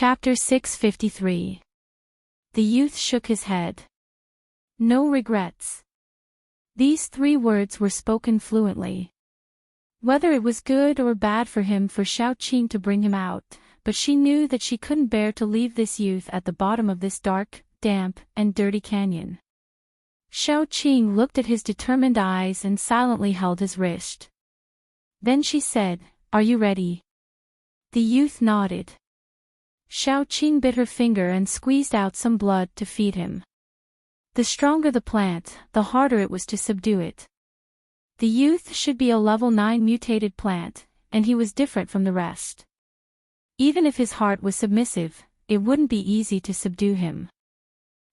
Chapter 653. The youth shook his head. No regrets. These 3 words were spoken fluently. Whether it was good or bad for him for Xiaoqing to bring him out, but she knew that she couldn't bear to leave this youth at the bottom of this dark, damp, and dirty canyon. Xiaoqing looked at his determined eyes and silently held his wrist. Then she said, "Are you ready?" The youth nodded. Xiaoqing bit her finger and squeezed out some blood to feed him. The stronger the plant, the harder it was to subdue it. The youth should be a level 9 mutated plant, and he was different from the rest. Even if his heart was submissive, it wouldn't be easy to subdue him.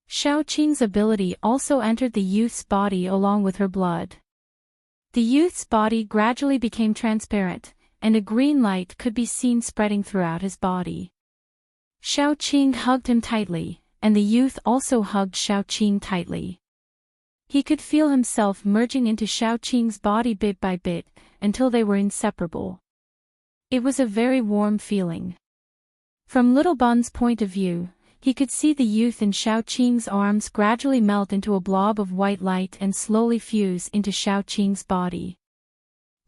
Xiaoqing's ability also entered the youth's body along with her blood. The youth's body gradually became transparent, and a green light could be seen spreading throughout his body. Xiaoqing hugged him tightly, and the youth also hugged Xiaoqing tightly. He could feel himself merging into Xiaoqing's body bit by bit, until they were inseparable. It was a very warm feeling. From Little Bun's point of view, he could see the youth in Xiaoqing's arms gradually melt into a blob of white light and slowly fuse into Xiaoqing's body.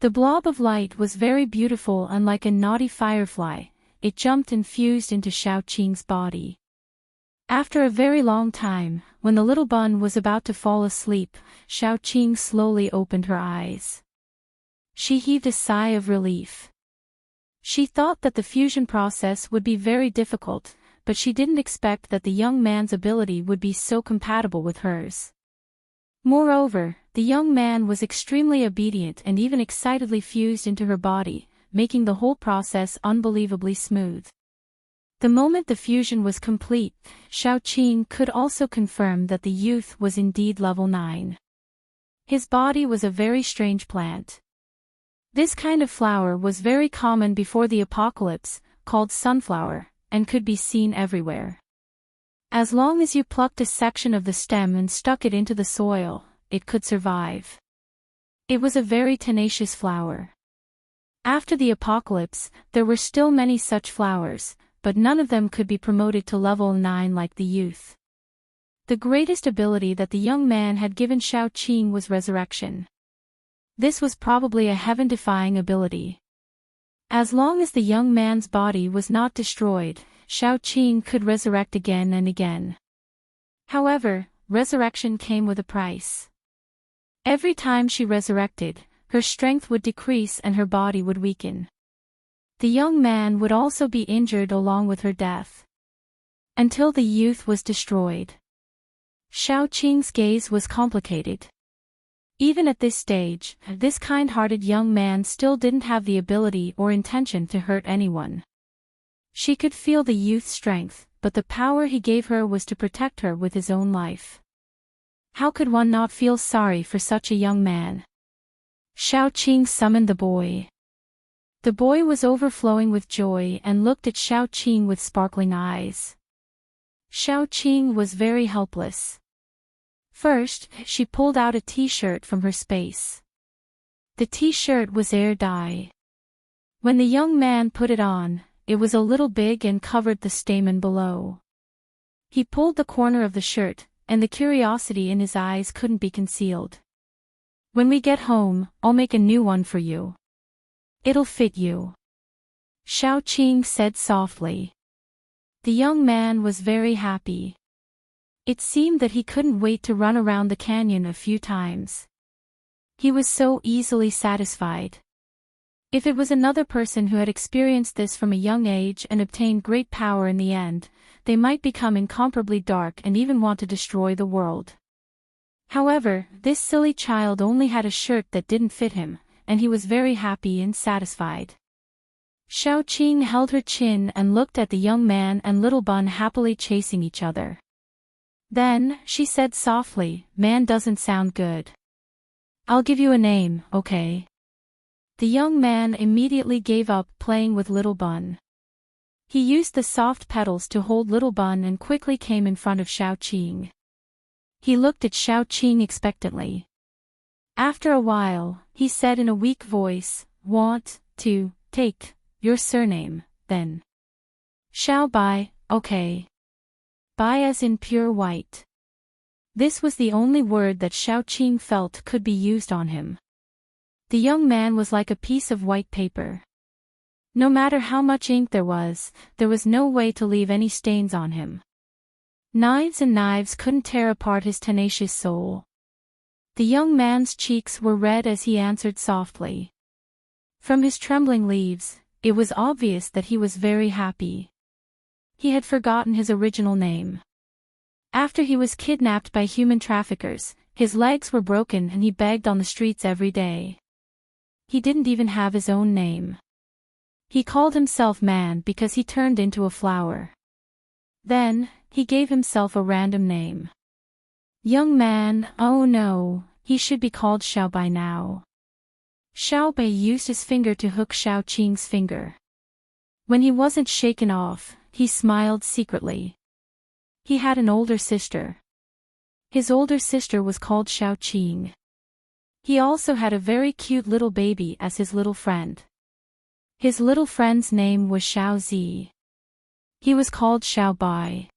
The blob of light was very beautiful, and like a naughty firefly, it jumped and fused into Xiaoqing's body. After a very long time, when the little bun was about to fall asleep, Xiaoqing slowly opened her eyes. She heaved a sigh of relief. She thought that the fusion process would be very difficult, but she didn't expect that the young man's ability would be so compatible with hers. Moreover, the young man was extremely obedient and even excitedly fused into her body, making the whole process unbelievably smooth. The moment the fusion was complete, Xiaoqing could also confirm that the youth was indeed level 9. His body was a very strange plant. This kind of flower was very common before the apocalypse, called sunflower, and could be seen everywhere. As long as you plucked a section of the stem and stuck it into the soil, it could survive. It was a very tenacious flower. After the apocalypse, there were still many such flowers, but none of them could be promoted to level 9 like the youth. The greatest ability that the young man had given Xiaoqing was resurrection. This was probably a heaven-defying ability. As long as the young man's body was not destroyed, Xiaoqing could resurrect again and again. However, resurrection came with a price. Every time she resurrected, her strength would decrease and her body would weaken. The young man would also be injured along with her death. Until the youth was destroyed. Xiaoqing's gaze was complicated. Even at this stage, this kind-hearted young man still didn't have the ability or intention to hurt anyone. She could feel the youth's strength, but the power he gave her was to protect her with his own life. How could one not feel sorry for such a young man? Xiaoqing summoned the boy. The boy was overflowing with joy and looked at Xiaoqing with sparkling eyes. Xiaoqing was very helpless. First, she pulled out a t-shirt from her space. The t-shirt was air dye. When the young man put it on, it was a little big and covered the stamen below. He pulled the corner of the shirt, and the curiosity in his eyes couldn't be concealed. "When we get home, I'll make a new one for you. It'll fit you," Xiaoqing said softly. The young man was very happy. It seemed that he couldn't wait to run around the canyon a few times. He was so easily satisfied. If it was another person who had experienced this from a young age and obtained great power in the end, they might become incomparably dark and even want to destroy the world. However, this silly child only had a shirt that didn't fit him, and he was very happy and satisfied. Xiaoqing held her chin and looked at the young man and Little Bun happily chasing each other. Then, she said softly, "Man doesn't sound good. I'll give you a name, okay?" The young man immediately gave up playing with Little Bun. He used the soft petals to hold Little Bun and quickly came in front of Xiaoqing. He looked at Xiaoqing expectantly. After a while, he said in a weak voice, "Want to take your surname, then?" Xiao Bai, okay. Bai as in pure white. This was the only word that Xiao Qing felt could be used on him. The young man was like a piece of white paper. No matter how much ink there was no way to leave any stains on him. Knives and knives couldn't tear apart his tenacious soul. The young man's cheeks were red as he answered softly. From his trembling leaves, it was obvious that he was very happy. He had forgotten his original name. After he was kidnapped by human traffickers, his legs were broken and he begged on the streets every day. He didn't even have his own name. He called himself Man because he turned into a flower. Then, he gave himself a random name. Young man, oh no, he should be called Xiao Bai now. Xiao Bai used his finger to hook Xiao Qing's finger. When he wasn't shaken off, he smiled secretly. He had an older sister. His older sister was called Xiao Qing. He also had a very cute little baby as his little friend. His little friend's name was Xiao Zi. He was called Xiao Bai.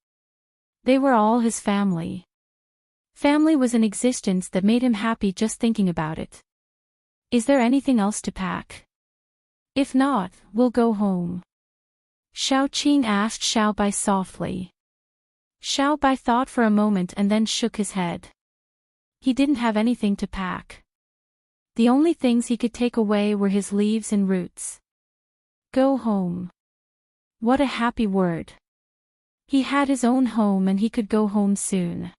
They were all his family. Family was an existence that made him happy just thinking about it. Is there anything else to pack? If not, we'll go home. Xiao Qing asked Xiao Bai softly. Xiao Bai thought for a moment and then shook his head. He didn't have anything to pack. The only things he could take away were his leaves and roots. Go home. What a happy word. He had his own home and he could go home soon.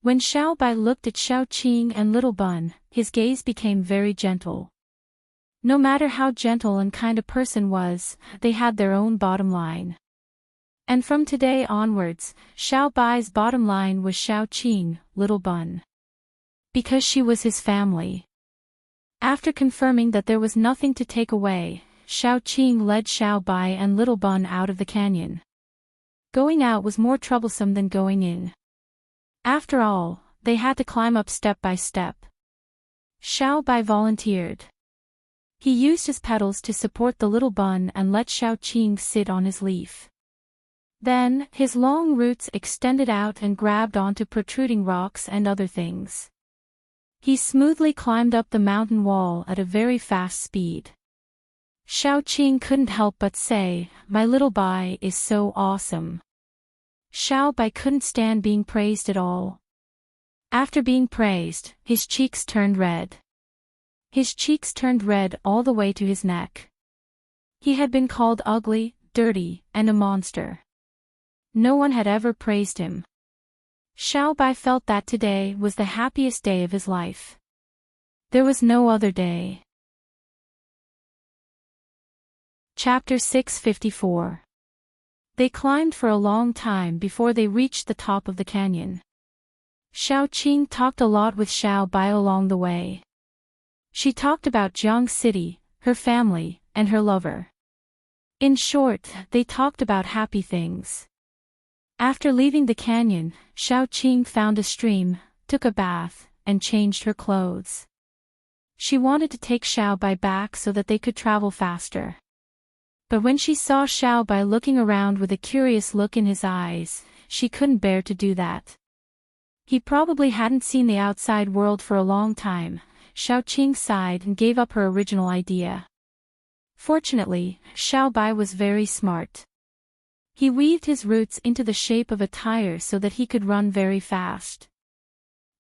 When Xiao Bai looked at Xiao Qing and Little Bun, his gaze became very gentle. No matter how gentle and kind a person was, they had their own bottom line. And from today onwards, Xiao Bai's bottom line was Xiao Qing, Little Bun. Because she was his family. After confirming that there was nothing to take away, Xiao Qing led Xiao Bai and Little Bun out of the canyon. Going out was more troublesome than going in. After all, they had to climb up step by step. Xiao Bai volunteered. He used his petals to support the Little Bun and let Xiao Qing sit on his leaf. Then, his long roots extended out and grabbed onto protruding rocks and other things. He smoothly climbed up the mountain wall at a very fast speed. Xiao Qing couldn't help but say, "My little Bai is so awesome." Xiao Bai couldn't stand being praised at all. After being praised, his cheeks turned red. His cheeks turned red all the way to his neck. He had been called ugly, dirty, and a monster. No one had ever praised him. Xiao Bai felt that today was the happiest day of his life. There was no other day. Chapter 654. They climbed for a long time before they reached the top of the canyon. Xiao Qing talked a lot with Xiao Bai along the way. She talked about Jiang City, her family, and her lover. In short, they talked about happy things. After leaving the canyon, Xiao Qing found a stream, took a bath, and changed her clothes. She wanted to take Xiao Bai back so that they could travel faster. But when she saw Xiao Bai looking around with a curious look in his eyes, she couldn't bear to do that. He probably hadn't seen the outside world for a long time. Xiao Qing sighed and gave up her original idea. Fortunately, Xiao Bai was very smart. He weaved his roots into the shape of a tire so that he could run very fast.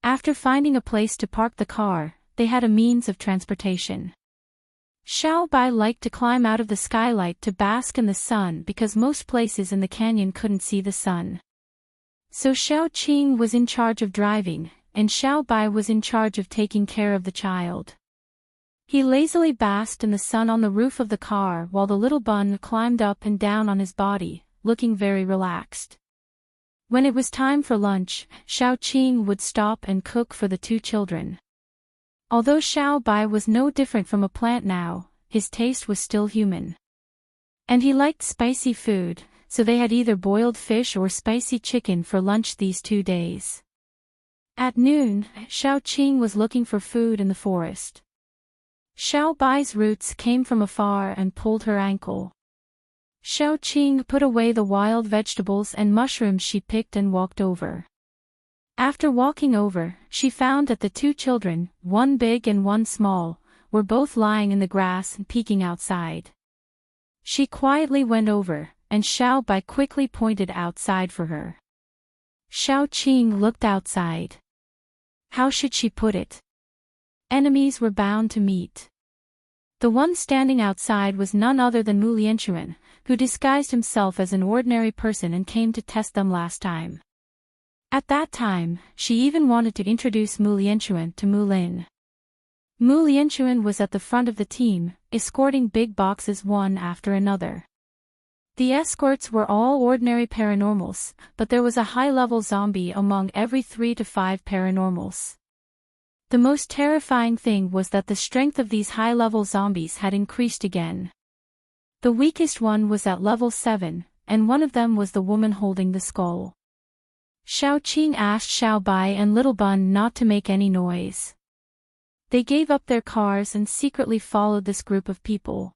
After finding a place to park the car, they had a means of transportation. Xiao Bai liked to climb out of the skylight to bask in the sun because most places in the canyon couldn't see the sun. So Xiao Qing was in charge of driving, and Xiao Bai was in charge of taking care of the child. He lazily basked in the sun on the roof of the car while the Little Bun climbed up and down on his body, looking very relaxed. When it was time for lunch, Xiao Qing would stop and cook for the two children. Although Xiao Bai was no different from a plant now, his taste was still human. And he liked spicy food, so they had either boiled fish or spicy chicken for lunch these 2 days. At noon, Xiao Qing was looking for food in the forest. Xiao Bai's roots came from afar and pulled her ankle. Xiaoqing put away the wild vegetables and mushrooms she picked and walked over. After walking over, she found that the two children, one big and one small, were both lying in the grass and peeking outside. She quietly went over, and Xiao Bai quickly pointed outside for her. Xiaoqing looked outside. How should she put it? Enemies were bound to meet. The one standing outside was none other than Mu Lianchuan, who disguised himself as an ordinary person and came to test them last time. At that time, she even wanted to introduce Mu Lianchuan to Mu Lin. Mu Lianchuan was at the front of the team, escorting big boxes one after another. The escorts were all ordinary paranormals, but there was a high-level zombie among every 3 to 5 paranormals. The most terrifying thing was that the strength of these high-level zombies had increased again. The weakest one was at level 7, and one of them was the woman holding the skull. Xiaoqing asked Xiao Bai and Little Bun not to make any noise. They gave up their cars and secretly followed this group of people.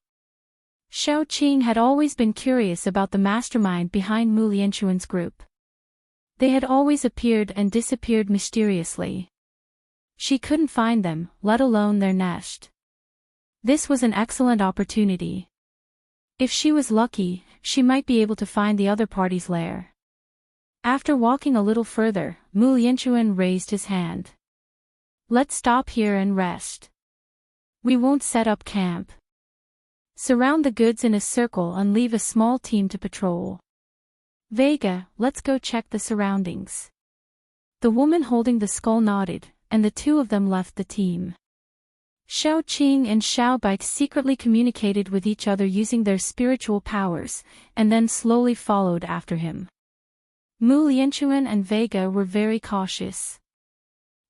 Xiaoqing had always been curious about the mastermind behind Mu Lianchuan's group. They had always appeared and disappeared mysteriously. She couldn't find them, let alone their nest. This was an excellent opportunity. If she was lucky, she might be able to find the other party's lair. After walking a little further, Mu Lianchuan raised his hand. Let's stop here and rest. We won't set up camp. Surround the goods in a circle and leave a small team to patrol. Vega, let's go check the surroundings. The woman holding the skull nodded, and the two of them left the team. Xiaoqing and Xiao Bai secretly communicated with each other using their spiritual powers, and then slowly followed after him. Mu Lianchuan and Vega were very cautious.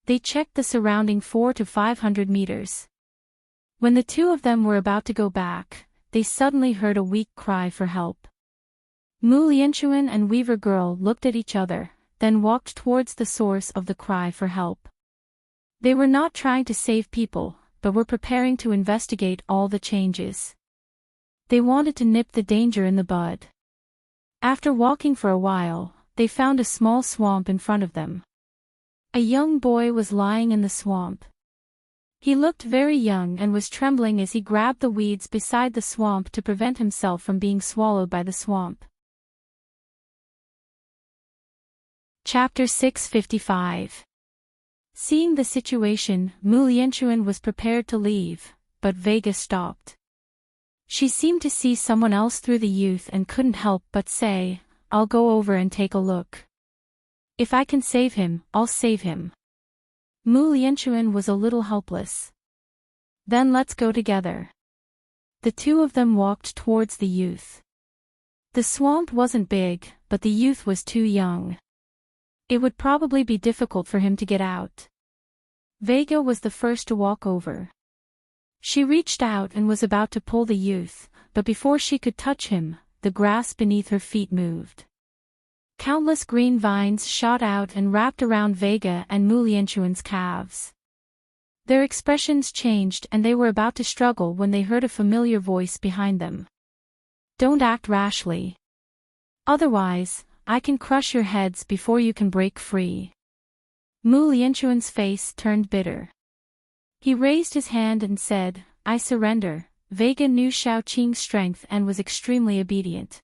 They checked the surrounding 400 to 500 meters. When the two of them were about to go back, they suddenly heard a weak cry for help. Mu Lianchuan and Weaver Girl looked at each other, then walked towards the source of the cry for help. They were not trying to save people, but were preparing to investigate all the changes. They wanted to nip the danger in the bud. After walking for a while, they found a small swamp in front of them. A young boy was lying in the swamp. He looked very young and was trembling as he grabbed the weeds beside the swamp to prevent himself from being swallowed by the swamp. Chapter 655. Seeing the situation, Mu Lianchuan was prepared to leave, but Vega stopped. She seemed to see someone else through the youth and couldn't help but say, I'll go over and take a look. If I can save him, I'll save him. Mu Lianchuan was a little helpless. Then let's go together. The two of them walked towards the youth. The swamp wasn't big, but the youth was too young. It would probably be difficult for him to get out. Vega was the first to walk over. She reached out and was about to pull the youth, but before she could touch him, the grass beneath her feet moved. Countless green vines shot out and wrapped around Vega and Mu Lianchuan's calves. Their expressions changed and they were about to struggle when they heard a familiar voice behind them. Don't act rashly. Otherwise, I can crush your heads before you can break free. Mu Lianchuan's face turned bitter. He raised his hand and said, I surrender. Vega knew Xiaoqing's strength and was extremely obedient.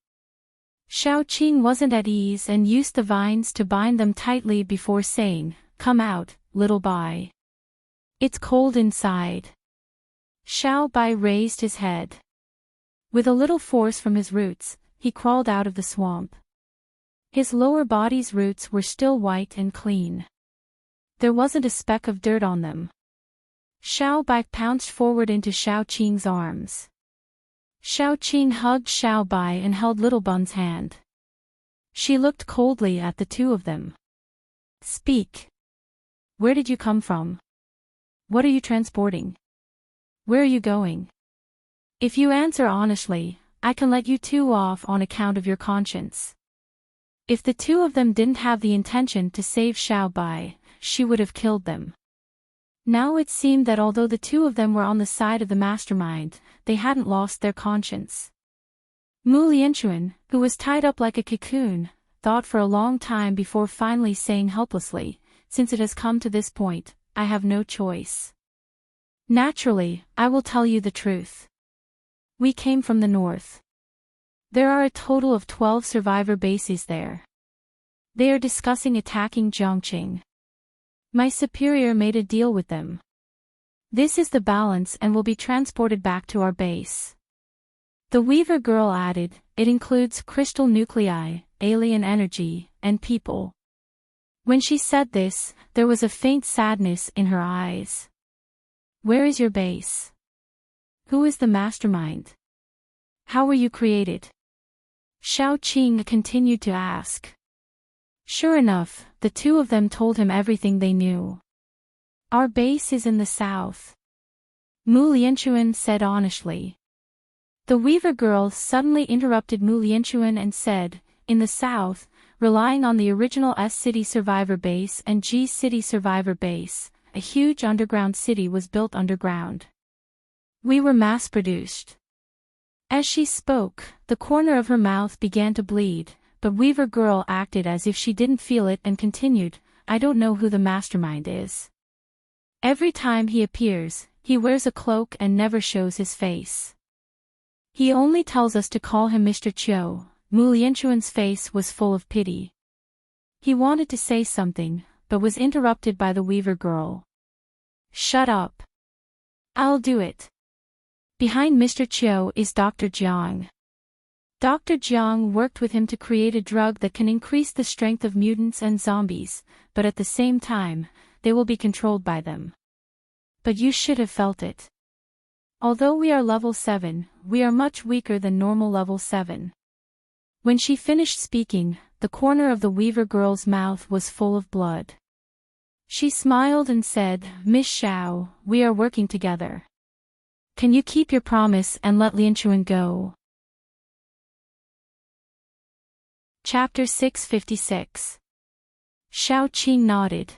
Xiaoqing wasn't at ease and used the vines to bind them tightly before saying, Come out, little Bai. It's cold inside. Xiao Bai raised his head. With a little force from his roots, he crawled out of the swamp. His lower body's roots were still white and clean. There wasn't a speck of dirt on them. Xiao Bai pounced forward into Xiaoqing's arms. Xiaoqing hugged Xiao Bai and held Little Bun's hand. She looked coldly at the two of them. Speak. Where did you come from? What are you transporting? Where are you going? If you answer honestly, I can let you two off on account of your conscience. If the two of them didn't have the intention to save Xiao Bai, she would have killed them. Now it seemed that although the two of them were on the side of the mastermind, they hadn't lost their conscience. Mu Lianchuan, who was tied up like a cocoon, thought for a long time before finally saying helplessly, "Since it has come to this point, I have no choice. Naturally, I will tell you the truth. We came from the north. There are a total of 12 survivor bases there. They are discussing attacking Zhongqing. My superior made a deal with them. This is the balance and will be transported back to our base." The Weaver girl added, "It includes crystal nuclei, alien energy, and people." When she said this, there was a faint sadness in her eyes. "Where is your base? Who is the mastermind? How were you created?" Xiao Qing continued to ask. Sure enough, the two of them told him everything they knew. "Our base is in the south," Mu Lianchuan said honestly. The Weaver girl suddenly interrupted Mu Lianchuan and said, "In the south, relying on the original S-City Survivor Base and G-City Survivor Base, a huge underground city was built underground. We were mass-produced." As she spoke, the corner of her mouth began to bleed, but Weaver girl acted as if she didn't feel it and continued, "I don't know who the mastermind is. Every time he appears, he wears a cloak and never shows his face. He only tells us to call him Mr. Chiu." Mu Lianchuan's face was full of pity. He wanted to say something, but was interrupted by the Weaver girl. "Shut up. I'll do it. Behind Mr. Chiu is Dr. Jiang. Dr. Jiang worked with him to create a drug that can increase the strength of mutants and zombies, but at the same time, they will be controlled by them. But you should have felt it. Although we are level 7, we are much weaker than normal level 7. When she finished speaking, the corner of the Weaver girl's mouth was full of blood. She smiled and said, "Miss Xiao, we are working together. Can you keep your promise and let Lianchuan go?" Chapter 656. Xiao Qing nodded.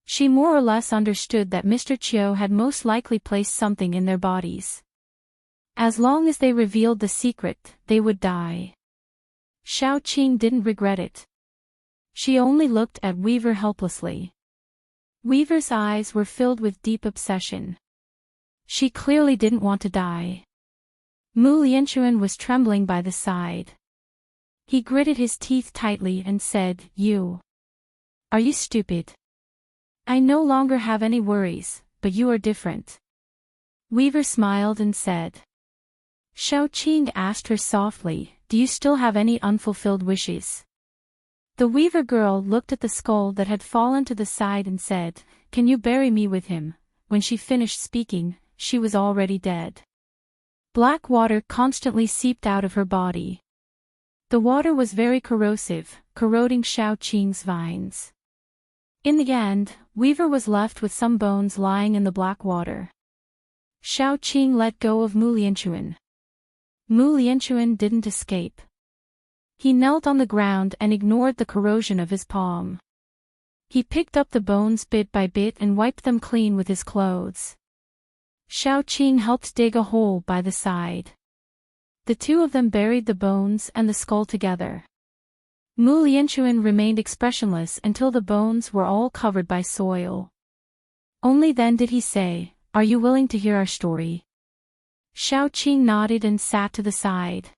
She more or less understood that Mr. Chiu had most likely placed something in their bodies. As long as they revealed the secret, they would die. Xiao Qing didn't regret it. She only looked at Weaver helplessly. Weaver's eyes were filled with deep obsession. She clearly didn't want to die. Mu Lianchuan was trembling by the side. He gritted his teeth tightly and said, Are you stupid? I no longer have any worries, but you are different." Weaver smiled and said. Xiao Qing asked her softly, "Do you still have any unfulfilled wishes?" The Weaver girl looked at the skull that had fallen to the side and said, "Can you bury me with him?" When she finished speaking, she was already dead. Black water constantly seeped out of her body. The water was very corrosive, corroding Xiao Qing's vines. In the end, Weaver was left with some bones lying in the black water. Xiao Qing let go of Mu Lianchuan. Mu Lianchuan didn't escape. He knelt on the ground and ignored the corrosion of his palm. He picked up the bones bit by bit and wiped them clean with his clothes. Xiao Qing helped dig a hole by the side. The two of them buried the bones and the skull together. Mu Lianchuan remained expressionless until the bones were all covered by soil. Only then did he say, "Are you willing to hear our story?" Xiao Qing nodded and sat to the side.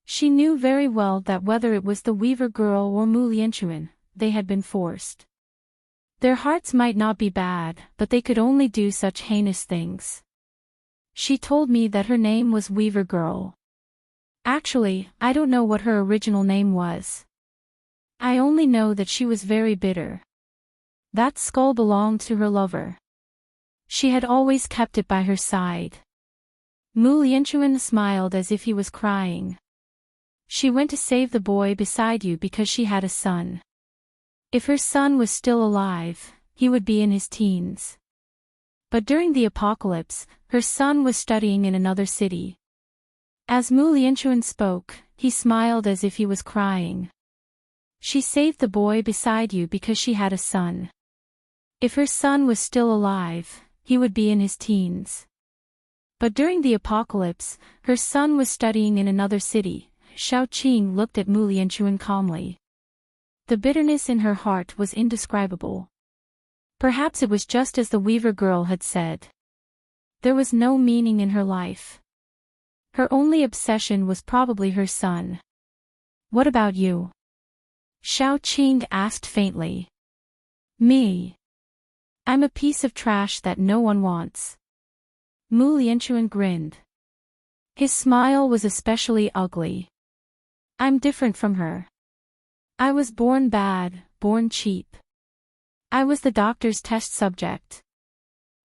She knew very well that whether it was the Weaver girl or Mu Lianchuan, they had been forced. Their hearts might not be bad, but they could only do such heinous things. She told me that her name was Weaver Girl. Actually, I don't know what her original name was. I only know that she was very bitter. That skull belonged to her lover. She had always kept it by her side. Mu Lianchuan smiled as if he was crying. She went to save the boy beside you because she had a son. If her son was still alive, he would be in his teens. But during the apocalypse, her son was studying in another city. As Mu Lianchuan spoke, he smiled as if he was crying. She saved the boy beside you because she had a son. If her son was still alive, he would be in his teens. But during the apocalypse, her son was studying in another city. Xiaoqing looked at Mu Lianchuan calmly. The bitterness in her heart was indescribable. Perhaps it was just as the weaver girl had said. There was no meaning in her life. Her only obsession was probably her son. "What about you?" Xiaoqing asked faintly. "Me. I'm a piece of trash that no one wants." Mu Lianchuan grinned. His smile was especially ugly. "I'm different from her. I was born bad, born cheap. I was the doctor's test subject.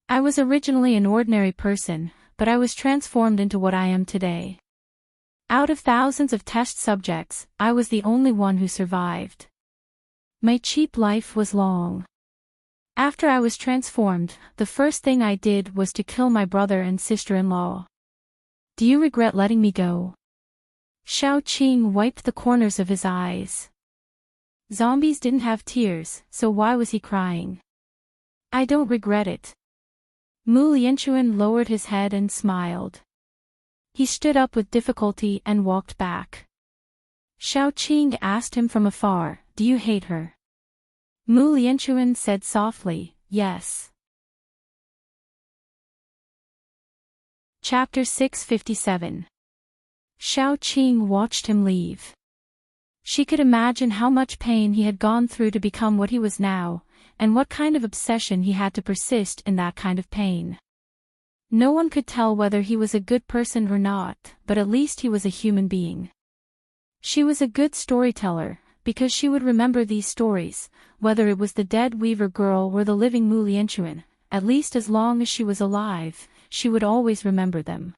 I was originally an ordinary person, but I was transformed into what I am today. Out of thousands of test subjects, I was the only one who survived. My cheap life was long. After I was transformed, the first thing I did was to kill my brother and sister-in-law. Do you regret letting me go?" Xiaoqing wiped the corners of his eyes. Zombies didn't have tears, so why was he crying? "I don't regret it." Mu Lianchuan lowered his head and smiled. He stood up with difficulty and walked back. Xiaoqing asked him from afar, "Do you hate her?" Mu Lianchuan said softly, "Yes." Chapter 657. Xiaoqing watched him leave. She could imagine how much pain he had gone through to become what he was now, and what kind of obsession he had to persist in that kind of pain. No one could tell whether he was a good person or not, but at least he was a human being. She was a good storyteller, because she would remember these stories, whether it was the dead weaver girl or the living Mu Lianchuan. At least as long as she was alive, she would always remember them.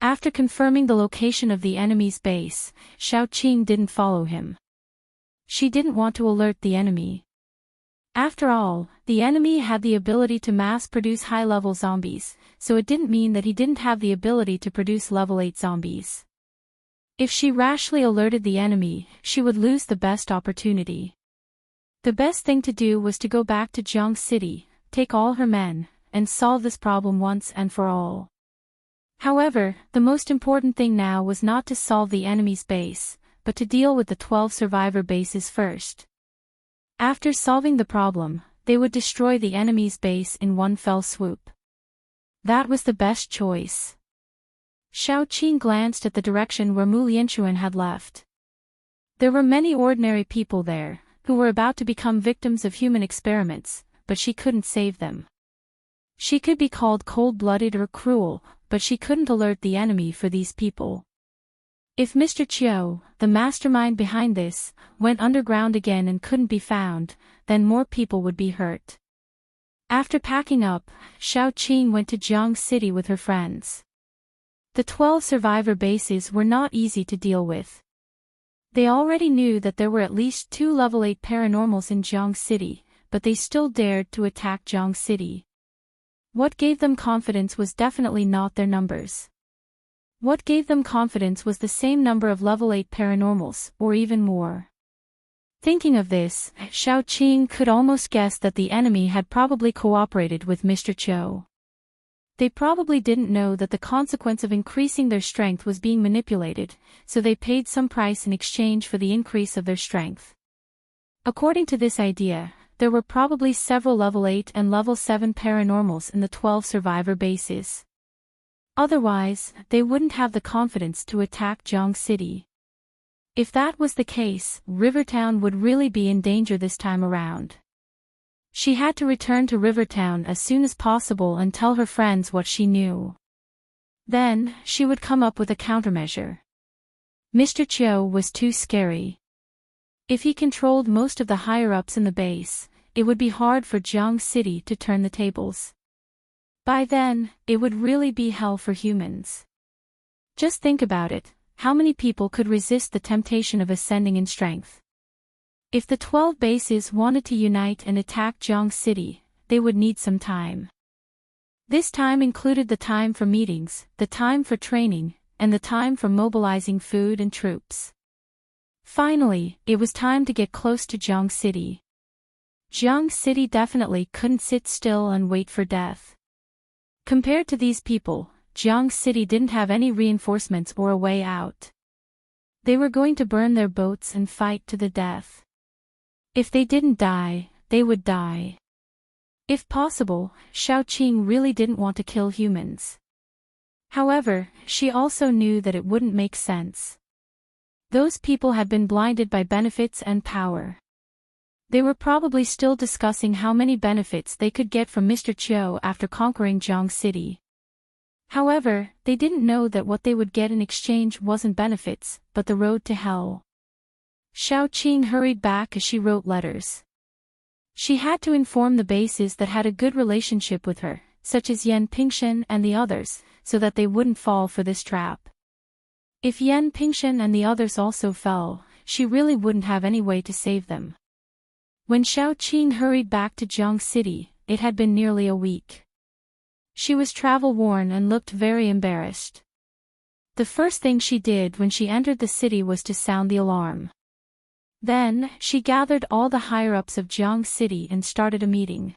After confirming the location of the enemy's base, Xiaoqing didn't follow him. She didn't want to alert the enemy. After all, the enemy had the ability to mass-produce high-level zombies, so it didn't mean that he didn't have the ability to produce level 8 zombies. If she rashly alerted the enemy, she would lose the best opportunity. The best thing to do was to go back to Jiang City, take all her men, and solve this problem once and for all. However, the most important thing now was not to solve the enemy's base, but to deal with the 12 survivor bases first. After solving the problem, they would destroy the enemy's base in one fell swoop. That was the best choice. Xiaoqing glanced at the direction where Mu Lianchuan had left. There were many ordinary people there, who were about to become victims of human experiments, but she couldn't save them. She could be called cold-blooded or cruel, but she couldn't alert the enemy for these people. If Mr. Chiu, the mastermind behind this, went underground again and couldn't be found, then more people would be hurt. After packing up, Xiaoqing went to Jiang City with her friends. The 12 survivor bases were not easy to deal with. They already knew that there were at least 2 level 8 paranormals in Jiang City, but they still dared to attack Jiang City. What gave them confidence was definitely not their numbers. What gave them confidence was the same number of level 8 paranormals, or even more. Thinking of this, Xiaoqing could almost guess that the enemy had probably cooperated with Mr. Chiu. They probably didn't know that the consequence of increasing their strength was being manipulated, so they paid some price in exchange for the increase of their strength. According to this idea, there were probably several level 8 and level 7 paranormals in the 12 survivor bases. Otherwise, they wouldn't have the confidence to attack Jiang City. If that was the case, Rivertown would really be in danger this time around. She had to return to Rivertown as soon as possible and tell her friends what she knew. Then, she would come up with a countermeasure. Mr. Chiu was too scary. If he controlled most of the higher-ups in the base, it would be hard for Jiang City to turn the tables. By then, it would really be hell for humans. Just think about it, how many people could resist the temptation of ascending in strength? If the 12 bases wanted to unite and attack Jiang City, they would need some time. This time included the time for meetings, the time for training, and the time for mobilizing food and troops. Finally, it was time to get close to Jiang City. Jiang City definitely couldn't sit still and wait for death. Compared to these people, Jiang City didn't have any reinforcements or a way out. They were going to burn their boats and fight to the death. If they didn't die, they would die. If possible, Xiaoqing really didn't want to kill humans. However, she also knew that it wouldn't make sense. Those people had been blinded by benefits and power. They were probably still discussing how many benefits they could get from Mr. Chiu after conquering Jiang City. However, they didn't know that what they would get in exchange wasn't benefits, but the road to hell. Xiaoqing hurried back as she wrote letters. She had to inform the bases that had a good relationship with her, such as Yan Pingshan and the others, so that they wouldn't fall for this trap. If Yan Pingshan and the others also fell, she really wouldn't have any way to save them. When Xiaoqing hurried back to Jiang City, it had been nearly a week. She was travel-worn and looked very embarrassed. The first thing she did when she entered the city was to sound the alarm. Then, she gathered all the higher-ups of Jiang City and started a meeting.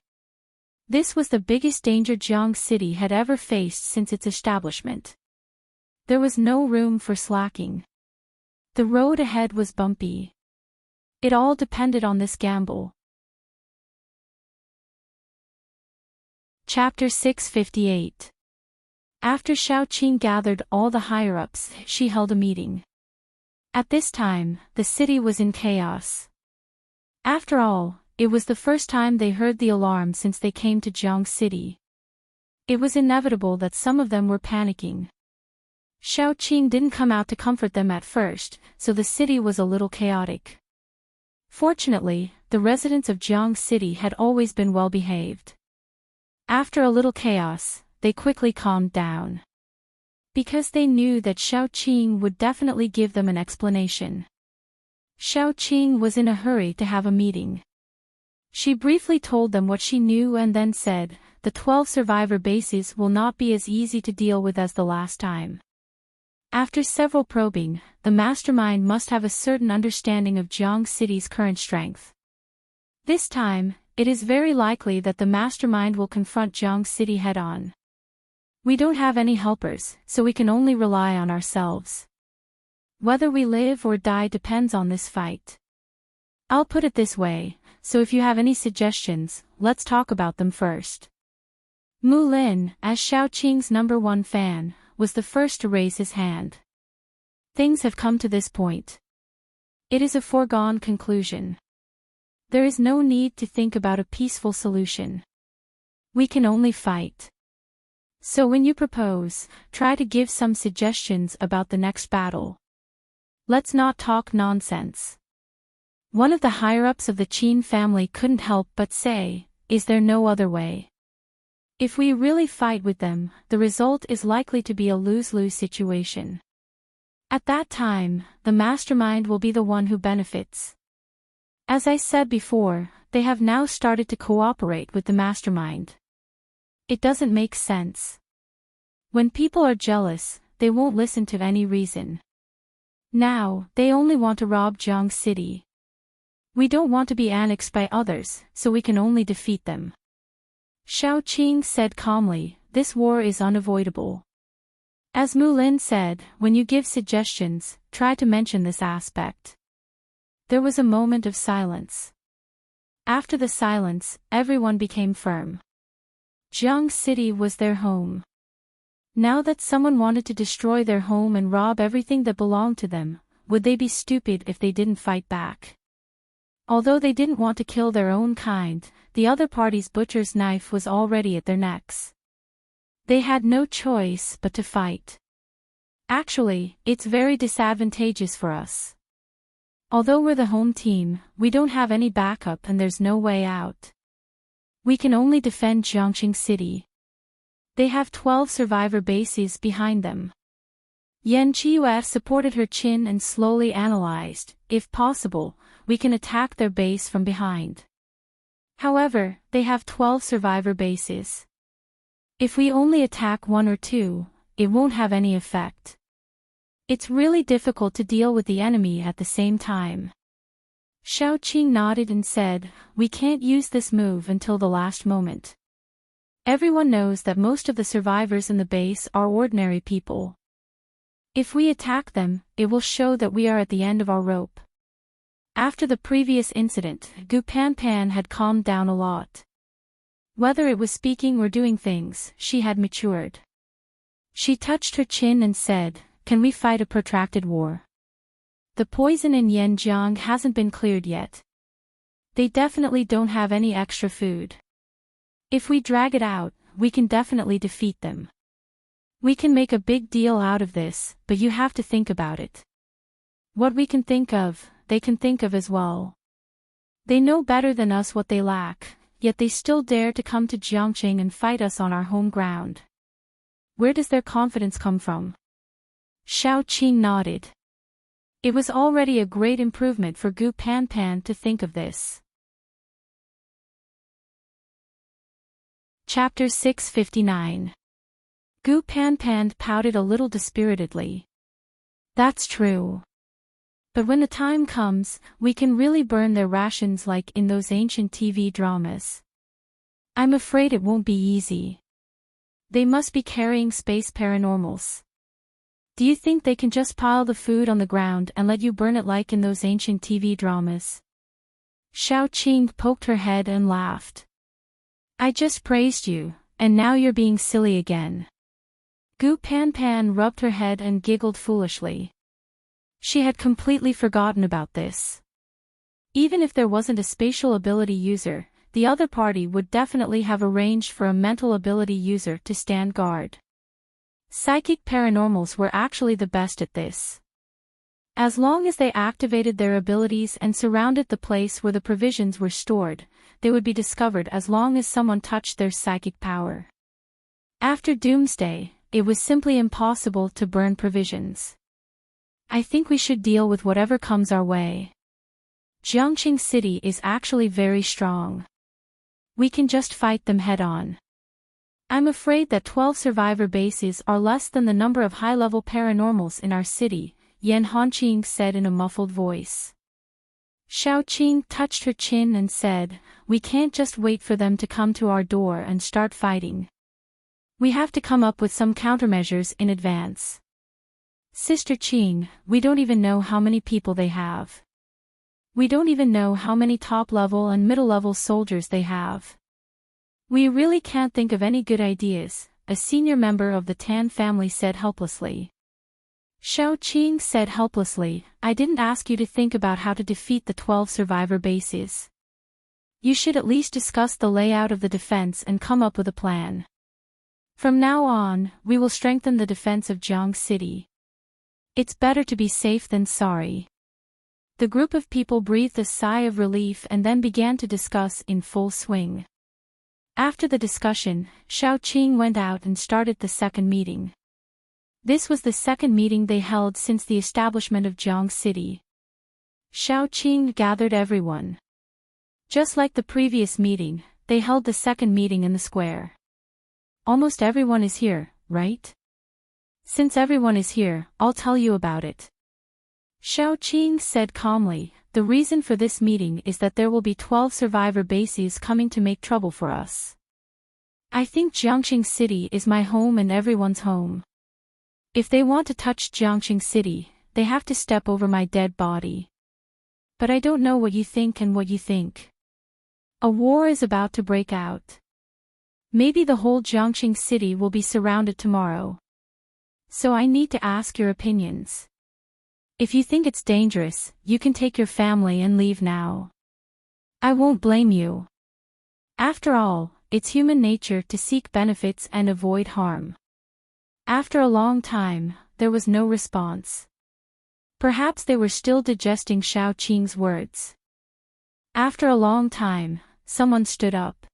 This was the biggest danger Jiang City had ever faced since its establishment. There was no room for slacking. The road ahead was bumpy. It all depended on this gamble. Chapter 658. After Xiaoqing gathered all the higher-ups, she held a meeting. At this time, the city was in chaos. After all, it was the first time they heard the alarm since they came to Jiang City. It was inevitable that some of them were panicking. Xiaoqing didn't come out to comfort them at first, so the city was a little chaotic. Fortunately, the residents of Jiang City had always been well-behaved. After a little chaos, they quickly calmed down. Because they knew that Xiaoqing would definitely give them an explanation. Xiaoqing was in a hurry to have a meeting. She briefly told them what she knew and then said, the 12 survivor bases will not be as easy to deal with as the last time. After several probing, the mastermind must have a certain understanding of Jiang City's current strength. This time, it is very likely that the mastermind will confront Jiang City head-on. We don't have any helpers, so we can only rely on ourselves. Whether we live or die depends on this fight. I'll put it this way, so if you have any suggestions, let's talk about them first. Mu Lin, as Xiaoqing's #1 fan, was the first to raise his hand. Things have come to this point. It is a foregone conclusion. There is no need to think about a peaceful solution. We can only fight. So when you propose, try to give some suggestions about the next battle. Let's not talk nonsense. One of the higher-ups of the Qin family couldn't help but say, is there no other way? If we really fight with them, the result is likely to be a lose-lose situation. At that time, the mastermind will be the one who benefits. As I said before, they have now started to cooperate with the mastermind. It doesn't make sense. When people are jealous, they won't listen to any reason. Now, they only want to rob Jiang City. We don't want to be annexed by others, so we can only defeat them. Xiaoqing said calmly, this war is unavoidable. As Mu Lin said, when you give suggestions, try to mention this aspect. There was a moment of silence. After the silence, everyone became firm. Jiang City was their home. Now that someone wanted to destroy their home and rob everything that belonged to them, would they be stupid if they didn't fight back? Although they didn't want to kill their own kind, the other party's butcher's knife was already at their necks. They had no choice but to fight. Actually, it's very disadvantageous for us. Although we're the home team, we don't have any backup and there's no way out. We can only defend Jiangxing City. They have 12 survivor bases behind them. Yan Qiyu supported her chin and slowly analyzed, if possible, we can attack their base from behind. However, they have 12 survivor bases. If we only attack 1 or 2, it won't have any effect. It's really difficult to deal with the enemy at the same time. Xiaoqing nodded and said, we can't use this move until the last moment. Everyone knows that most of the survivors in the base are ordinary people. If we attack them, it will show that we are at the end of our rope. After the previous incident, Gu Pan had calmed down a lot. Whether it was speaking or doing things, she had matured. She touched her chin and said, "Can we fight a protracted war? The poison in Yanjiang hasn't been cleared yet. They definitely don't have any extra food. If we drag it out, we can definitely defeat them. We can make a big deal out of this, but you have to think about it. What we can think of, they can think of as well. They know better than us what they lack, yet they still dare to come to Jiangqing and fight us on our home ground. Where does their confidence come from?" Xiao Qing nodded. It was already a great improvement for Gu Pan to think of this. Chapter 659. Gu Pan pouted a little dispiritedly. "That's true. But when the time comes, we can really burn their rations like in those ancient TV dramas. I'm afraid it won't be easy. They must be carrying space paranormals. Do you think they can just pile the food on the ground and let you burn it like in those ancient TV dramas?" Xiao Qing poked her head and laughed. "I just praised you, and now you're being silly again." Gu Pan rubbed her head and giggled foolishly. She had completely forgotten about this. Even if there wasn't a spatial ability user, the other party would definitely have arranged for a mental ability user to stand guard. Psychic paranormals were actually the best at this. As long as they activated their abilities and surrounded the place where the provisions were stored, they would be discovered as long as someone touched their psychic power. After Doomsday, it was simply impossible to burn provisions. I think we should deal with whatever comes our way. Jiangqing City is actually very strong. We can just fight them head-on. I'm afraid that 12 survivor bases are less than the number of high-level paranormals in our city, Yan Hanqing said in a muffled voice. Xiao Qing touched her chin and said, "We can't just wait for them to come to our door and start fighting. We have to come up with some countermeasures in advance. Sister Qing, we don't even know how many people they have. We don't even know how many top-level and middle-level soldiers they have. We really can't think of any good ideas," a senior member of the Tan family said helplessly. Xiao Qing said helplessly, "I didn't ask you to think about how to defeat the 12 survivor bases. You should at least discuss the layout of the defense and come up with a plan. From now on, we will strengthen the defense of Jiang City. It's better to be safe than sorry." The group of people breathed a sigh of relief and then began to discuss in full swing. After the discussion, Xiao Qing went out and started the second meeting. This was the second meeting they held since the establishment of Jiang City. Xiao Qing gathered everyone. Just like the previous meeting, they held the second meeting in the square. "Almost everyone is here, right? Since everyone is here, I'll tell you about it." Xiao Qing said calmly, "The reason for this meeting is that there will be 12 survivor bases coming to make trouble for us. I think Jiangqing City is my home and everyone's home. If they want to touch Jiangqing City, they have to step over my dead body. But I don't know what you think and what you think. A war is about to break out. Maybe the whole Jiangqing City will be surrounded tomorrow. So I need to ask your opinions. If you think it's dangerous, you can take your family and leave now. I won't blame you. After all, it's human nature to seek benefits and avoid harm." After a long time, there was no response. Perhaps they were still digesting Xiao Qing's words. After a long time, someone stood up.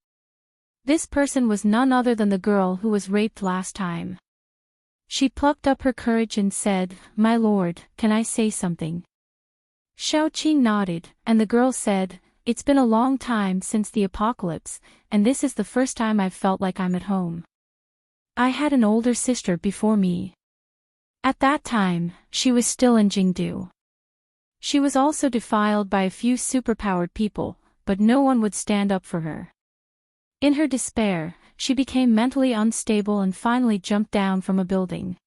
This person was none other than the girl who was raped last time. She plucked up her courage and said, "My lord, can I say something?" Xiao Qing nodded, and the girl said, "It's been a long time since the apocalypse, and this is the first time I've felt like I'm at home. I had an older sister before me. At that time, she was still in Jingdu. She was also defiled by a few superpowered people, but no one would stand up for her. In her despair, she became mentally unstable and finally jumped down from a building.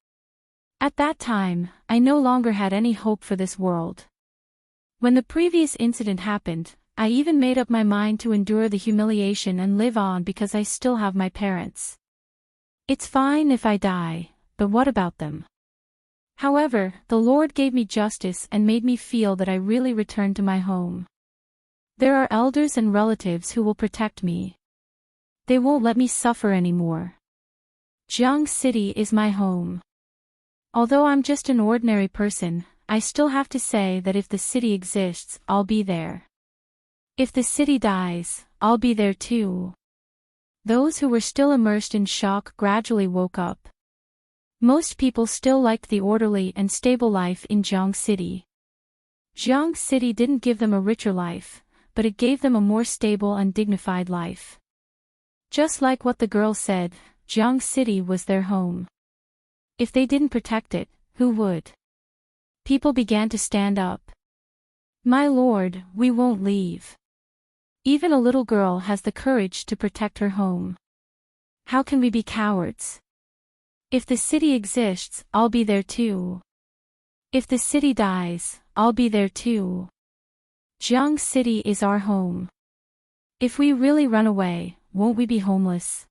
At that time, I no longer had any hope for this world. When the previous incident happened, I even made up my mind to endure the humiliation and live on because I still have my parents. It's fine if I die, but what about them? However, the Lord gave me justice and made me feel that I really returned to my home. There are elders and relatives who will protect me. They won't let me suffer anymore. Jiang City is my home. Although I'm just an ordinary person, I still have to say that if the city exists, I'll be there. If the city dies, I'll be there too. Those who were still immersed in shock gradually woke up. Most people still liked the orderly and stable life in Jiang City. Jiang City didn't give them a richer life, but it gave them a more stable and dignified life. Just like what the girl said, Jiang City was their home. If they didn't protect it, who would? People began to stand up. My lord, we won't leave. Even a little girl has the courage to protect her home. How can we be cowards? If the city exists, I'll be there too. If the city dies, I'll be there too. Jiang City is our home. If we really run away, won't we be homeless?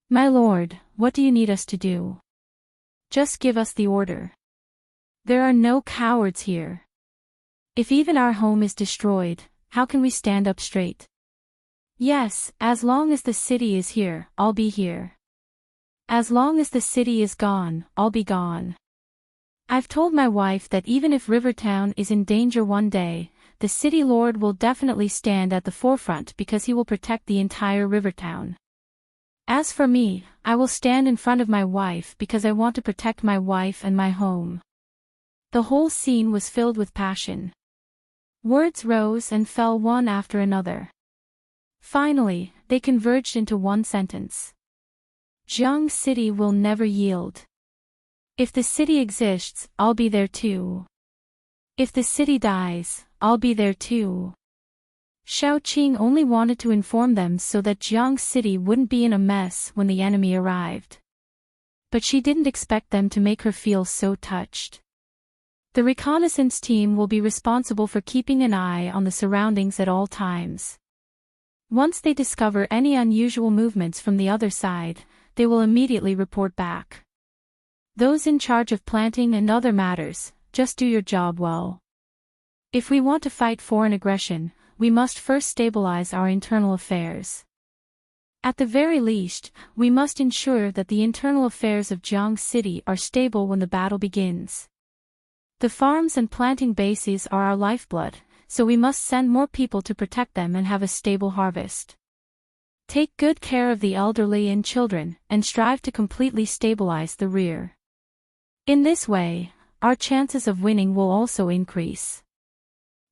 My lord, what do you need us to do? Just give us the order. There are no cowards here. If even our home is destroyed, how can we stand up straight? Yes, as long as the city is here, I'll be here. As long as the city is gone, I'll be gone. I've told my wife that even if Rivertown is in danger one day, the city lord will definitely stand at the forefront because he will protect the entire Rivertown. As for me, I will stand in front of my wife because I want to protect my wife and my home. The whole scene was filled with passion. Words rose and fell one after another. Finally, they converged into one sentence. Jiang City will never yield. If the city exists, I'll be there too. If the city dies, I'll be there too. Xiao Qing only wanted to inform them so that Jiang City wouldn't be in a mess when the enemy arrived. But she didn't expect them to make her feel so touched. The reconnaissance team will be responsible for keeping an eye on the surroundings at all times. Once they discover any unusual movements from the other side, they will immediately report back. Those in charge of planting and other matters, just do your job well. If we want to fight foreign aggression, we must first stabilize our internal affairs. At the very least, we must ensure that the internal affairs of Jiang City are stable when the battle begins. The farms and planting bases are our lifeblood, so we must send more people to protect them and have a stable harvest. Take good care of the elderly and children, and strive to completely stabilize the rear. In this way, our chances of winning will also increase.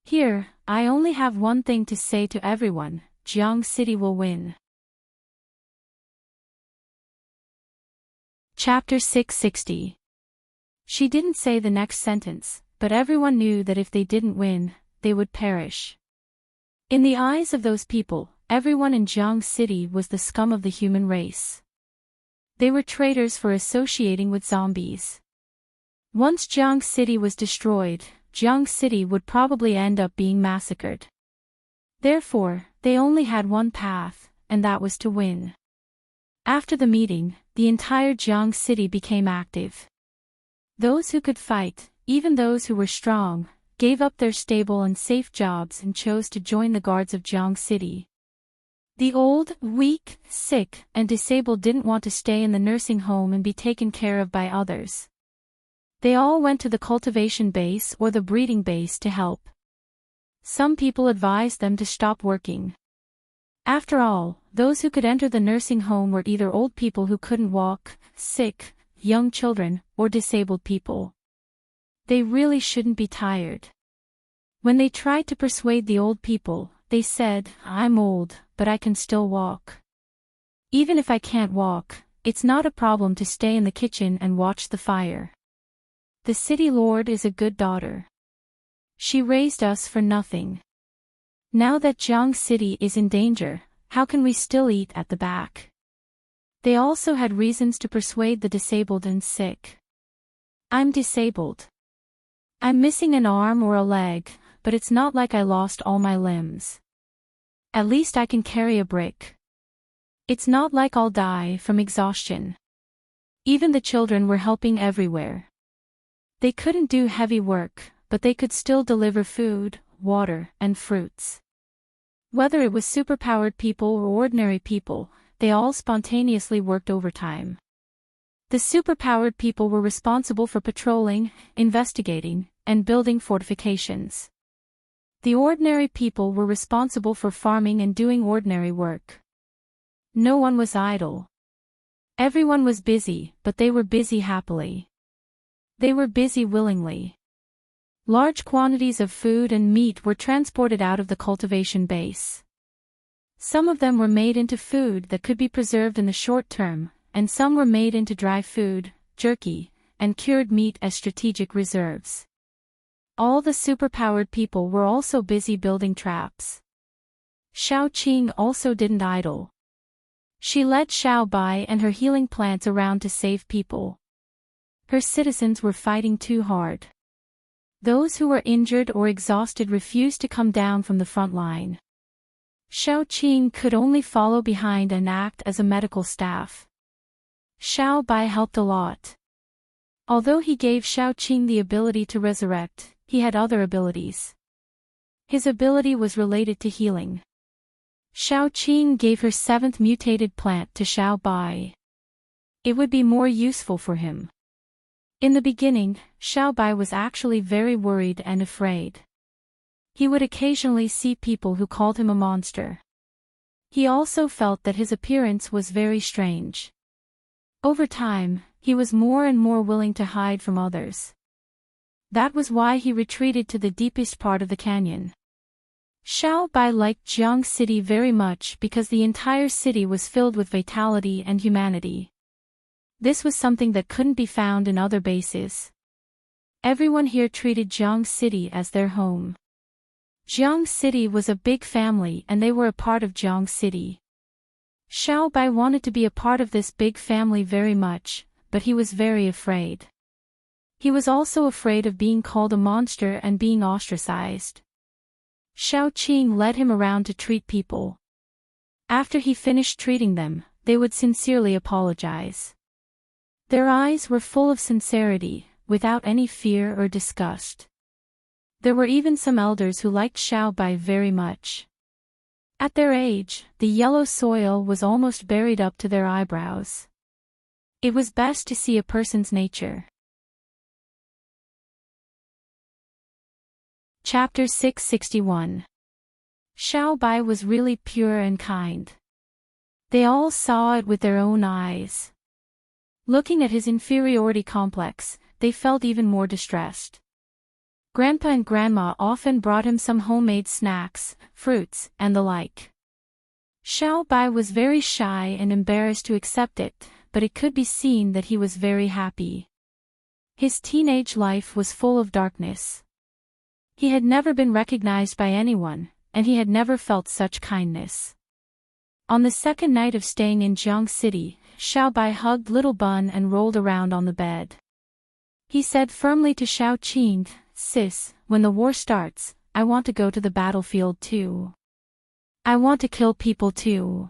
Here, I only have one thing to say to everyone: Jiang City will win. Chapter 660. She didn't say the next sentence, but everyone knew that if they didn't win, they would perish. In the eyes of those people, everyone in Jiang City was the scum of the human race. They were traitors for associating with zombies. Once Jiang City was destroyed, Jiang City would probably end up being massacred. Therefore, they only had one path, and that was to win. After the meeting, the entire Jiang City became active. Those who could fight, even those who were strong, gave up their stable and safe jobs and chose to join the guards of Jiang City. The old, weak, sick, and disabled didn't want to stay in the nursing home and be taken care of by others. They all went to the cultivation base or the breeding base to help. Some people advised them to stop working. After all, those who could enter the nursing home were either old people who couldn't walk, sick, young children, or disabled people. They really shouldn't be tired. When they tried to persuade the old people, they said, "I'm old, but I can still walk. Even if I can't walk, it's not a problem to stay in the kitchen and watch the fire. The city lord is a good daughter. She raised us for nothing. Now that Jiang City is in danger, how can we still eat at the back?" They also had reasons to persuade the disabled and sick. I'm disabled. I'm missing an arm or a leg, but it's not like I lost all my limbs. At least I can carry a brick. It's not like I'll die from exhaustion. Even the children were helping everywhere. They couldn't do heavy work, but they could still deliver food, water, and fruits. Whether it was superpowered people or ordinary people, they all spontaneously worked overtime. The superpowered people were responsible for patrolling, investigating, and building fortifications. The ordinary people were responsible for farming and doing ordinary work. No one was idle. Everyone was busy, but they were busy happily. They were busy willingly. Large quantities of food and meat were transported out of the cultivation base. Some of them were made into food that could be preserved in the short term, and some were made into dry food, jerky, and cured meat as strategic reserves. All the superpowered people were also busy building traps. Xiaoqing also didn't idle. She led Xiaobai and her healing plants around to save people. Her citizens were fighting too hard. Those who were injured or exhausted refused to come down from the front line. Xiaoqing could only follow behind and act as a medical staff. Xiaobai helped a lot. Although he gave Xiaoqing the ability to resurrect, he had other abilities. His ability was related to healing. Xiaoqing gave her 7th mutated plant to Xiaobai. It would be more useful for him. In the beginning, Xiaobai was actually very worried and afraid. He would occasionally see people who called him a monster. He also felt that his appearance was very strange. Over time, he was more and more willing to hide from others. That was why he retreated to the deepest part of the canyon. Xiaobai liked Jiang City very much because the entire city was filled with vitality and humanity. This was something that couldn't be found in other bases. Everyone here treated Jiang City as their home. Jiang City was a big family and they were a part of Jiang City. Xiaobai wanted to be a part of this big family very much, but he was very afraid. He was also afraid of being called a monster and being ostracized. Xiaoqing led him around to treat people. After he finished treating them, they would sincerely apologize. Their eyes were full of sincerity, without any fear or disgust. There were even some elders who liked Xiaobai very much. At their age, the yellow soil was almost buried up to their eyebrows. It was best to see a person's nature. Chapter 661. Xiaobai was really pure and kind. They all saw it with their own eyes. Looking at his inferiority complex, they felt even more distressed. Grandpa and Grandma often brought him some homemade snacks, fruits, and the like. Xiaobai was very shy and embarrassed to accept it, but it could be seen that he was very happy. His teenage life was full of darkness. He had never been recognized by anyone, and he had never felt such kindness. On the second night of staying in Jiang City, Xiaobai hugged Little Bun and rolled around on the bed. He said firmly to Xiaoqing, "Sis, when the war starts, I want to go to the battlefield too. I want to kill people too."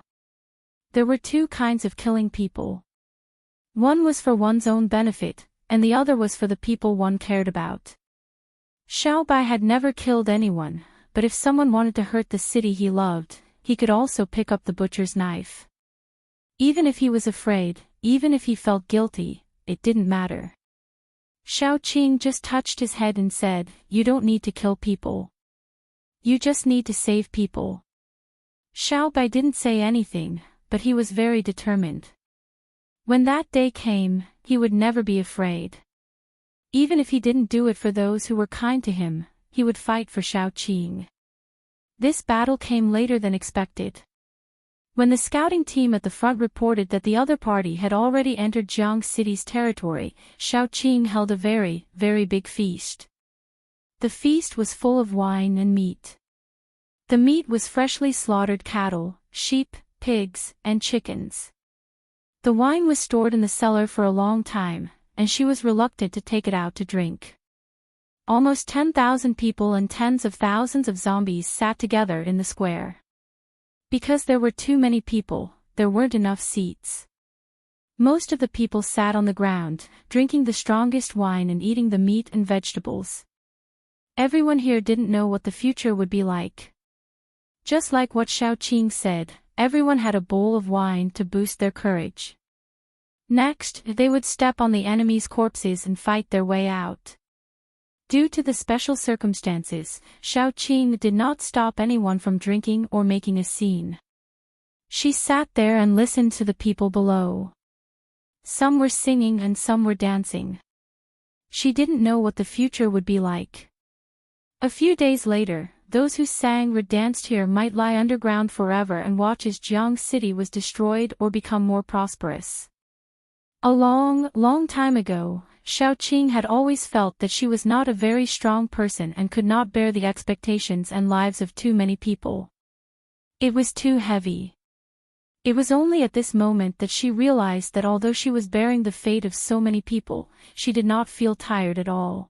There were two kinds of killing people. One was for one's own benefit, and the other was for the people one cared about. Xiaobai had never killed anyone, but if someone wanted to hurt the city he loved, he could also pick up the butcher's knife. Even if he was afraid, even if he felt guilty, it didn't matter. Xiaoqing just touched his head and said, "You don't need to kill people. You just need to save people." Xiaobai didn't say anything, but he was very determined. When that day came, he would never be afraid. Even if he didn't do it for those who were kind to him, he would fight for Xiaoqing. This battle came later than expected. When the scouting team at the front reported that the other party had already entered Jiang City's territory, Xiaoqing held a very, very big feast. The feast was full of wine and meat. The meat was freshly slaughtered cattle, sheep, pigs, and chickens. The wine was stored in the cellar for a long time, and she was reluctant to take it out to drink. Almost 10,000 people and tens of thousands of zombies sat together in the square. Because there were too many people, there weren't enough seats. Most of the people sat on the ground, drinking the strongest wine and eating the meat and vegetables. Everyone here didn't know what the future would be like. Just like what Xiaoqing said, everyone had a bowl of wine to boost their courage. Next, they would step on the enemy's corpses and fight their way out. Due to the special circumstances, Xiaoqing did not stop anyone from drinking or making a scene. She sat there and listened to the people below. Some were singing and some were dancing. She didn't know what the future would be like. A few days later, those who sang or danced here might lie underground forever and watch as Jiang City was destroyed or become more prosperous. A long, long time ago, Xiaoqing had always felt that she was not a very strong person and could not bear the expectations and lives of too many people. It was too heavy. It was only at this moment that she realized that although she was bearing the fate of so many people, she did not feel tired at all.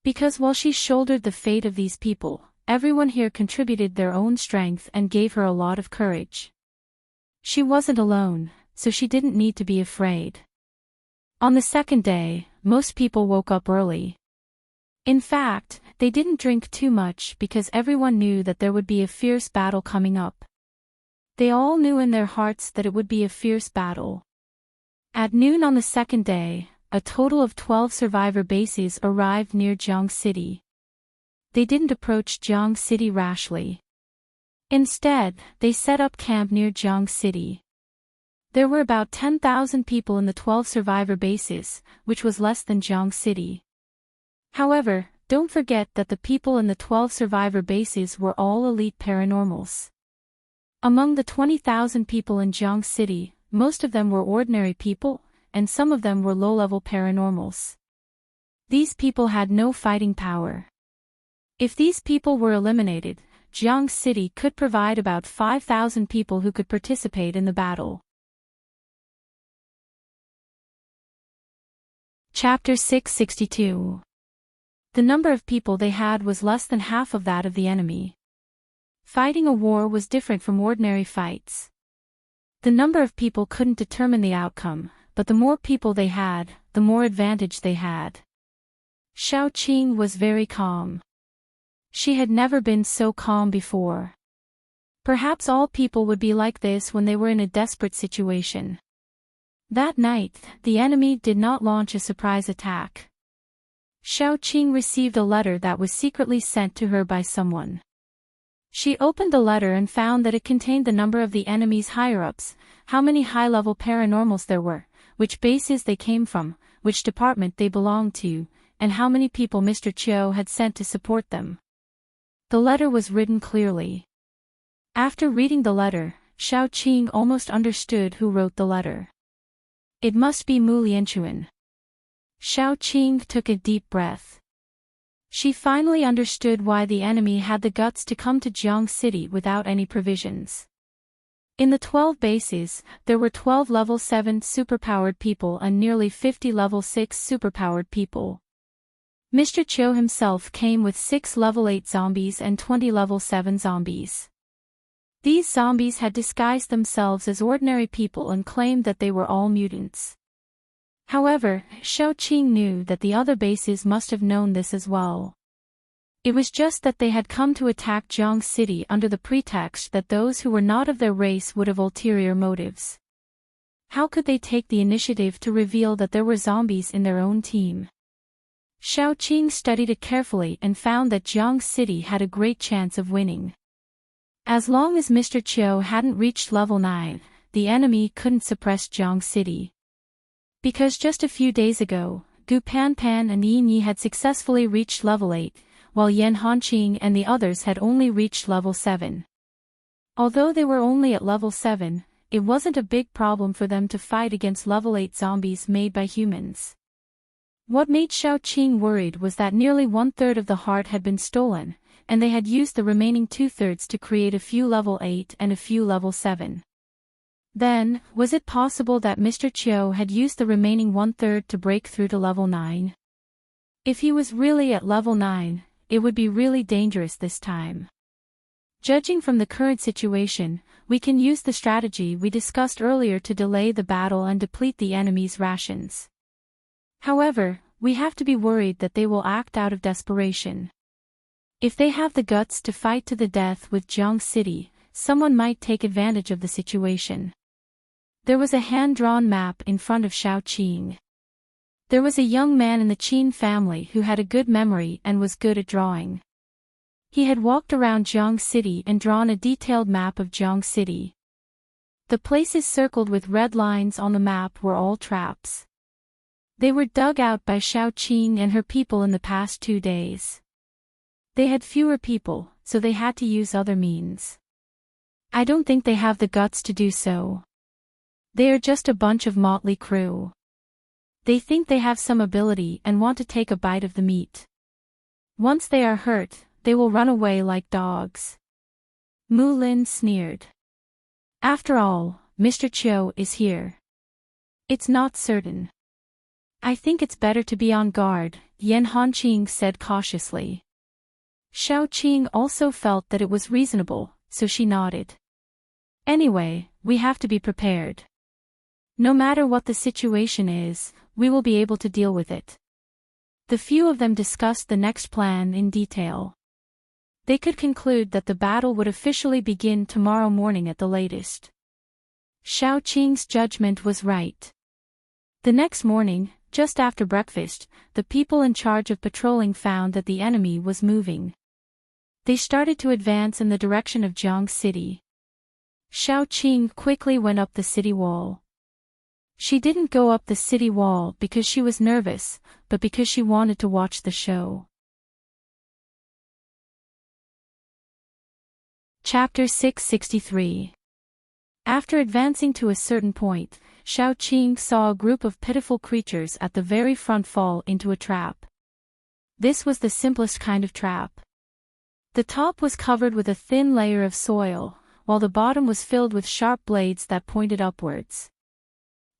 Because while she shouldered the fate of these people, everyone here contributed their own strength and gave her a lot of courage. She wasn't alone, so she didn't need to be afraid. On the second day, most people woke up early. In fact, they didn't drink too much because everyone knew that there would be a fierce battle coming up. They all knew in their hearts that it would be a fierce battle. At noon on the second day, a total of 12 survivor bases arrived near Jiang City. They didn't approach Jiang City rashly. Instead, they set up camp near Jiang City. There were about 10,000 people in the 12 survivor bases, which was less than Jiang City. However, don't forget that the people in the 12 survivor bases were all elite paranormals. Among the 20,000 people in Jiang City, most of them were ordinary people, and some of them were low-level paranormals. These people had no fighting power. If these people were eliminated, Jiang City could provide about 5,000 people who could participate in the battle. Chapter 662. The number of people they had was less than half of that of the enemy. Fighting a war was different from ordinary fights. The number of people couldn't determine the outcome, but the more people they had, the more advantage they had. Xiaoqing was very calm. She had never been so calm before. Perhaps all people would be like this when they were in a desperate situation. That night, the enemy did not launch a surprise attack. Xiaoqing received a letter that was secretly sent to her by someone. She opened the letter and found that it contained the number of the enemy's higher-ups, how many high-level paranormals there were, which bases they came from, which department they belonged to, and how many people Mr. Chiu had sent to support them. The letter was written clearly. After reading the letter, Xiaoqing almost understood who wrote the letter. It must be Mu Lianchuan. Xiaoqing took a deep breath. She finally understood why the enemy had the guts to come to Jiang City without any provisions. In the 12 bases, there were 12 level 7 superpowered people and nearly 50 level 6 superpowered people. Mr. Chiu himself came with 6 level 8 zombies and 20 level 7 zombies. These zombies had disguised themselves as ordinary people and claimed that they were all mutants. However, Xiaoqing knew that the other bases must have known this as well. It was just that they had come to attack Jiang City under the pretext that those who were not of their race would have ulterior motives. How could they take the initiative to reveal that there were zombies in their own team? Xiaoqing studied it carefully and found that Jiang City had a great chance of winning. As long as Mr. Chiu hadn't reached level 9, the enemy couldn't suppress Jiang City. Because just a few days ago, Gu Panpan and Yin Yi had successfully reached level 8, while Yan Hanqing and the others had only reached level 7. Although they were only at level 7, it wasn't a big problem for them to fight against level 8 zombies made by humans. What made Xiaoqing worried was that nearly 1/3 of the heart had been stolen, and they had used the remaining 2/3 to create a few level 8 and a few level 7. Then, was it possible that Mr. Chiu had used the remaining 1/3 to break through to level 9? If he was really at level 9, it would be really dangerous this time. Judging from the current situation, we can use the strategy we discussed earlier to delay the battle and deplete the enemy's rations. However, we have to be worried that they will act out of desperation. If they have the guts to fight to the death with Jiang City, someone might take advantage of the situation. There was a hand-drawn map in front of Shao Qing. There was a young man in the Qin family who had a good memory and was good at drawing. He had walked around Jiang City and drawn a detailed map of Jiang City. The places circled with red lines on the map were all traps. They were dug out by Shao Qing and her people in the past 2 days. They had fewer people, so they had to use other means. I don't think they have the guts to do so. They are just a bunch of motley crew. They think they have some ability and want to take a bite of the meat. Once they are hurt, they will run away like dogs. Mu Lin sneered. After all, Mr. Chiu is here. It's not certain. I think it's better to be on guard, Yan Hanqing said cautiously. Shao Qing also felt that it was reasonable, so she nodded. Anyway, we have to be prepared. No matter what the situation is, we will be able to deal with it. The few of them discussed the next plan in detail. They could conclude that the battle would officially begin tomorrow morning at the latest. Shao Qing's judgment was right. The next morning, just after breakfast, the people in charge of patrolling found that the enemy was moving. They started to advance in the direction of Jiang City. Shao Qing quickly went up the city wall. She didn't go up the city wall because she was nervous, but because she wanted to watch the show. Chapter 663. After advancing to a certain point, Shao Qing saw a group of pitiful creatures at the very front fall into a trap. This was the simplest kind of trap. The top was covered with a thin layer of soil, while the bottom was filled with sharp blades that pointed upwards.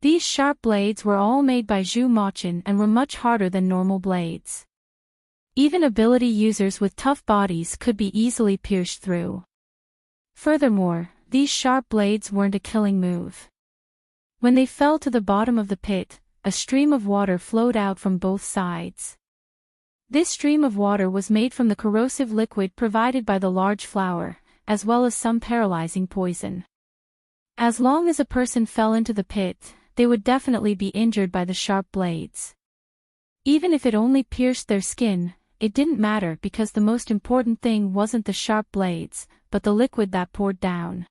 These sharp blades were all made by Zhu Mochin and were much harder than normal blades. Even ability users with tough bodies could be easily pierced through. Furthermore, these sharp blades weren't a killing move. When they fell to the bottom of the pit, a stream of water flowed out from both sides. This stream of water was made from the corrosive liquid provided by the large flower, as well as some paralyzing poison. As long as a person fell into the pit, they would definitely be injured by the sharp blades. Even if it only pierced their skin, it didn't matter because the most important thing wasn't the sharp blades, but the liquid that poured down.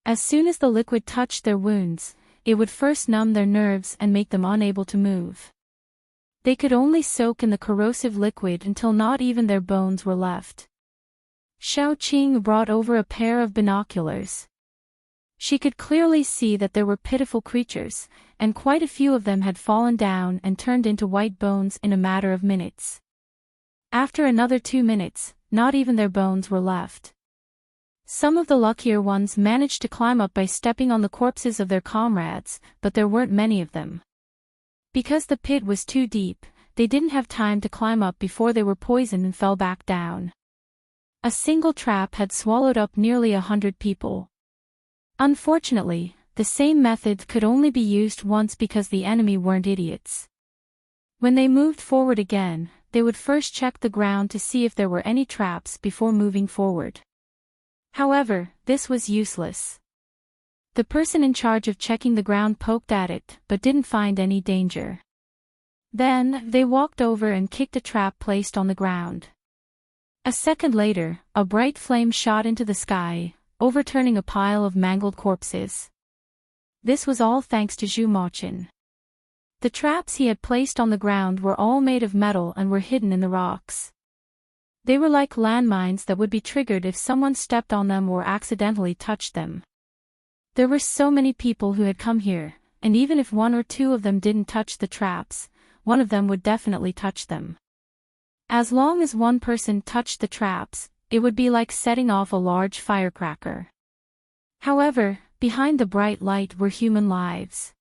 As soon as the liquid touched their wounds, it would first numb their nerves and make them unable to move. They could only soak in the corrosive liquid until not even their bones were left. Shao Qing brought over a pair of binoculars. She could clearly see that there were pitiful creatures, and quite a few of them had fallen down and turned into white bones in a matter of minutes. After another 2 minutes, not even their bones were left. Some of the luckier ones managed to climb up by stepping on the corpses of their comrades, but there weren't many of them. Because the pit was too deep, they didn't have time to climb up before they were poisoned and fell back down. A single trap had swallowed up nearly 100 people. Unfortunately, the same method could only be used once because the enemy weren't idiots. When they moved forward again, they would first check the ground to see if there were any traps before moving forward. However, this was useless. The person in charge of checking the ground poked at it, but didn't find any danger. Then, they walked over and kicked a trap placed on the ground. A second later, a bright flame shot into the sky, overturning a pile of mangled corpses. This was all thanks to Zhu Mochin. The traps he had placed on the ground were all made of metal and were hidden in the rocks. They were like landmines that would be triggered if someone stepped on them or accidentally touched them. There were so many people who had come here, and even if 1 or 2 of them didn't touch the traps, one of them would definitely touch them. As long as one person touched the traps, it would be like setting off a large firecracker. However, Behind the bright light were human lives.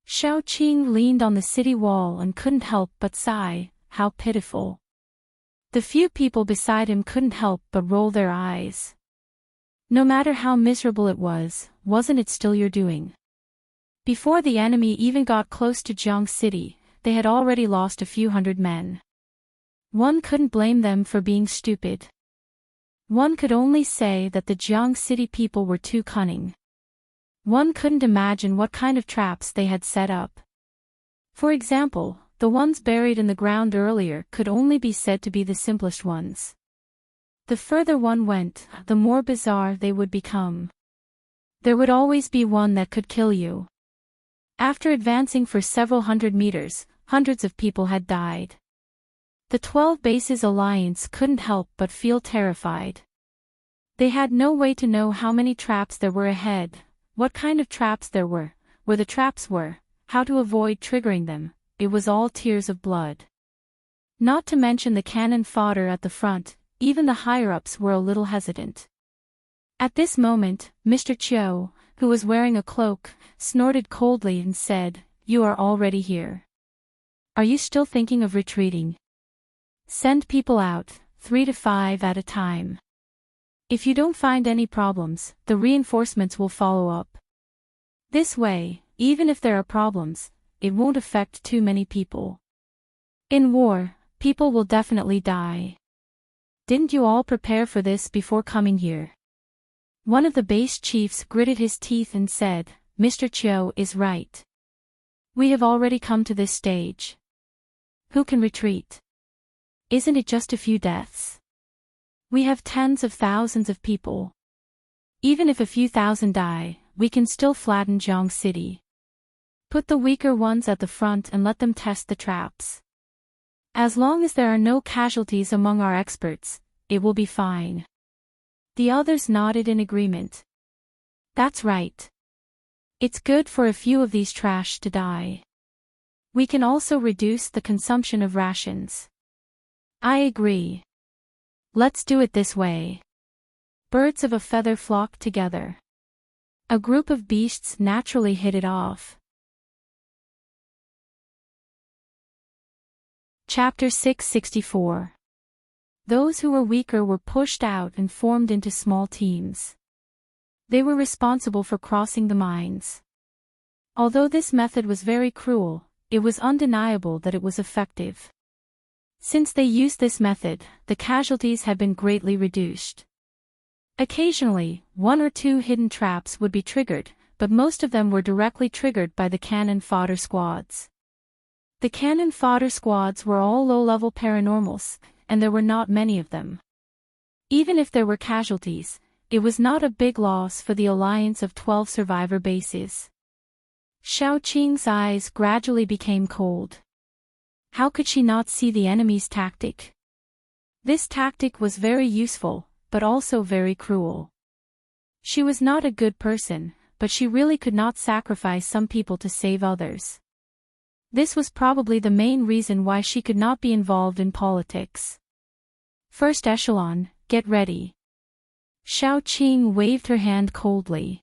Xiaoqing leaned on the city wall and couldn't help but sigh, how pitiful. The few people beside him couldn't help but roll their eyes. No matter how miserable it was, wasn't it still your doing? Before the enemy even got close to Jiang City, they had already lost a few hundred men. One couldn't blame them for being stupid. One could only say that the Jiang City people were too cunning. One couldn't imagine what kind of traps they had set up. For example, the ones buried in the ground earlier could only be said to be the simplest ones. The further one went, the more bizarre they would become. There would always be one that could kill you. After advancing for several hundred meters, hundreds of people had died. The 12 Bases Alliance couldn't help but feel terrified. They had no way to know how many traps there were ahead, what kind of traps there were, where the traps were, how to avoid triggering them. It was all tears of blood. Not to mention the cannon fodder at the front, even the higher-ups were a little hesitant. At this moment, Mr. Chiu, who was wearing a cloak, snorted coldly and said, "You are already here. Are you still thinking of retreating? Send people out, 3 to 5 at a time. If you don't find any problems, the reinforcements will follow up. This way, even if there are problems, it won't affect too many people. In war, people will definitely die. Didn't you all prepare for this before coming here?" One of the base chiefs gritted his teeth and said, "Mr. Chiu is right. We have already come to this stage. Who can retreat? Isn't it just a few deaths? We have tens of thousands of people. Even if a few thousand die, we can still flatten Jiang City. Put the weaker ones at the front and let them test the traps. As long as there are no casualties among our experts, it will be fine." The others nodded in agreement. "That's right. It's good for a few of these trash to die. We can also reduce the consumption of rations." "I agree. Let's do it this way." Birds of a feather flocked together. A group of beasts naturally hit it off. Chapter 664. Those who were weaker were pushed out and formed into small teams. They were responsible for crossing the mines. Although this method was very cruel, it was undeniable that it was effective. Since they used this method, the casualties had been greatly reduced. Occasionally, 1 or 2 hidden traps would be triggered, but most of them were directly triggered by the cannon fodder squads. The cannon fodder squads were all low-level paranormals, and there were not many of them. Even if there were casualties, it was not a big loss for the alliance of 12 survivor bases. Xiaoqing's eyes gradually became cold. How could she not see the enemy's tactic? This tactic was very useful, but also very cruel. She was not a good person, but she really could not sacrifice some people to save others. This was probably the main reason why she could not be involved in politics. "First echelon, get ready." Xiaoqing waved her hand coldly.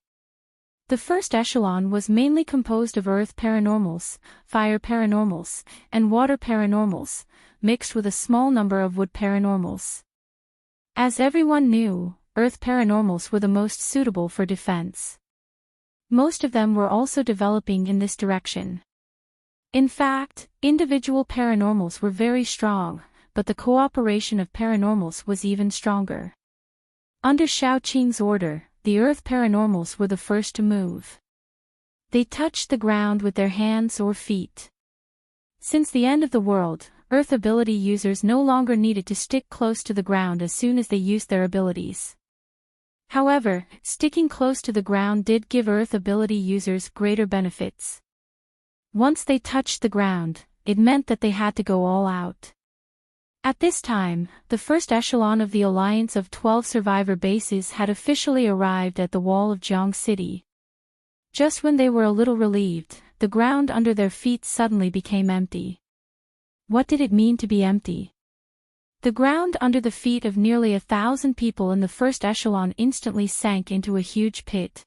The first echelon was mainly composed of earth paranormals, fire paranormals, and water paranormals, mixed with a small number of wood paranormals. As everyone knew, earth paranormals were the most suitable for defense. Most of them were also developing in this direction. In fact, individual paranormals were very strong, but the cooperation of paranormals was even stronger. Under Xiaoqing's order, the earth paranormals were the first to move. They touched the ground with their hands or feet. Since the end of the world, earth ability users no longer needed to stick close to the ground as soon as they used their abilities. However, sticking close to the ground did give earth ability users greater benefits. Once they touched the ground, it meant that they had to go all out. At this time, the first echelon of the alliance of 12 survivor bases had officially arrived at the wall of Jiang City. Just when they were a little relieved, the ground under their feet suddenly became empty. What did it mean to be empty? The ground under the feet of nearly 1,000 people in the first echelon instantly sank into a huge pit.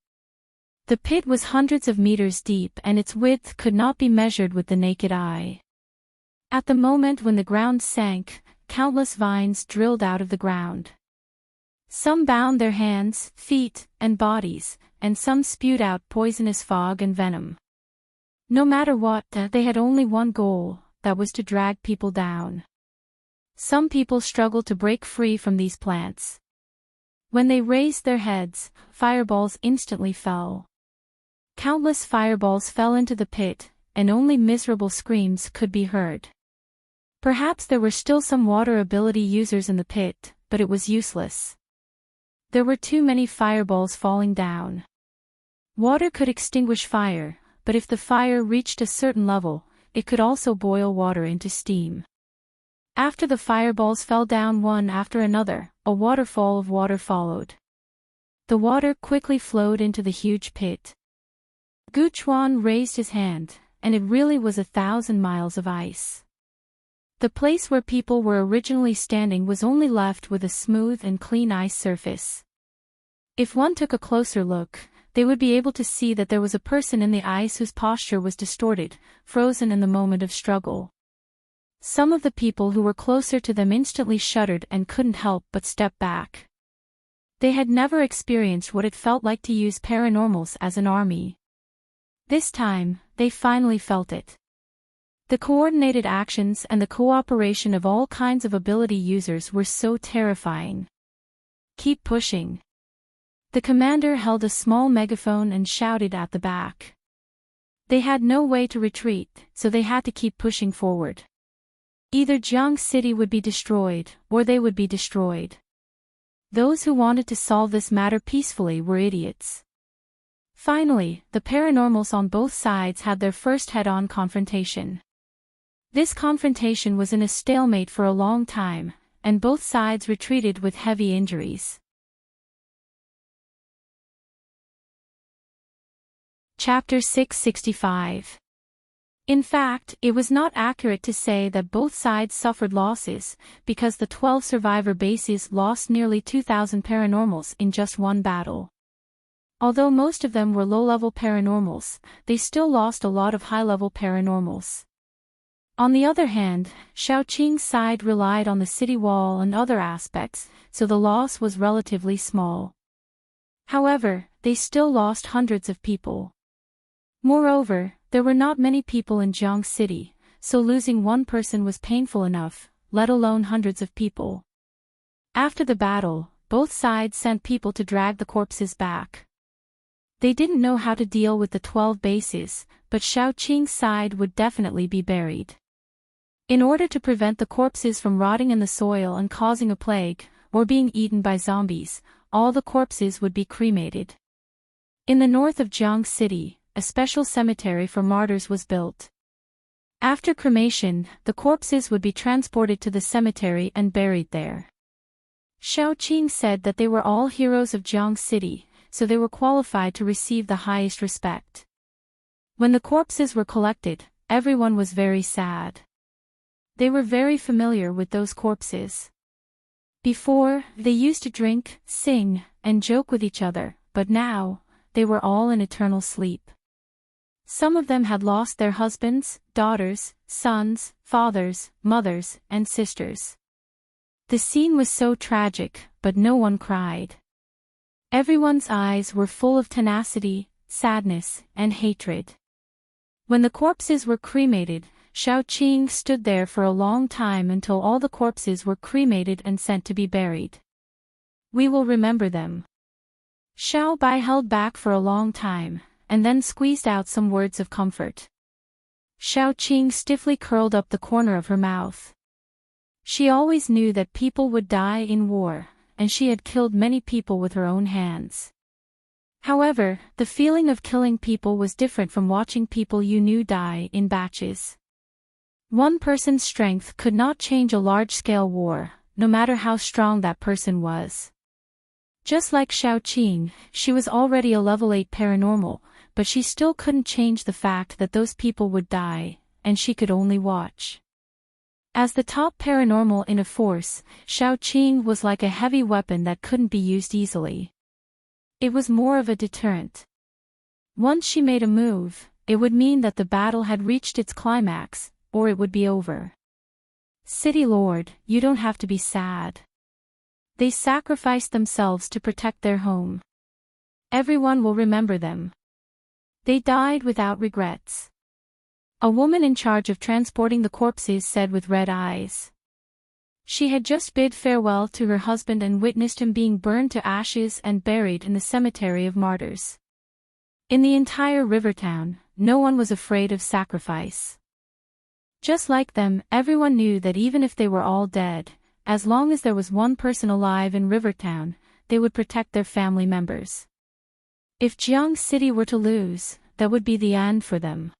The pit was hundreds of meters deep and its width could not be measured with the naked eye. At the moment when the ground sank, countless vines drilled out of the ground. Some bound their hands, feet, and bodies, and some spewed out poisonous fog and venom. No matter what, they had only one goal, that was to drag people down. Some people struggled to break free from these plants. When they raised their heads, fireballs instantly fell. Countless fireballs fell into the pit, and only miserable screams could be heard. Perhaps there were still some water ability users in the pit, but it was useless. There were too many fireballs falling down. Water could extinguish fire, but if the fire reached a certain level, it could also boil water into steam. After the fireballs fell down one after another, a waterfall of water followed. The water quickly flowed into the huge pit. Guchuan raised his hand, and it really was 1,000 miles of ice. The place where people were originally standing was only left with a smooth and clean ice surface. If one took a closer look, they would be able to see that there was a person in the ice whose posture was distorted, frozen in the moment of struggle. Some of the people who were closer to them instantly shuddered and couldn't help but step back. They had never experienced what it felt like to use paranormals as an army. This time, they finally felt it. The coordinated actions and the cooperation of all kinds of ability users were so terrifying. Keep pushing. The commander held a small megaphone and shouted at the back. They had no way to retreat, so they had to keep pushing forward. Either Jiang City would be destroyed, or they would be destroyed. Those who wanted to solve this matter peacefully were idiots. Finally, the paranormals on both sides had their first head-on confrontation. This confrontation was in a stalemate for a long time, and both sides retreated with heavy injuries. Chapter 665. In fact, it was not accurate to say that both sides suffered losses, because the 12 survivor bases lost nearly 2,000 paranormals in just one battle. Although most of them were low-level paranormals, they still lost a lot of high-level paranormals. On the other hand, Shaoqing's side relied on the city wall and other aspects, so the loss was relatively small. However, they still lost hundreds of people. Moreover, there were not many people in Jiang City, so losing one person was painful enough, let alone hundreds of people. After the battle, both sides sent people to drag the corpses back. They didn't know how to deal with the 12 bases, but Shaoqing's side would definitely be buried. In order to prevent the corpses from rotting in the soil and causing a plague, or being eaten by zombies, all the corpses would be cremated. In the north of Jiang City, a special cemetery for martyrs was built. After cremation, the corpses would be transported to the cemetery and buried there. Shaoqing said that they were all heroes of Jiang City, so they were qualified to receive the highest respect. When the corpses were collected, everyone was very sad. They were very familiar with those corpses. Before, they used to drink, sing, and joke with each other, but now, they were all in eternal sleep. Some of them had lost their husbands, daughters, sons, fathers, mothers, and sisters. The scene was so tragic, but no one cried. Everyone's eyes were full of tenacity, sadness, and hatred. When the corpses were cremated, Shaoqing stood there for a long time until all the corpses were cremated and sent to be buried. We will remember them. Xiao Bai held back for a long time, and then squeezed out some words of comfort. Shaoqing stiffly curled up the corner of her mouth. She always knew that people would die in war, and she had killed many people with her own hands. However, the feeling of killing people was different from watching people you knew die in batches. One person's strength could not change a large-scale war, no matter how strong that person was. Just like Shaoqing, she was already a level 8 paranormal, but she still couldn't change the fact that those people would die, and she could only watch. As the top paranormal in a force, Shaoqing was like a heavy weapon that couldn't be used easily. It was more of a deterrent. Once she made a move, it would mean that the battle had reached its climax, or it would be over. City Lord, you don't have to be sad. They sacrificed themselves to protect their home. Everyone will remember them. They died without regrets. A woman in charge of transporting the corpses said with red eyes. She had just bid farewell to her husband and witnessed him being burned to ashes and buried in the cemetery of martyrs. In the entire river town, no one was afraid of sacrifice. Just like them, everyone knew that even if they were all dead, as long as there was one person alive in Rivertown, they would protect their family members. If Jiang City were to lose, that would be the end for them.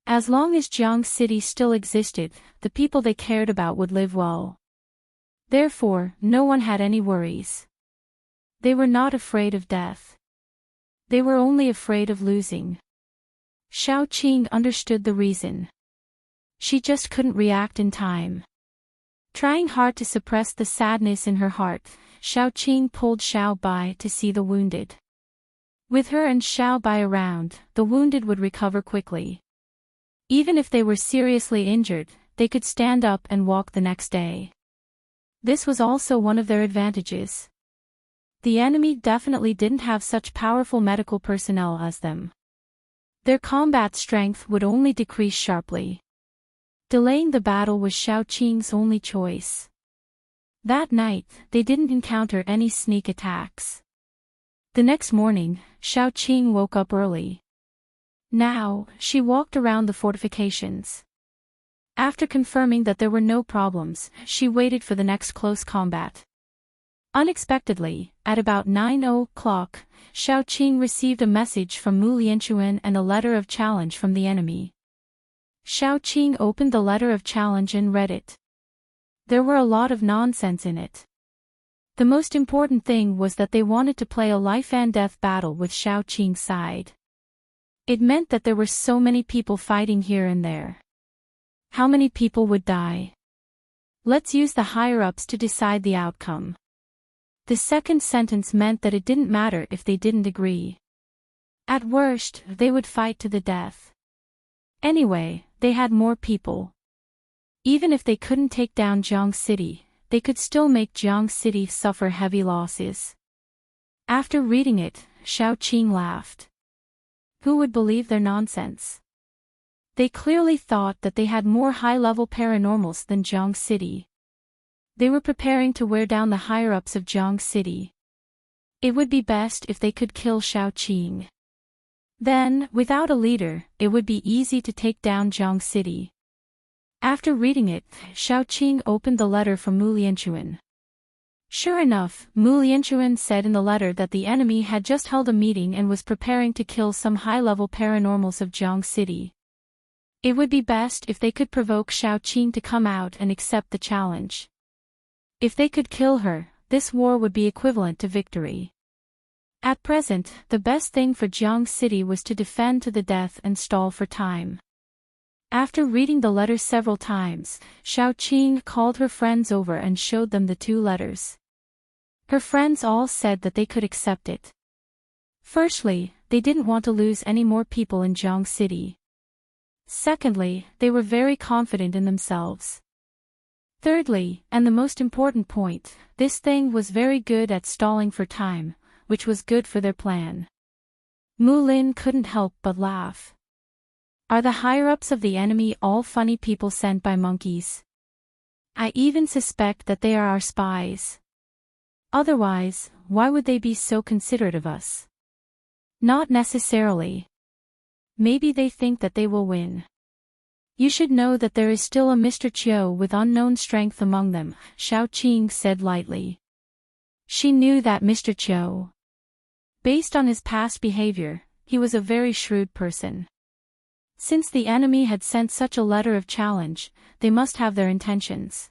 As long as Jiang City still existed, the people they cared about would live well. Therefore, no one had any worries. They were not afraid of death. They were only afraid of losing. Xiaoqing understood the reason. She just couldn't react in time. Trying hard to suppress the sadness in her heart, Xiaoqing pulled Xiao Bai to see the wounded. With her and Xiao Bai around, the wounded would recover quickly. Even if they were seriously injured, they could stand up and walk the next day. This was also one of their advantages. The enemy definitely didn't have such powerful medical personnel as them. Their combat strength would only decrease sharply. Delaying the battle was Xiaoqing's only choice. That night, they didn't encounter any sneak attacks. The next morning, Xiaoqing woke up early. Now, she walked around the fortifications. After confirming that there were no problems, she waited for the next close combat. Unexpectedly, at about 9 o'clock, Xiaoqing received a message from Mu Lianchuan and a letter of challenge from the enemy. Xiaoqing opened the letter of challenge and read it. There were a lot of nonsense in it. The most important thing was that they wanted to play a life-and-death battle with Xiaoqing's side. It meant that there were so many people fighting here and there. How many people would die? Let's use the higher-ups to decide the outcome. The second sentence meant that it didn't matter if they didn't agree. At worst, they would fight to the death. Anyway, they had more people. Even if they couldn't take down Jiang City, they could still make Jiang City suffer heavy losses. After reading it, Xiaoqing laughed. Who would believe their nonsense? They clearly thought that they had more high-level paranormals than Jiang City. They were preparing to wear down the higher-ups of Jiang City. It would be best if they could kill Xiaoqing. Then, without a leader, it would be easy to take down Jiang City. After reading it, Xiaoqing opened the letter from Mu Lianchuan. Sure enough, Mu Lianchuan said in the letter that the enemy had just held a meeting and was preparing to kill some high-level paranormals of Jiang City. It would be best if they could provoke Xiaoqing to come out and accept the challenge. If they could kill her, this war would be equivalent to victory. At present, the best thing for Jiang City was to defend to the death and stall for time. After reading the letter several times, Xiaoqing called her friends over and showed them the two letters. Her friends all said that they could accept it. Firstly, they didn't want to lose any more people in Jiang City. Secondly, they were very confident in themselves. Thirdly, and the most important point, this thing was very good at stalling for time, which was good for their plan. Mu Lin couldn't help but laugh. Are the higher-ups of the enemy all funny people sent by monkeys? I even suspect that they are our spies. Otherwise, why would they be so considerate of us? Not necessarily. Maybe they think that they will win. You should know that there is still a Mr. Chiu with unknown strength among them, Xiaoqing said lightly. She knew that Mr. Chiu. Based on his past behavior, he was a very shrewd person. Since the enemy had sent such a letter of challenge, they must have their intentions.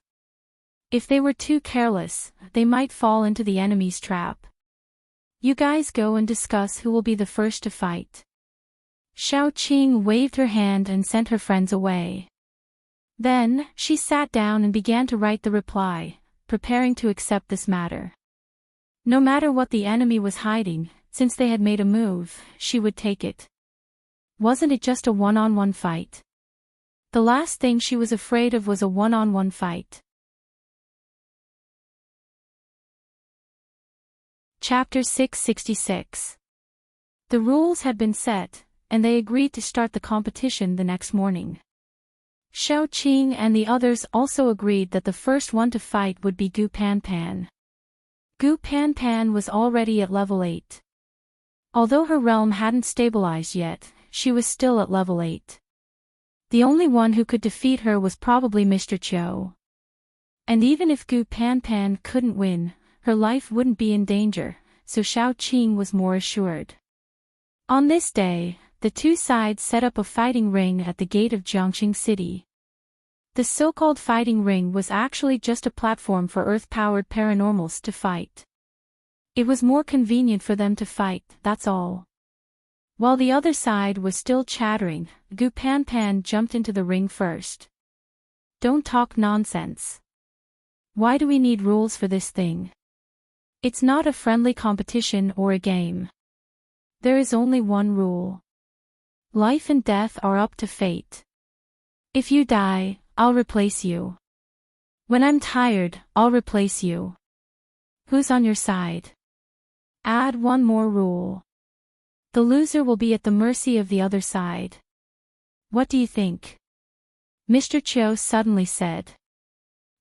If they were too careless, they might fall into the enemy's trap. You guys go and discuss who will be the first to fight. Xiaoqing waved her hand and sent her friends away. Then, she sat down and began to write the reply, preparing to accept this matter. No matter what the enemy was hiding, since they had made a move, she would take it. Wasn't it just a one-on-one fight? The last thing she was afraid of was a one-on-one fight. Chapter 666. The rules had been set, and they agreed to start the competition the next morning. Xiao Qing and the others also agreed that the first one to fight would be Gu Panpan. Gu Panpan was already at level 8. Although her realm hadn't stabilized yet, she was still at level 8. The only one who could defeat her was probably Mr. Qiu. And even if Gu Panpan couldn't win, her life wouldn't be in danger, so Xiao Qing was more assured. On this day, the two sides set up a fighting ring at the gate of Jiangxing City. The so-called fighting ring was actually just a platform for Earth-powered paranormals to fight. It was more convenient for them to fight, that's all. While the other side was still chattering, Gu Panpan jumped into the ring first. Don't talk nonsense. Why do we need rules for this thing? It's not a friendly competition or a game. There is only one rule. Life and death are up to fate. If you die, I'll replace you. When I'm tired, I'll replace you. Who's on your side? Add one more rule. The loser will be at the mercy of the other side. What do you think? Mr. Qiu suddenly said.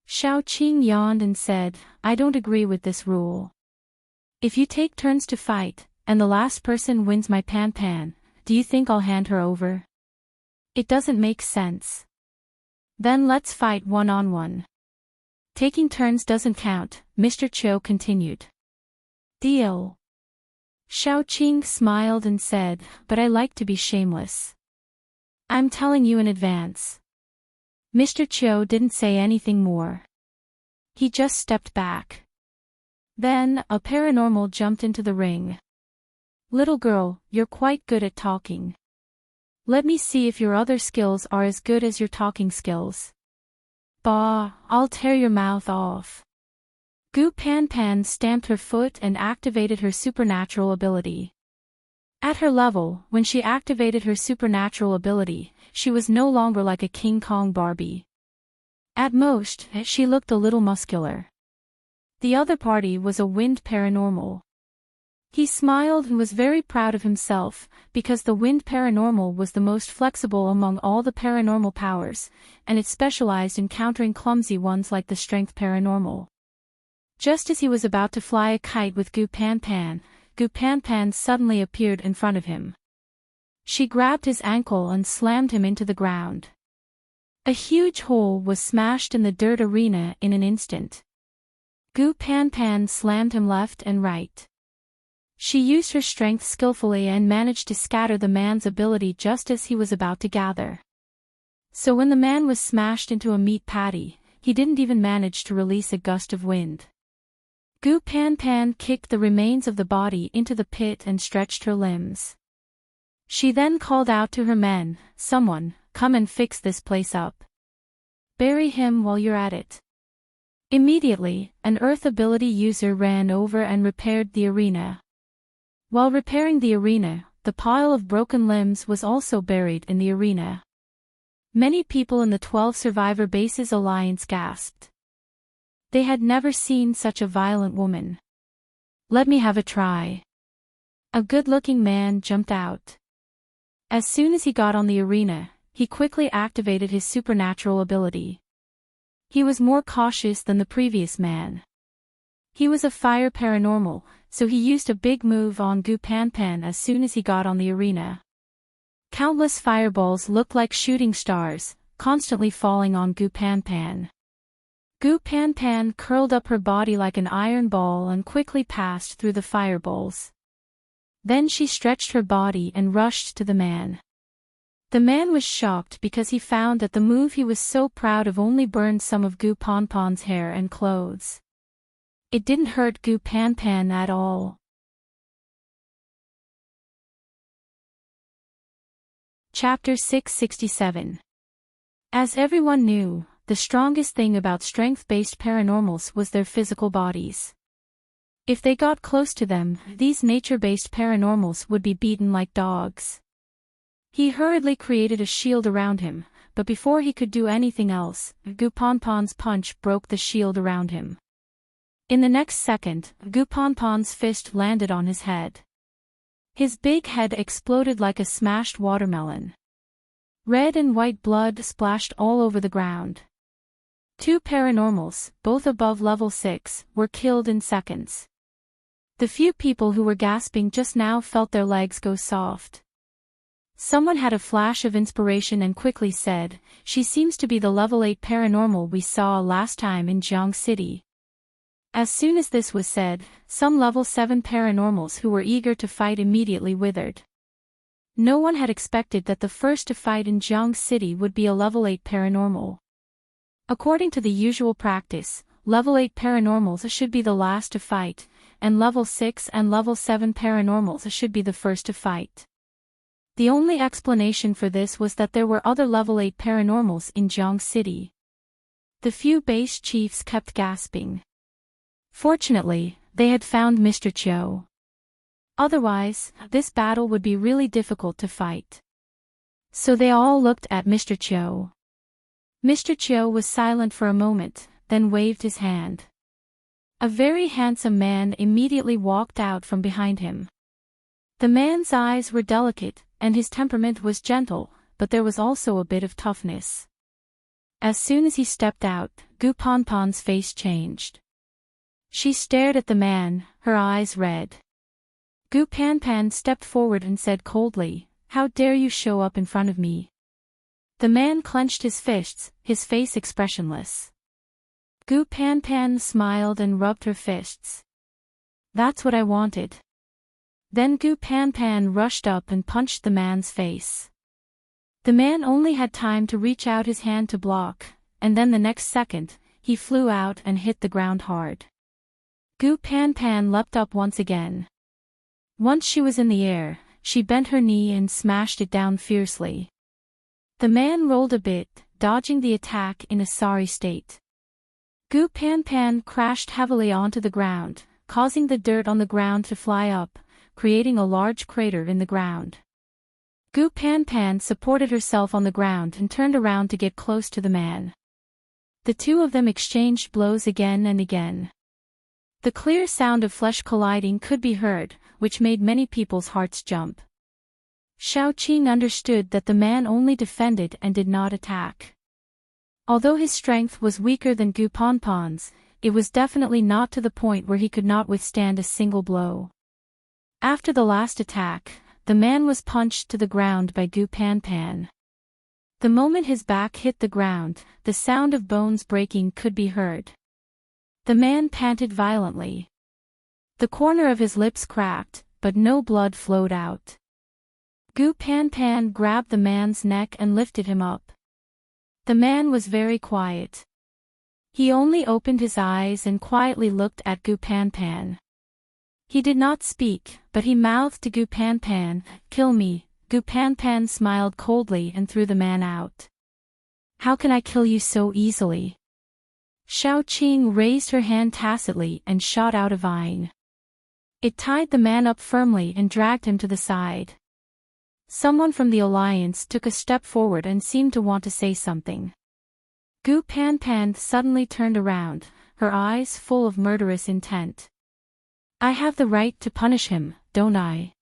Xiao Qing yawned and said, I don't agree with this rule. If you take turns to fight, and the last person wins my Panpan, do you think I'll hand her over? It doesn't make sense. Then let's fight one-on-one. Taking turns doesn't count, Mr. Qiu continued. Deal. Xiao Qing smiled and said, but I like to be shameless. I'm telling you in advance. Mr. Qiu didn't say anything more. He just stepped back. Then, a paranormal jumped into the ring. Little girl, you're quite good at talking. Let me see if your other skills are as good as your talking skills. Bah, I'll tear your mouth off. Gu Panpan stamped her foot and activated her supernatural ability. At her level, when she activated her supernatural ability, she was no longer like a King Kong Barbie. At most, she looked a little muscular. The other party was a wind paranormal. He smiled and was very proud of himself, because the wind paranormal was the most flexible among all the paranormal powers, and it specialized in countering clumsy ones like the strength paranormal. Just as he was about to fly a kite with Gu Panpan suddenly appeared in front of him. She grabbed his ankle and slammed him into the ground. A huge hole was smashed in the dirt arena in an instant. Gu Panpan slammed him left and right. She used her strength skillfully and managed to scatter the man's ability just as he was about to gather. So when the man was smashed into a meat patty, he didn't even manage to release a gust of wind. Gu Panpan kicked the remains of the body into the pit and stretched her limbs. She then called out to her men, someone, come and fix this place up. Bury him while you're at it. Immediately, an earth ability user ran over and repaired the arena. While repairing the arena, the pile of broken limbs was also buried in the arena. Many people in the 12 Survivor Bases Alliance gasped. They had never seen such a violent woman. Let me have a try. A good-looking man jumped out. As soon as he got on the arena, he quickly activated his supernatural ability. He was more cautious than the previous man. He was a fire paranormal, so he used a big move on Gu Panpan as soon as he got on the arena. Countless fireballs looked like shooting stars, constantly falling on Gu Panpan. Gu Panpan curled up her body like an iron ball and quickly passed through the fireballs. Then she stretched her body and rushed to the man. The man was shocked because he found that the move he was so proud of only burned some of Gu Panpan's hair and clothes. It didn't hurt Gu Panpan at all. Chapter 667. As everyone knew, the strongest thing about strength-based paranormals was their physical bodies. If they got close to them, these nature-based paranormals would be beaten like dogs. He hurriedly created a shield around him, but before he could do anything else, Guponpon's punch broke the shield around him. In the next second, Guponpon's fist landed on his head. His big head exploded like a smashed watermelon. Red and white blood splashed all over the ground. 2 paranormals, both above level 6, were killed in seconds. The few people who were gasping just now felt their legs go soft. Someone had a flash of inspiration and quickly said, "She seems to be the level 8 paranormal we saw last time in Jiang City." As soon as this was said, some level 7 paranormals who were eager to fight immediately withered. No one had expected that the first to fight in Jiang City would be a level 8 paranormal. According to the usual practice, level 8 paranormals should be the last to fight, and level 6 and level 7 paranormals should be the first to fight. The only explanation for this was that there were other level 8 paranormals in Jiang City. The few base chiefs kept gasping. Fortunately, they had found Mr. Chiu. Otherwise, this battle would be really difficult to fight. So they all looked at Mr. Chiu. Mr. Chiu was silent for a moment, then waved his hand. A very handsome man immediately walked out from behind him. The man's eyes were delicate, and his temperament was gentle, but there was also a bit of toughness. As soon as he stepped out, Guponpon's face changed. She stared at the man, her eyes red. Gupanpan stepped forward and said coldly, "How dare you show up in front of me?" The man clenched his fists, his face expressionless. Gupanpan smiled and rubbed her fists. "That's what I wanted." Then Gupanpan rushed up and punched the man's face. The man only had time to reach out his hand to block, and then the next second, he flew out and hit the ground hard. Gupanpan leapt up once again. Once she was in the air, she bent her knee and smashed it down fiercely. The man rolled a bit, dodging the attack in a sorry state. Gupanpan crashed heavily onto the ground, causing the dirt on the ground to fly up, creating a large crater in the ground. Gupanpan supported herself on the ground and turned around to get close to the man. The two of them exchanged blows again and again. The clear sound of flesh colliding could be heard, which made many people's hearts jump. Xiaoqing understood that the man only defended and did not attack. Although his strength was weaker than Gupanpan's, it was definitely not to the point where he could not withstand a single blow. After the last attack, the man was punched to the ground by Gupanpan. The moment his back hit the ground, the sound of bones breaking could be heard. The man panted violently. The corner of his lips cracked, but no blood flowed out. Gupanpan grabbed the man's neck and lifted him up. The man was very quiet. He only opened his eyes and quietly looked at Gupanpan. He did not speak, but he mouthed to Gupanpan, "Kill me." Gupanpan smiled coldly and threw the man out. "How can I kill you so easily?" Xiaoqing raised her hand tacitly and shot out a vine. It tied the man up firmly and dragged him to the side. Someone from the alliance took a step forward and seemed to want to say something. Gupanpan suddenly turned around, her eyes full of murderous intent. "I have the right to punish him, don't I?"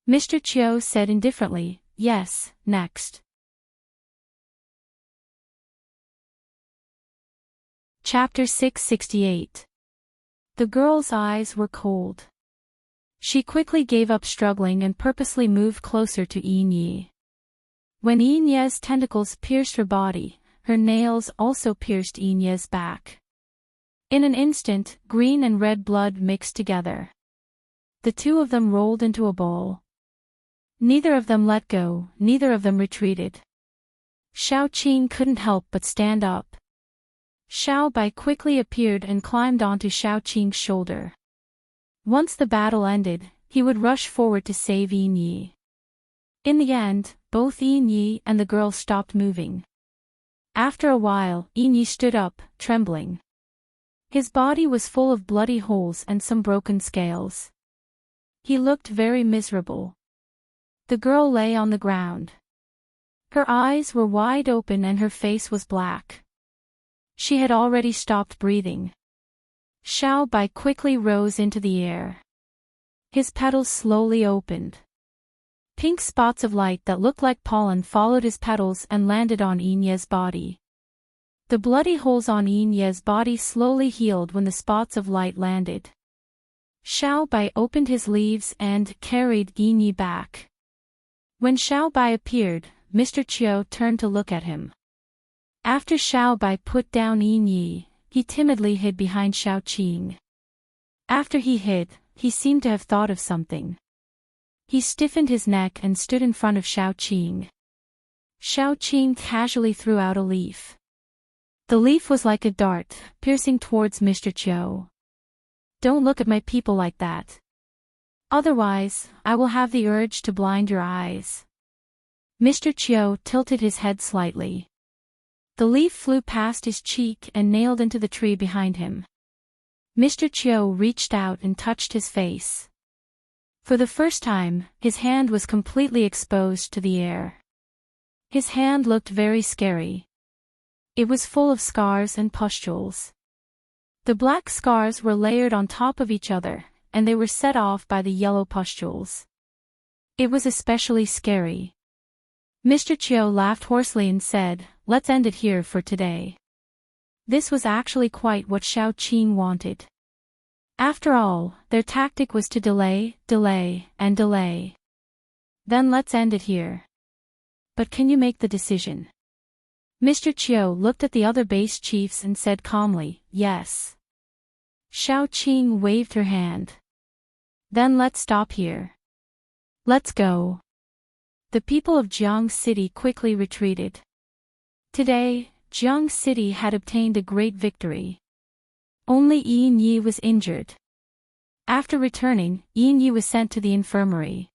Mr. Chiu said indifferently, "Yes, next." Chapter 668. The girl's eyes were cold. She quickly gave up struggling and purposely moved closer to Yi. When Yi's tentacles pierced her body, her nails also pierced Yi's back. In an instant, green and red blood mixed together. The two of them rolled into a ball. Neither of them let go, neither of them retreated. Xiaoqing couldn't help but stand up. Xiao Bai quickly appeared and climbed onto Xiaoqing's shoulder. Once the battle ended, he would rush forward to save Yi. In the end, both Yi and the girl stopped moving. After a while, Yi stood up, trembling. His body was full of bloody holes and some broken scales. He looked very miserable. The girl lay on the ground. Her eyes were wide open and her face was black. She had already stopped breathing. Xiao Bai quickly rose into the air. His petals slowly opened. Pink spots of light that looked like pollen followed his petals and landed on Yinye's body. The bloody holes on Yinye's body slowly healed when the spots of light landed. Xiao Bai opened his leaves and carried Yinye back. When Xiao Bai appeared, Mr. Chiu turned to look at him. After Xiao Bai put down Yinye, he timidly hid behind Xiao Qing. After he hid, he seemed to have thought of something. He stiffened his neck and stood in front of Xiao Qing. Xiao Qing casually threw out a leaf. The leaf was like a dart, piercing towards Mr. Chiu. Don't look at my people like that. Otherwise, I will have the urge to blind your eyes. Mr. Chiu tilted his head slightly. The leaf flew past his cheek and nailed into the tree behind him. Mr. Chiu reached out and touched his face. For the first time, his hand was completely exposed to the air. His hand looked very scary. It was full of scars and pustules. The black scars were layered on top of each other, and they were set off by the yellow pustules. It was especially scary. Mr. Chiu laughed hoarsely and said, "Let's end it here for today." This was actually quite what Xiao Qing wanted. After all, their tactic was to delay, and delay. Then let's end it here. But can you make the decision? Mr. Chiu looked at the other base chiefs and said calmly, "Yes." Xiao Qing waved her hand. Then let's stop here. Let's go. The people of Jiang City quickly retreated. Today, Jiang City had obtained a great victory. Only Yinye was injured. After returning, Yinye was sent to the infirmary.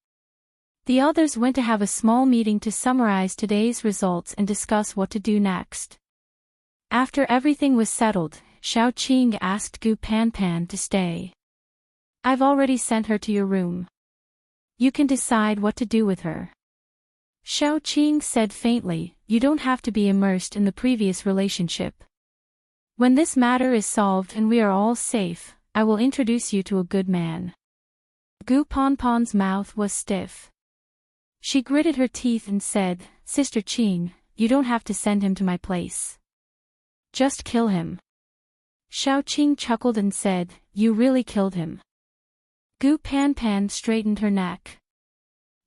The others went to have a small meeting to summarize today's results and discuss what to do next. After everything was settled, Xiao Qing asked Gu Panpan to stay. "I've already sent her to your room. You can decide what to do with her." Xiao Qing said faintly, "You don't have to be immersed in the previous relationship. When this matter is solved and we are all safe, I will introduce you to a good man." Gu Panpan's mouth was stiff. She gritted her teeth and said, "Sister Qing, you don't have to send him to my place. Just kill him." Xiao Qing chuckled and said, "You really killed him." Gu Panpan straightened her neck.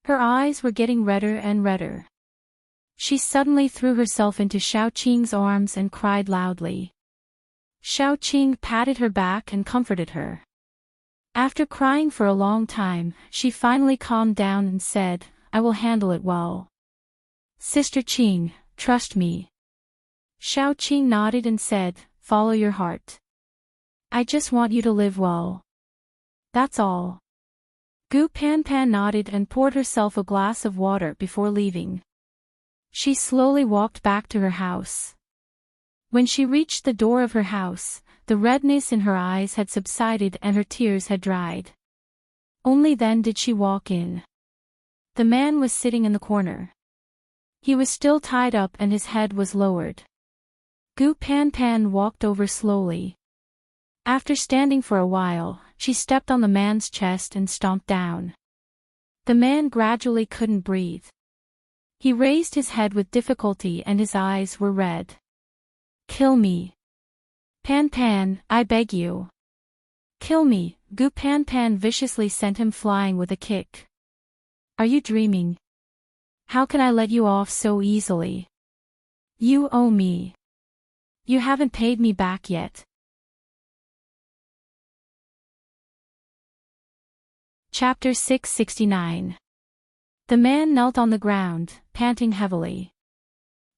Her eyes were getting redder and redder. She suddenly threw herself into Xiao Qing's arms and cried loudly. Xiao Qing patted her back and comforted her. After crying for a long time, she finally calmed down and said, "I will handle it well. Sister Qing, trust me." Xiao Qing nodded and said, "Follow your heart. I just want you to live well. That's all." Gu Panpan nodded and poured herself a glass of water before leaving. She slowly walked back to her house. When she reached the door of her house, the redness in her eyes had subsided and her tears had dried. Only then did she walk in. The man was sitting in the corner. He was still tied up and his head was lowered. Gu Panpan walked over slowly. After standing for a while, she stepped on the man's chest and stomped down. The man gradually couldn't breathe. He raised his head with difficulty and his eyes were red. "Kill me. Pan, I beg you. Kill me." Gu Pan viciously sent him flying with a kick. "Are you dreaming? How can I let you off so easily? You owe me. You haven't paid me back yet." Chapter 669. The man knelt on the ground, panting heavily.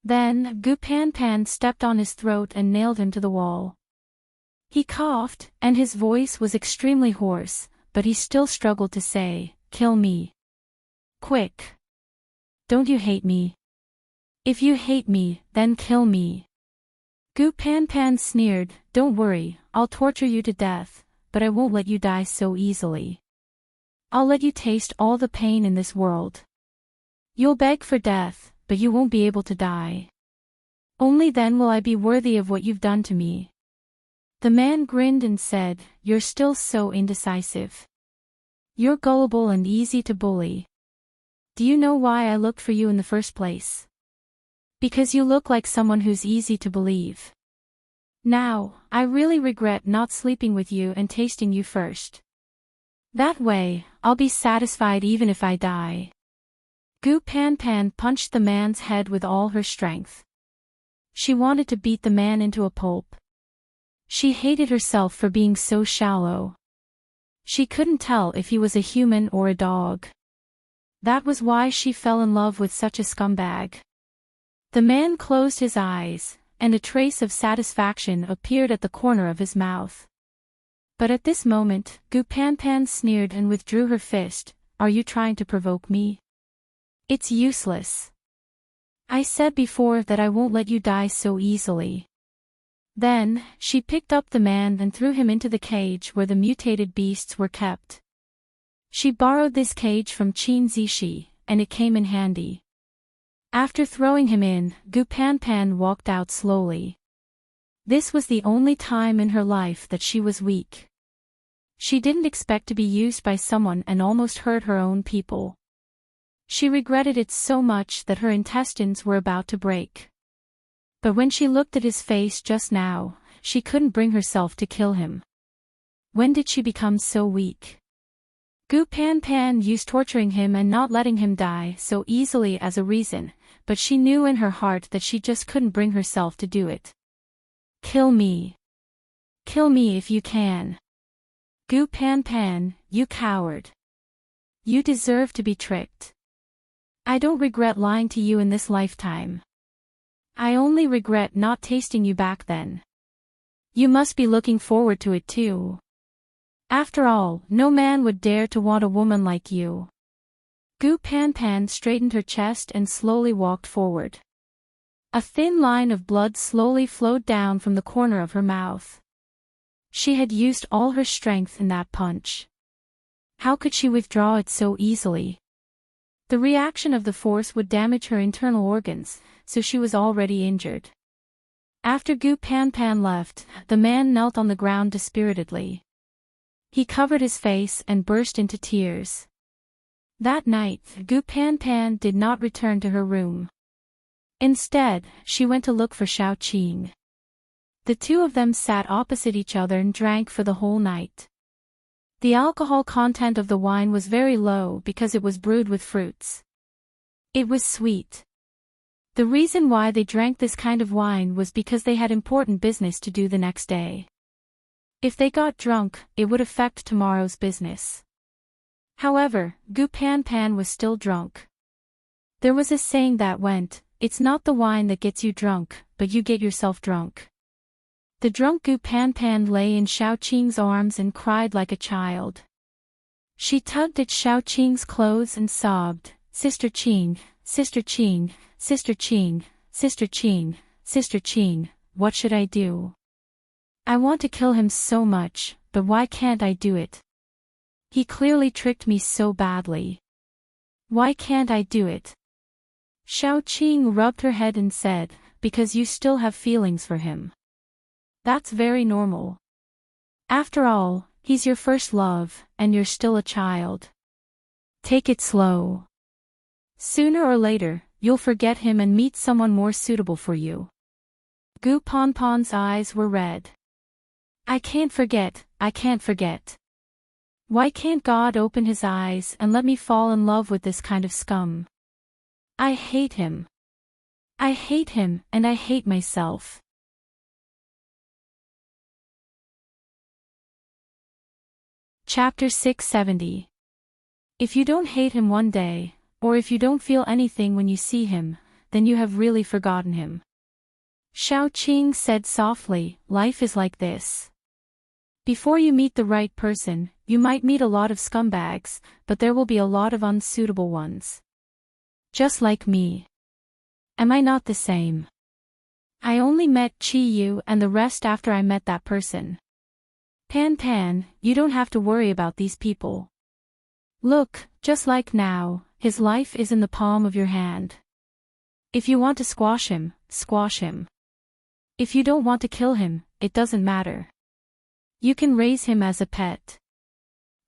Then, Gu Pan stepped on his throat and nailed him to the wall. He coughed, and his voice was extremely hoarse, but he still struggled to say, "Kill me. Quick. Don't you hate me? If you hate me, then kill me." Gu Pan Pan sneered, "Don't worry, I'll torture you to death, but I won't let you die so easily. I'll let you taste all the pain in this world. You'll beg for death, but you won't be able to die. Only then will I be worthy of what you've done to me." The man grinned and said, "You're still so indecisive. You're gullible and easy to bully. Do you know why I looked for you in the first place? Because you look like someone who's easy to believe. Now, I really regret not sleeping with you and tasting you first. That way, I'll be satisfied even if I die." Gu Pan Pan punched the man's head with all her strength. She wanted to beat the man into a pulp. She hated herself for being so shallow. She couldn't tell if he was a human or a dog. That was why she fell in love with such a scumbag. The man closed his eyes, and a trace of satisfaction appeared at the corner of his mouth. But at this moment, Gu Pan Pan sneered and withdrew her fist. "Are you trying to provoke me? It's useless. I said before that I won't let you die so easily." Then, she picked up the man and threw him into the cage where the mutated beasts were kept. She borrowed this cage from Qin Zishi, and it came in handy. After throwing him in, Gu Pan Pan walked out slowly. This was the only time in her life that she was weak. She didn't expect to be used by someone and almost hurt her own people. She regretted it so much that her intestines were about to break. But when she looked at his face just now, she couldn't bring herself to kill him. When did she become so weak? Gu Pan Pan used torturing him and not letting him die so easily as a reason, but she knew in her heart that she just couldn't bring herself to do it. "Kill me. Kill me if you can. Gu Pan Pan, you coward. You deserve to be tricked. I don't regret lying to you in this lifetime. I only regret not tasting you back then. You must be looking forward to it too. After all, no man would dare to want a woman like you." Gu Pan Pan straightened her chest and slowly walked forward. A thin line of blood slowly flowed down from the corner of her mouth. She had used all her strength in that punch. How could she withdraw it so easily? The reaction of the force would damage her internal organs, so she was already injured. After Gu Pan Pan left, the man knelt on the ground dispiritedly. He covered his face and burst into tears. That night, Gu Pan Pan did not return to her room. Instead, she went to look for Xiao Qing. The two of them sat opposite each other and drank for the whole night. The alcohol content of the wine was very low because it was brewed with fruits. It was sweet. The reason why they drank this kind of wine was because they had important business to do the next day. If they got drunk, it would affect tomorrow's business. However, Gu Pan Pan was still drunk. There was a saying that went, "It's not the wine that gets you drunk, but you get yourself drunk." The drunk Gu Pan Pan lay in Xiao Qing's arms and cried like a child. She tugged at Xiao Qing's clothes and sobbed, "Sister Qing, Sister Qing, Sister Qing, Sister Qing, Sister Qing, what should I do? I want to kill him so much, but why can't I do it? He clearly tricked me so badly. Why can't I do it?" Xiao Qing rubbed her head and said, "Because you still have feelings for him. That's very normal. After all, he's your first love, and you're still a child. Take it slow. Sooner or later, you'll forget him and meet someone more suitable for you." Gu Pan Pan's eyes were red. I can't forget. Why can't God open his eyes and let me fall in love with this kind of scum? I hate him. I hate him, and I hate myself. Chapter 670. If you don't hate him one day, or if you don't feel anything when you see him, then you have really forgotten him. Xiao Qing said softly, "Life is like this. Before you meet the right person, you might meet a lot of scumbags, but there will be a lot of unsuitable ones. Just like me. Am I not the same?" I only met Chi-Yu and the rest after I met that person. Pan Pan, you don't have to worry about these people. Look, just like now, his life is in the palm of your hand. If you want to squash him, squash him. If you don't want to kill him, it doesn't matter. You can raise him as a pet.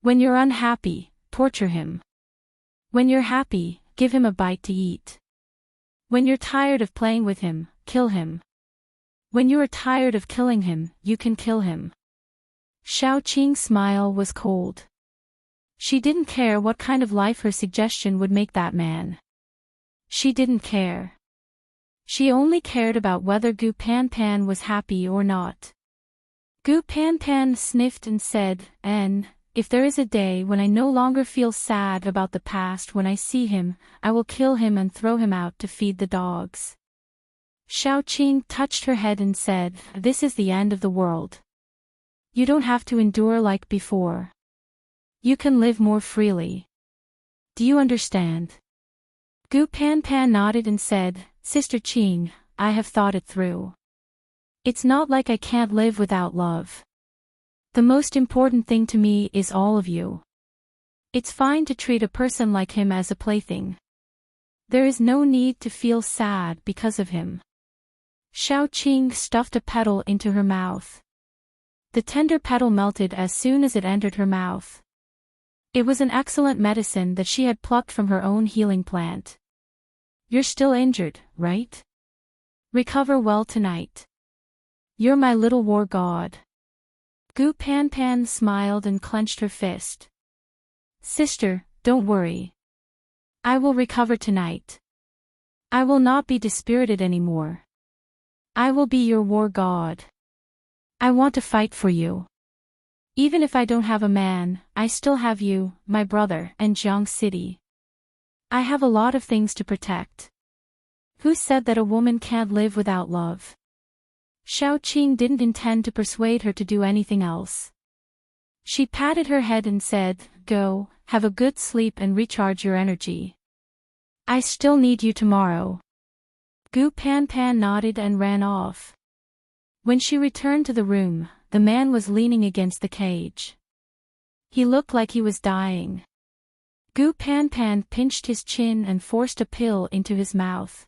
When you're unhappy, torture him. When you're happy, give him a bite to eat. When you're tired of playing with him, kill him. When you are tired of killing him, you can kill him. Xiaoqing's smile was cold. She didn't care what kind of life her suggestion would make that man. She didn't care. She only cared about whether Gu Pan Pan was happy or not. Gu Pan Pan sniffed and said, if there is a day when I no longer feel sad about the past when I see him, I will kill him and throw him out to feed the dogs. Xiaoqing touched her head and said, this is the end of the world. You don't have to endure like before. You can live more freely. Do you understand? Gu Pan Pan nodded and said, Sister Qing, I have thought it through. It's not like I can't live without love. The most important thing to me is all of you. It's fine to treat a person like him as a plaything. There is no need to feel sad because of him. Xiaoqing stuffed a petal into her mouth. The tender petal melted as soon as it entered her mouth. It was an excellent medicine that she had plucked from her own healing plant. You're still injured, right? Recover well tonight. You're my little war god. Gu Pan Pan smiled and clenched her fist. Sister, don't worry. I will recover tonight. I will not be dispirited anymore. I will be your war god. I want to fight for you. Even if I don't have a man, I still have you, my brother, and Jiang City. I have a lot of things to protect. Who said that a woman can't live without love? Xiaoqing didn't intend to persuade her to do anything else. She patted her head and said, Go, have a good sleep and recharge your energy. I still need you tomorrow. Gu Pan Pan nodded and ran off. When she returned to the room, the man was leaning against the cage. He looked like he was dying. Gu Pan Pan pinched his chin and forced a pill into his mouth.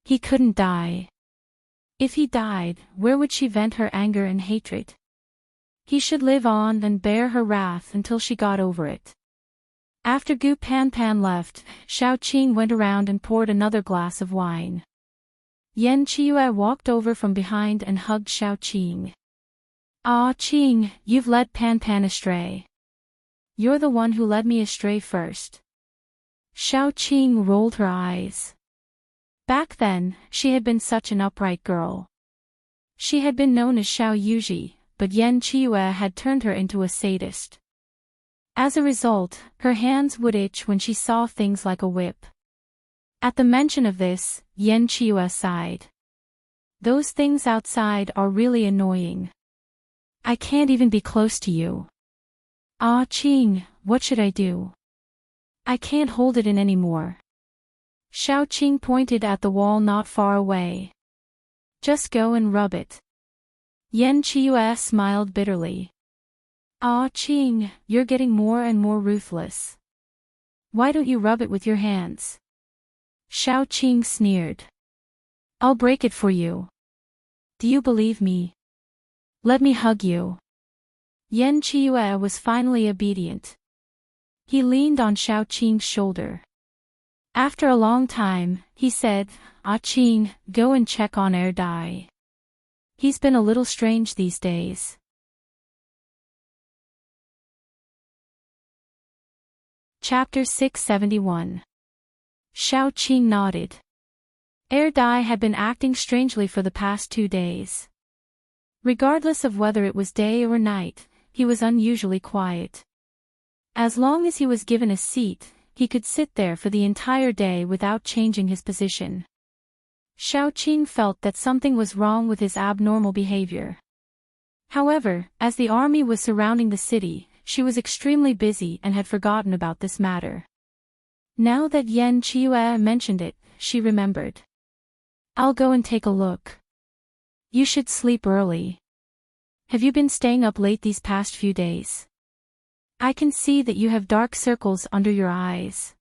He couldn't die. If he died, where would she vent her anger and hatred? He should live on and bear her wrath until she got over it. After Gu Pan Pan left, Xiaoqing went around and poured another glass of wine. Yan Qiyu walked over from behind and hugged Xiaoqing. Ah, Qing, you've led Pan Pan astray. You're the one who led me astray first. Xiaoqing rolled her eyes. Back then, she had been such an upright girl. She had been known as Xiao Yuji, but Yan Qiyu had turned her into a sadist. As a result, her hands would itch when she saw things like a whip. At the mention of this, Yan Qiyu sighed. Those things outside are really annoying. I can't even be close to you. Ah, Qing, what should I do? I can't hold it in anymore. Xiaoqing pointed at the wall not far away. Just go and rub it. Yan Qiyu smiled bitterly. Ah, Qing, you're getting more and more ruthless. Why don't you rub it with your hands? Xiaoqing sneered. I'll break it for you. Do you believe me? Let me hug you. Yan Qiyu was finally obedient. He leaned on Xiaoqing's shoulder. After a long time, he said, Ah Qing, go and check on Dai. He's been a little strange these days. Chapter 671. Xiaoqing nodded. Dai had been acting strangely for the past 2 days. Regardless of whether it was day or night, he was unusually quiet. As long as he was given a seat, he could sit there for the entire day without changing his position. Xiaoqing felt that something was wrong with his abnormal behavior. However, as the army was surrounding the city, she was extremely busy and had forgotten about this matter. Now that Yan Qiyu mentioned it, she remembered. I'll go and take a look. You should sleep early. Have you been staying up late these past few days? I can see that you have dark circles under your eyes.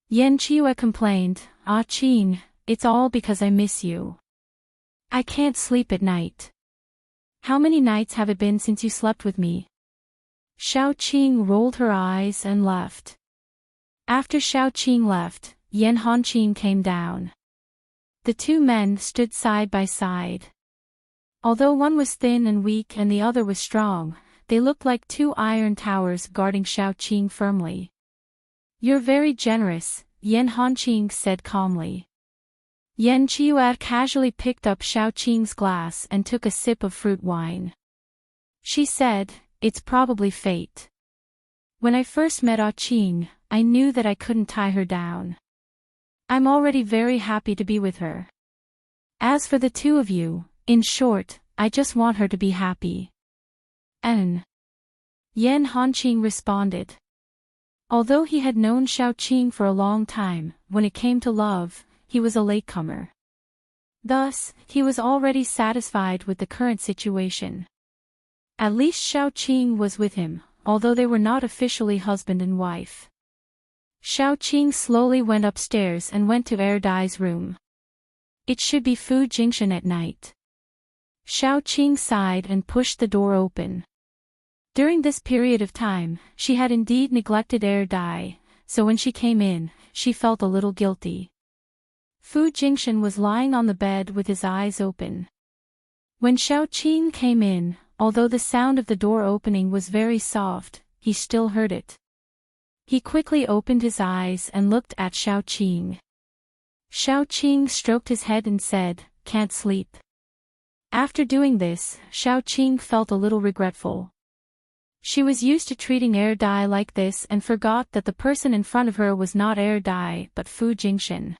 Yan Chiue complained, Ah Qing, it's all because I miss you. I can't sleep at night. How many nights have it been since you slept with me? Xiao Qing rolled her eyes and left. After Xiao Qing left, Yan Hanqing came down. The two men stood side by side. Although one was thin and weak and the other was strong, they looked like two iron towers guarding Xiao Qing firmly. You're very generous, Yan Hanqing said calmly. Yan Qiuat casually picked up Xiao Qing's glass and took a sip of fruit wine. She said, it's probably fate. When I first met Ah Qing, I knew that I couldn't tie her down. I'm already very happy to be with her. As for the two of you, in short, I just want her to be happy. Yan Hanqing responded. Although he had known Xiao Qing for a long time, when it came to love, he was a latecomer. Thus, he was already satisfied with the current situation. At least Xiao Qing was with him, although they were not officially husband and wife. Xiao Qing slowly went upstairs and went to Dai's room. It should be Fu Jingshan at night. Xiao Qing sighed and pushed the door open. During this period of time, she had indeed neglected Dai, so when she came in, she felt a little guilty. Fu Jingshan was lying on the bed with his eyes open. When Xiao Qing came in, although the sound of the door opening was very soft, he still heard it. He quickly opened his eyes and looked at Xiao Qing. Xiao Qing stroked his head and said, "Can't sleep." After doing this, Xiao Qing felt a little regretful. She was used to treating Dai like this and forgot that the person in front of her was not Dai but Fu Jingshan.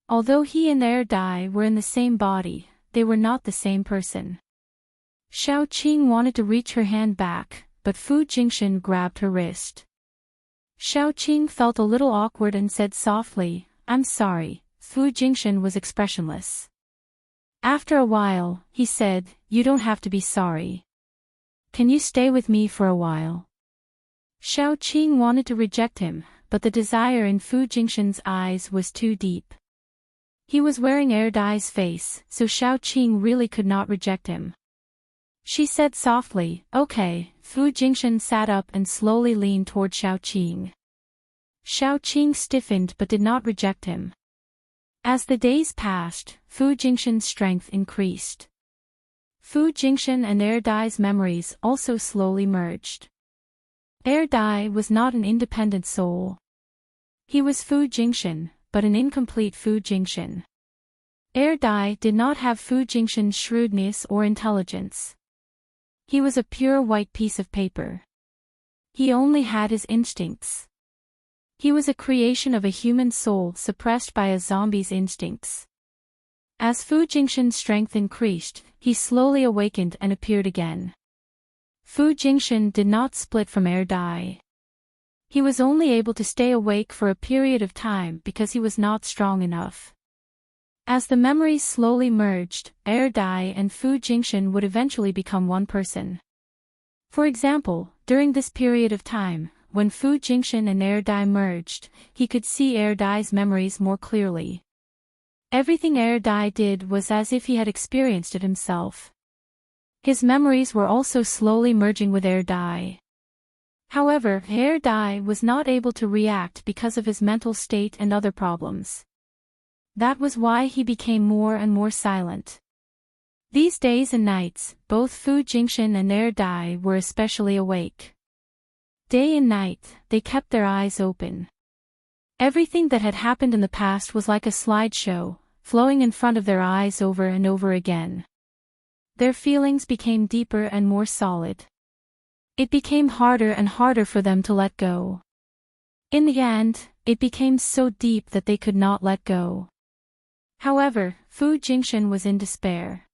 Although he and Dai were in the same body, they were not the same person. Xiao Qing wanted to reach her hand back, but Fu Jingshan grabbed her wrist. Xiao Qing felt a little awkward and said softly, "I'm sorry." Fu Jingshan was expressionless. After a while, he said, "You don't have to be sorry. Can you stay with me for a while?" Xiao Qing wanted to reject him, but the desire in Fu Jingshan's eyes was too deep. He was wearing Dai's face, so Xiao Qing really could not reject him. She said softly, "Okay." Fu Jingshan sat up and slowly leaned toward Xiao Qing. Xiao Qing stiffened but did not reject him. As the days passed, Fu Jingshan's strength increased. Fu Jingshan and Dai's memories also slowly merged. Dai was not an independent soul. He was Fu Jingshan, but an incomplete Fu Jingshan. Dai did not have Fu Jingshan's shrewdness or intelligence. He was a pure white piece of paper. He only had his instincts. He was a creation of a human soul suppressed by a zombie's instincts. As Fu Jingshan's strength increased, he slowly awakened and appeared again. Fu Jingshan did not split from Dai. He was only able to stay awake for a period of time because he was not strong enough. As the memories slowly merged, Dai and Fu Jingshan would eventually become one person. For example, during this period of time, when Fu Jingshan and Dai merged, he could see Dai's memories more clearly. Everything Dai did was as if he had experienced it himself. His memories were also slowly merging with Dai. However, Dai was not able to react because of his mental state and other problems. That was why he became more and more silent. These days and nights, both Fu Jingshan and Dai were especially awake. Day and night, they kept their eyes open. Everything that had happened in the past was like a slideshow, flowing in front of their eyes over and over again. Their feelings became deeper and more solid. It became harder and harder for them to let go. In the end, it became so deep that they could not let go. However, Fu Jingshan was in despair.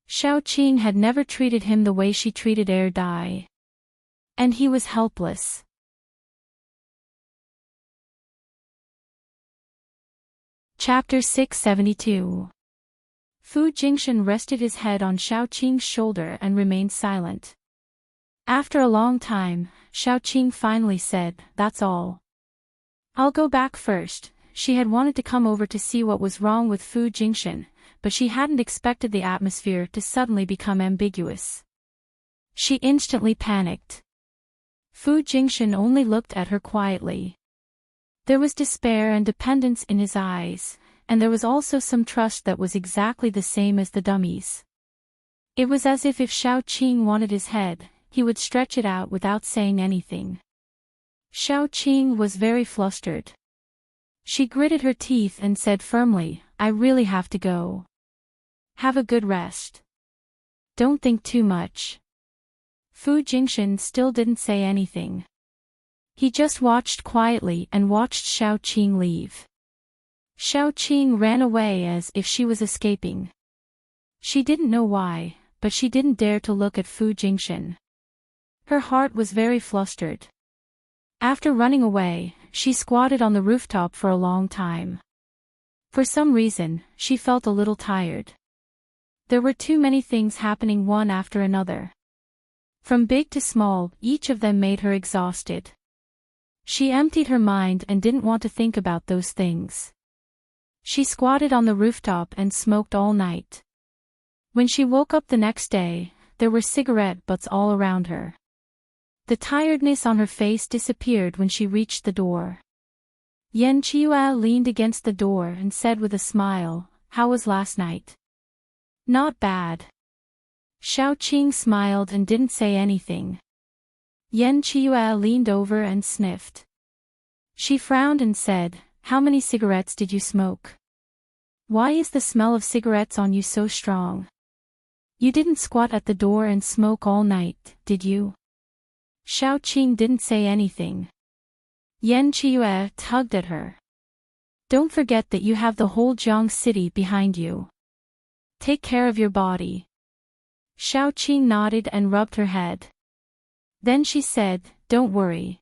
Xiao Qing had never treated him the way she treated Dai. And he was helpless. Chapter 672. Fu Jingshan rested his head on Xiao Qing's shoulder and remained silent. After a long time, Xiao Qing finally said, "That's all. I'll go back first." She had wanted to come over to see what was wrong with Fu Jingshan, but she hadn't expected the atmosphere to suddenly become ambiguous. She instantly panicked. Fu Jingshan only looked at her quietly. There was despair and dependence in his eyes, and there was also some trust that was exactly the same as the dummy's. It was as if Xiao Qing wanted his head, he would stretch it out without saying anything. Xiao Qing was very flustered. She gritted her teeth and said firmly, "I really have to go. Have a good rest. Don't think too much." Fu Jingshan still didn't say anything. He just watched quietly and watched Xiao Qing leave. Xiao Qing ran away as if she was escaping. She didn't know why, but she didn't dare to look at Fu Jingshan. Her heart was very flustered. After running away, she squatted on the rooftop for a long time. For some reason, she felt a little tired. There were too many things happening one after another. From big to small, each of them made her exhausted. She emptied her mind and didn't want to think about those things. She squatted on the rooftop and smoked all night. When she woke up the next day, there were cigarette butts all around her. The tiredness on her face disappeared when she reached the door. Yan Qiuao leaned against the door and said with a smile, "How was last night?" "Not bad." Xiao Qing smiled and didn't say anything. Yan Qiuao leaned over and sniffed. She frowned and said, "How many cigarettes did you smoke? Why is the smell of cigarettes on you so strong? You didn't squat at the door and smoke all night, did you?" Xiao Qing didn't say anything. Yan Qiuao tugged at her. "Don't forget that you have the whole Jiang city behind you. Take care of your body." Xiao Qing nodded and rubbed her head. Then she said, "Don't worry.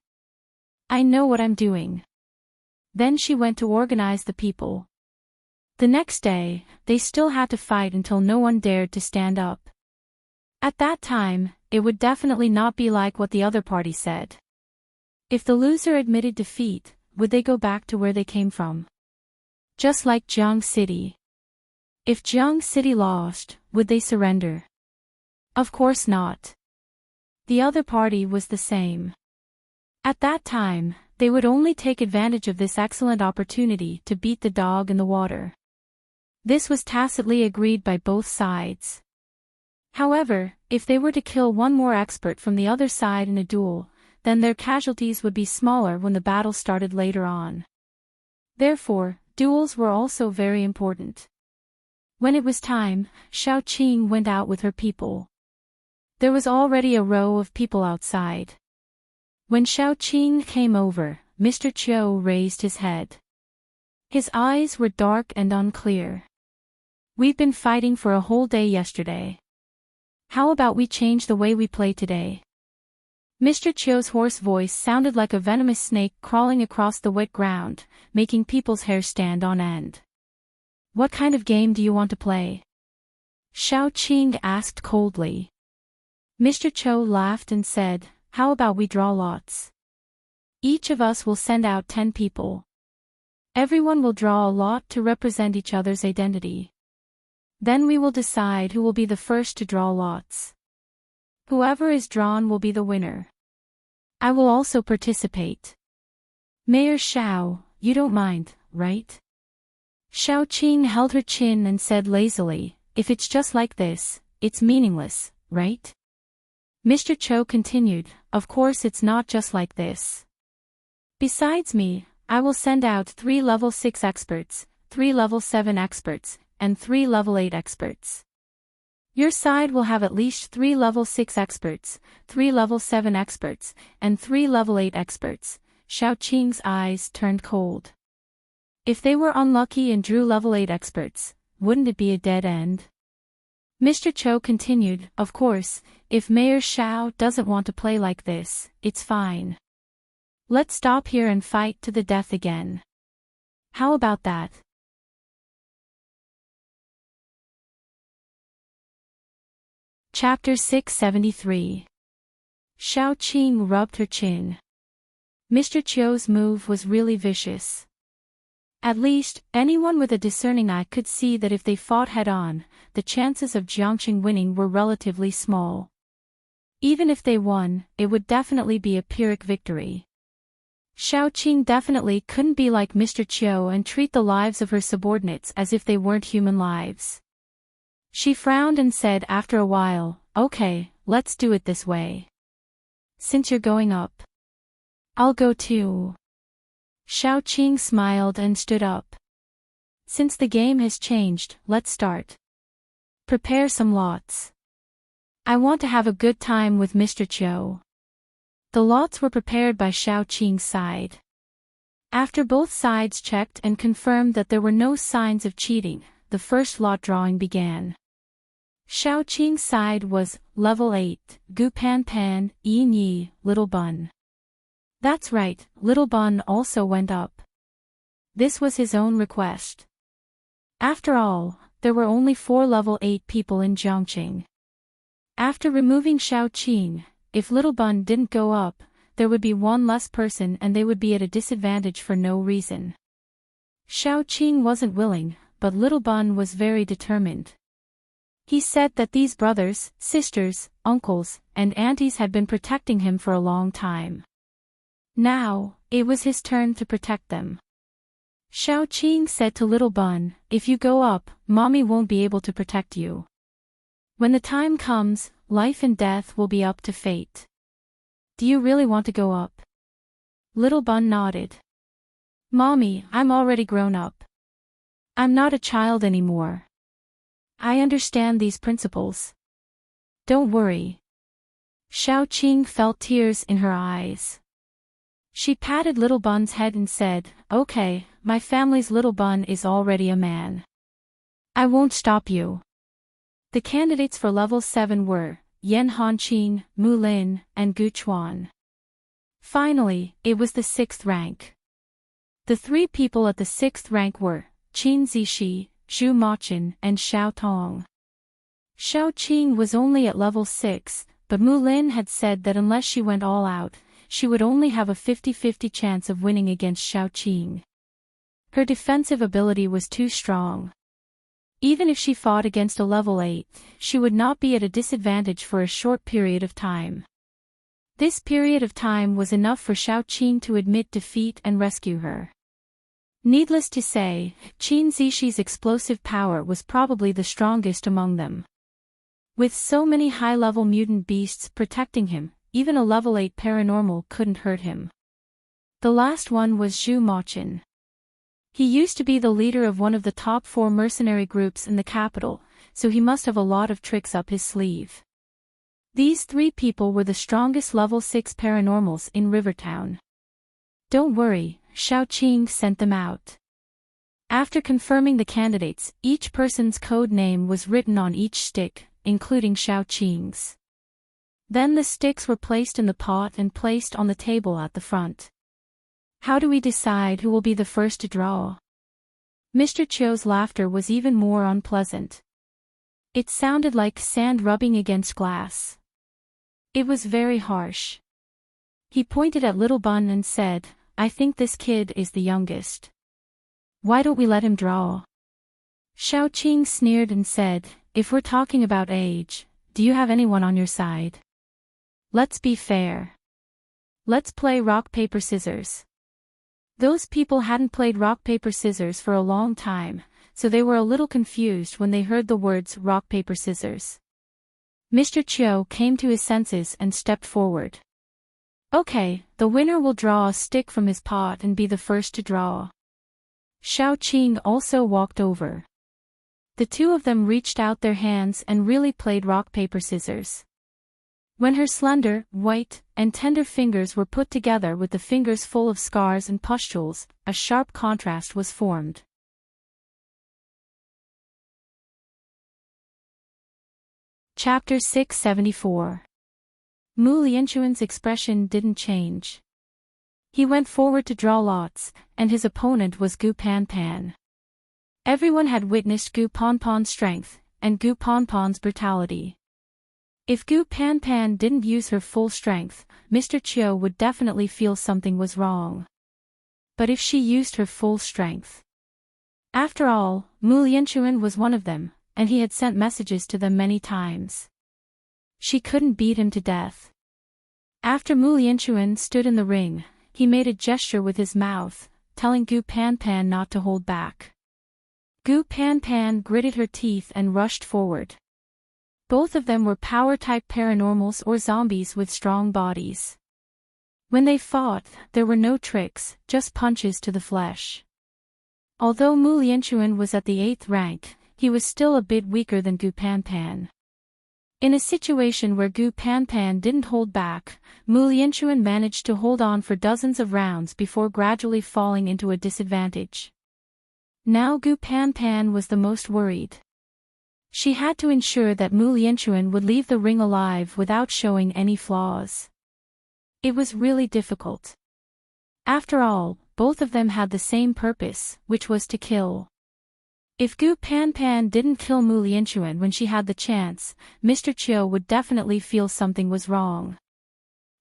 I know what I'm doing." Then she went to organize the people. The next day, they still had to fight until no one dared to stand up. At that time, it would definitely not be like what the other party said. If the loser admitted defeat, would they go back to where they came from? Just like Jiang City. If Jiang City lost, would they surrender? Of course not. The other party was the same. At that time, they would only take advantage of this excellent opportunity to beat the dog in the water. This was tacitly agreed by both sides. However, if they were to kill one more expert from the other side in a duel, then their casualties would be smaller when the battle started later on. Therefore, duels were also very important. When it was time, Xiao Qing went out with her people. There was already a row of people outside. When Xiao Qing came over, Mr. Chiu raised his head. His eyes were dark and unclear. "We've been fighting for a whole day yesterday. How about we change the way we play today?" Mr. Chiu's hoarse voice sounded like a venomous snake crawling across the wet ground, making people's hair stand on end. "What kind of game do you want to play?" Xiao Qing asked coldly. Mr. Chiu laughed and said, "How about we draw lots? Each of us will send out 10 people. Everyone will draw a lot to represent each other's identity. Then we will decide who will be the first to draw lots. Whoever is drawn will be the winner. I will also participate. Mayor Xiao, you don't mind, right?" Xiao Qing held her chin and said lazily, "If it's just like this, it's meaningless, right?" Mr. Chiu continued, "Of course it's not just like this. Besides me, I will send out 3 level 6 experts, 3 level 7 experts, and 3 level 8 experts. Your side will have at least 3 level 6 experts, 3 level 7 experts, and 3 level 8 experts." Xiao Qing's eyes turned cold. If they were unlucky and drew level 8 experts, wouldn't it be a dead end? Mr. Chiu continued, "Of course, if Mayor Xiao doesn't want to play like this, it's fine. Let's stop here and fight to the death again. How about that?" Chapter 673. Xiao Qing rubbed her chin. Mr. Chiu's move was really vicious. At least, anyone with a discerning eye could see that if they fought head-on, the chances of Jiangqing winning were relatively small. Even if they won, it would definitely be a Pyrrhic victory. Xiao Qing definitely couldn't be like Mr. Chiu and treat the lives of her subordinates as if they weren't human lives. She frowned and said after a while, "Okay, let's do it this way. Since you're going up, I'll go too." Xiao Qing smiled and stood up. "Since the game has changed, let's start. Prepare some lots. I want to have a good time with Mr. Chiu." The lots were prepared by Xiao Qing's side. After both sides checked and confirmed that there were no signs of cheating, the first lot drawing began. Xiao Qing's side was level 8, Gu Pan Pan, Yin Yi, Little Bun. That's right, Little Bun also went up. This was his own request. After all, there were only 4 level 8 people in Jiangqing. After removing Xiao Qing, if Little Bun didn't go up, there would be one less person and they would be at a disadvantage for no reason. Xiao Qing wasn't willing, but Little Bun was very determined. He said that these brothers, sisters, uncles, and aunties had been protecting him for a long time. Now, it was his turn to protect them. Xiao Qing said to Little Bun, "If you go up, Mommy won't be able to protect you. When the time comes, life and death will be up to fate. Do you really want to go up?" Little Bun nodded. "Mommy, I'm already grown up. I'm not a child anymore. I understand these principles. Don't worry." Xiao Qing felt tears in her eyes. She patted Little Bun's head and said, "Okay, my family's Little Bun is already a man. I won't stop you." The candidates for level 7 were Yan Hanqing, Mu Lin, and Gu Chuan. Finally, it was the 6th rank. The 3 people at the 6th rank were Qin Zixi, Zhu Maqin, and Xiao Tong. Xiao Qing was only at level 6, but Mu Lin had said that unless she went all out, she would only have a 50-50 chance of winning against Xiao Qing. Her defensive ability was too strong. Even if she fought against a level 8, she would not be at a disadvantage for a short period of time. This period of time was enough for Xiao Qing to admit defeat and rescue her. Needless to say, Qin Zixi explosive power was probably the strongest among them. With so many high-level mutant beasts protecting him, even a level 8 paranormal couldn't hurt him. The last one was Zhu Maqin. He used to be the leader of one of the top 4 mercenary groups in the capital, so he must have a lot of tricks up his sleeve. These 3 people were the strongest level 6 paranormals in Rivertown. Don't worry, Xiao Qing sent them out. After confirming the candidates, each person's code name was written on each stick, including Xiao Qing's. Then the sticks were placed in the pot and placed on the table at the front. "How do we decide who will be the first to draw?" Mr. Chiu's laughter was even more unpleasant. It sounded like sand rubbing against glass. It was very harsh. He pointed at Little Bun and said, "I think this kid is the youngest. Why don't we let him draw?" Xiao Qing sneered and said, "If we're talking about age, do you have anyone on your side? Let's be fair. Let's play rock paper scissors." Those people hadn't played rock paper scissors for a long time, so they were a little confused when they heard the words rock paper scissors. Mr. Chiu came to his senses and stepped forward. "Okay, the winner will draw a stick from his pot and be the first to draw." Xiao Qing also walked over. The 2 of them reached out their hands and really played rock paper scissors. When her slender, white, and tender fingers were put together with the fingers full of scars and pustules, a sharp contrast was formed. Chapter 674. Mu Lianquan's expression didn't change. He went forward to draw lots, and his opponent was Gu Pan Pan. Everyone had witnessed Gu Pan Pan's strength, and Gu Pan Pan's brutality. If Gu Pan Pan didn't use her full strength, Mr. Chiu would definitely feel something was wrong. But if she used her full strength. After all, Mu Lianchuan was one of them, and he had sent messages to them many times. She couldn't beat him to death. After Mu Lianchuan stood in the ring, he made a gesture with his mouth, telling Gu Pan Pan not to hold back. Gu Pan Pan gritted her teeth and rushed forward. Both of them were power-type paranormals or zombies with strong bodies. When they fought, there were no tricks, just punches to the flesh. Although Mu Lianchuan was at the 8th rank, he was still a bit weaker than Gu Pan Pan. In a situation where Gu Pan Pan didn't hold back, Mu Lianchuan managed to hold on for dozens of rounds before gradually falling into a disadvantage. Now Gu Pan Pan was the most worried. She had to ensure that Mu Lianchuan would leave the ring alive without showing any flaws. It was really difficult. After all, both of them had the same purpose, which was to kill. If Gu Pan Pan didn't kill Mu Lianchuan when she had the chance, Mr. Chiu would definitely feel something was wrong.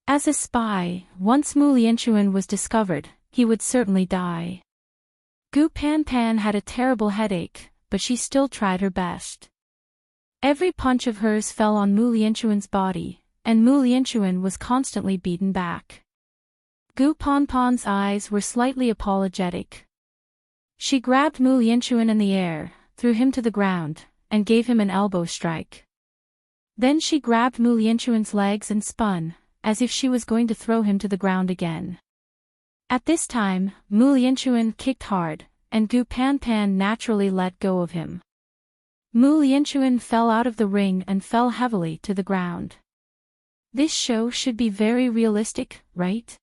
As a spy, once Mu Lianchuan was discovered, he would certainly die. Gu Pan Pan had a terrible headache, but she still tried her best. Every punch of hers fell on Mu Lianchuan's body, and Mu Lianchuan was constantly beaten back. Gu Pan Pan's eyes were slightly apologetic. She grabbed Mu Lianchuan in the air, threw him to the ground, and gave him an elbow strike. Then she grabbed Mu Lianchuan's legs and spun, as if she was going to throw him to the ground again. At this time, Mu Lianchuan kicked hard, and Gu Pan Pan naturally let go of him. Mu Lianchuan fell out of the ring and fell heavily to the ground. This show should be very realistic, right?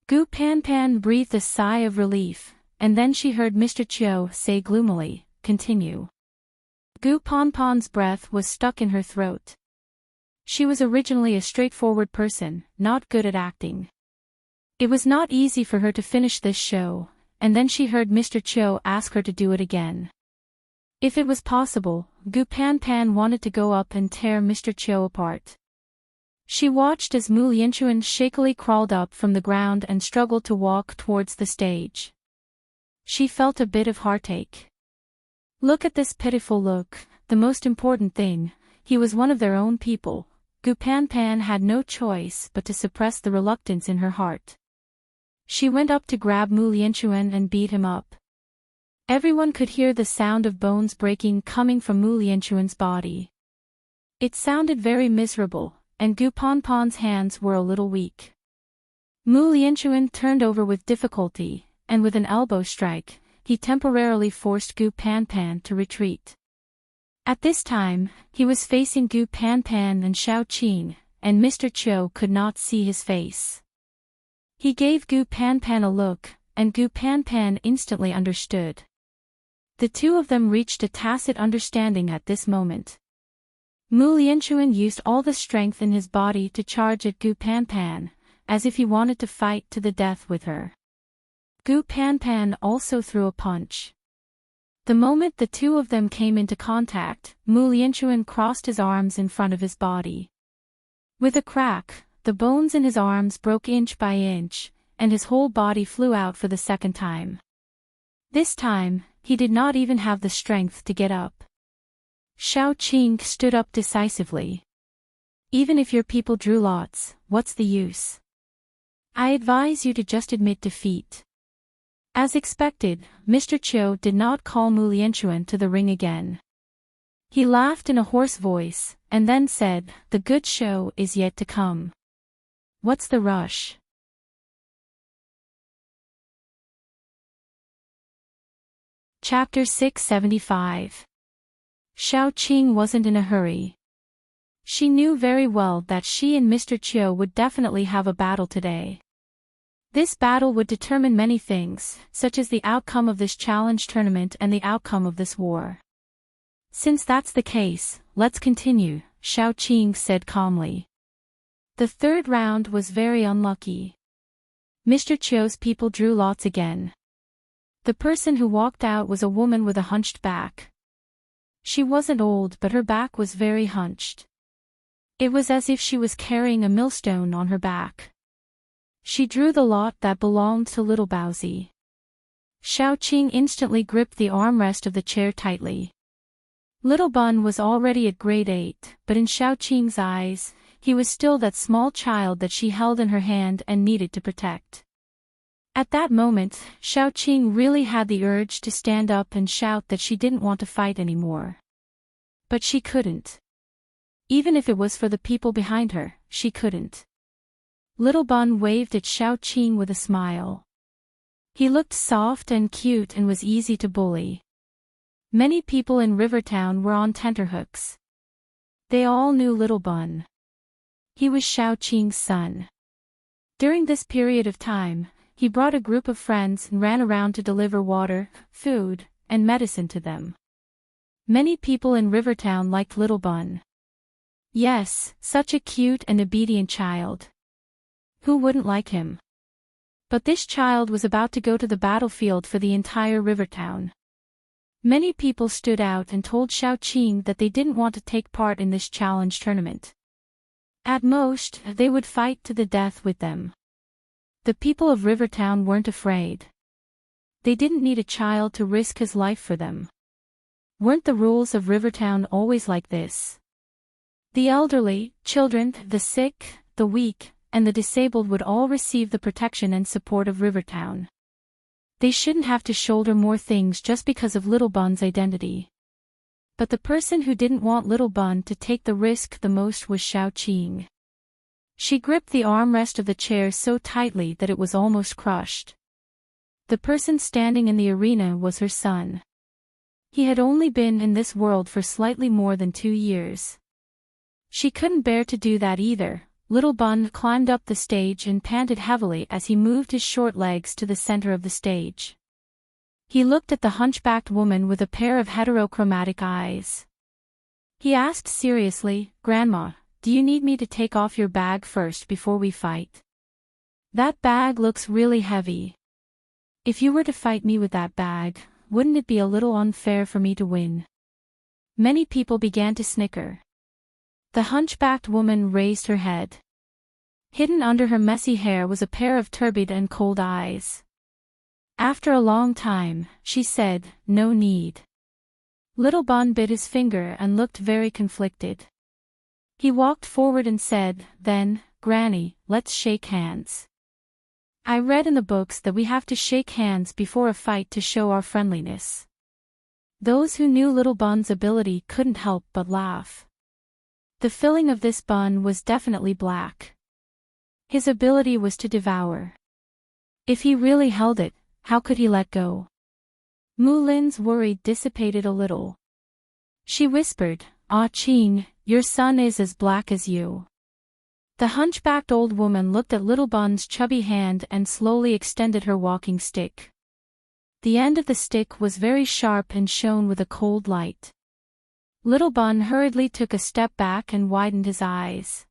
Gu Pan Pan breathed a sigh of relief, and then she heard Mr. Chiu say gloomily, "Continue." Gu Pan Pan's breath was stuck in her throat. She was originally a straightforward person, not good at acting. It was not easy for her to finish this show, and then she heard Mr. Chiu ask her to do it again. If it was possible, Gu Pan Pan wanted to go up and tear Mr. Chiu apart. She watched as Mu Lianchuan shakily crawled up from the ground and struggled to walk towards the stage. She felt a bit of heartache. Look at this pitiful look, the most important thing, he was one of their own people. Gu Pan Pan had no choice but to suppress the reluctance in her heart. She went up to grab Mu Lianchuan and beat him up. Everyone could hear the sound of bones breaking coming from Mu Lianchuan's body. It sounded very miserable, and Gu Pan Pan's hands were a little weak. Mu Lianchuan turned over with difficulty, and with an elbow strike, he temporarily forced Gu Pan Pan to retreat. At this time, he was facing Gu Pan Pan and Xiao Qing, and Mr. Chiu could not see his face. He gave Gu Pan Pan a look, and Gu Pan Pan instantly understood. The two of them reached a tacit understanding at this moment. Mu Lianchuan used all the strength in his body to charge at Gu Pan Pan, as if he wanted to fight to the death with her. Gu Pan Pan also threw a punch. The moment the two of them came into contact, Mu Lianchuan crossed his arms in front of his body. With a crack, the bones in his arms broke inch by inch, and his whole body flew out for the second time. This time, he did not even have the strength to get up. Xiao Qing stood up decisively. Even if your people drew lots, what's the use? I advise you to just admit defeat. As expected, Mr. Chiu did not call Mu Lianchuan to the ring again. He laughed in a hoarse voice, and then said, "The good show is yet to come. What's the rush?" Chapter 675. Xiao Qing wasn't in a hurry. She knew very well that she and Mr. Chiu would definitely have a battle today. This battle would determine many things, such as the outcome of this challenge tournament and the outcome of this war. Since that's the case, let's continue, Xiao Qing said calmly. The third round was very unlucky. Mr. Chiu's people drew lots again. The person who walked out was a woman with a hunched back. She wasn't old, but her back was very hunched. It was as if she was carrying a millstone on her back. She drew the lot that belonged to little Bowsy. Xiaoqing instantly gripped the armrest of the chair tightly. Little Bun was already at grade 8, but in Xiaoqing's eyes, he was still that small child that she held in her hand and needed to protect. At that moment, Xiaoqing really had the urge to stand up and shout that she didn't want to fight anymore. But she couldn't. Even if it was for the people behind her, she couldn't. Little Bun waved at Xiaoqing with a smile. He looked soft and cute and was easy to bully. Many people in Rivertown were on tenterhooks. They all knew Little Bun. He was Xiaoqing's son. During this period of time, he brought a group of friends and ran around to deliver water, food, and medicine to them. Many people in Rivertown liked Little Bun. Yes, such a cute and obedient child. Who wouldn't like him? But this child was about to go to the battlefield for the entire Rivertown. Many people stood out and told Xiaoqing that they didn't want to take part in this challenge tournament. At most, they would fight to the death with them. The people of Rivertown weren't afraid. They didn't need a child to risk his life for them. Weren't the rules of Rivertown always like this? The elderly, children, the sick, the weak, and the disabled would all receive the protection and support of Rivertown. They shouldn't have to shoulder more things just because of Little Bun's identity. But the person who didn't want Little Bun to take the risk the most was Xiaoqing. She gripped the armrest of the chair so tightly that it was almost crushed. The person standing in the arena was her son. He had only been in this world for slightly more than 2 years. She couldn't bear to do that either. Little Bun climbed up the stage and panted heavily as he moved his short legs to the center of the stage. He looked at the hunchbacked woman with a pair of heterochromatic eyes. He asked seriously, "Grandma, do you need me to take off your bag first before we fight? That bag looks really heavy. If you were to fight me with that bag, wouldn't it be a little unfair for me to win?" Many people began to snicker. The hunchbacked woman raised her head. Hidden under her messy hair was a pair of turbid and cold eyes. After a long time, she said, "No need." Little Bun bit his finger and looked very conflicted. He walked forward and said, "Then, Granny, let's shake hands. I read in the books that we have to shake hands before a fight to show our friendliness." Those who knew Little Bun's ability couldn't help but laugh. The filling of this bun was definitely black. His ability was to devour. If he really held it, how could he let go? Mulin's worry dissipated a little. She whispered, "Ah Qing, your son is as black as you." The hunchbacked old woman looked at Little Bun's chubby hand and slowly extended her walking stick. The end of the stick was very sharp and shone with a cold light. Little Bun hurriedly took a step back and widened his eyes.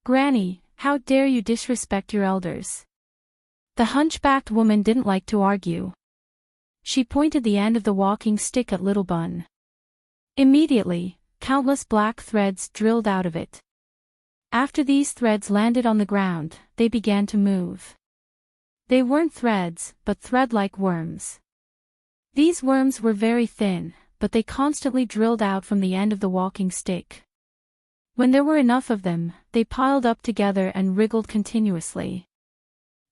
"Granny, how dare you disrespect your elders?" The hunchbacked woman didn't like to argue. She pointed the end of the walking stick at Little Bun. Immediately, countless black threads drilled out of it. After these threads landed on the ground, they began to move. They weren't threads, but thread-like worms. These worms were very thin, but they constantly drilled out from the end of the walking stick. When there were enough of them, they piled up together and wriggled continuously.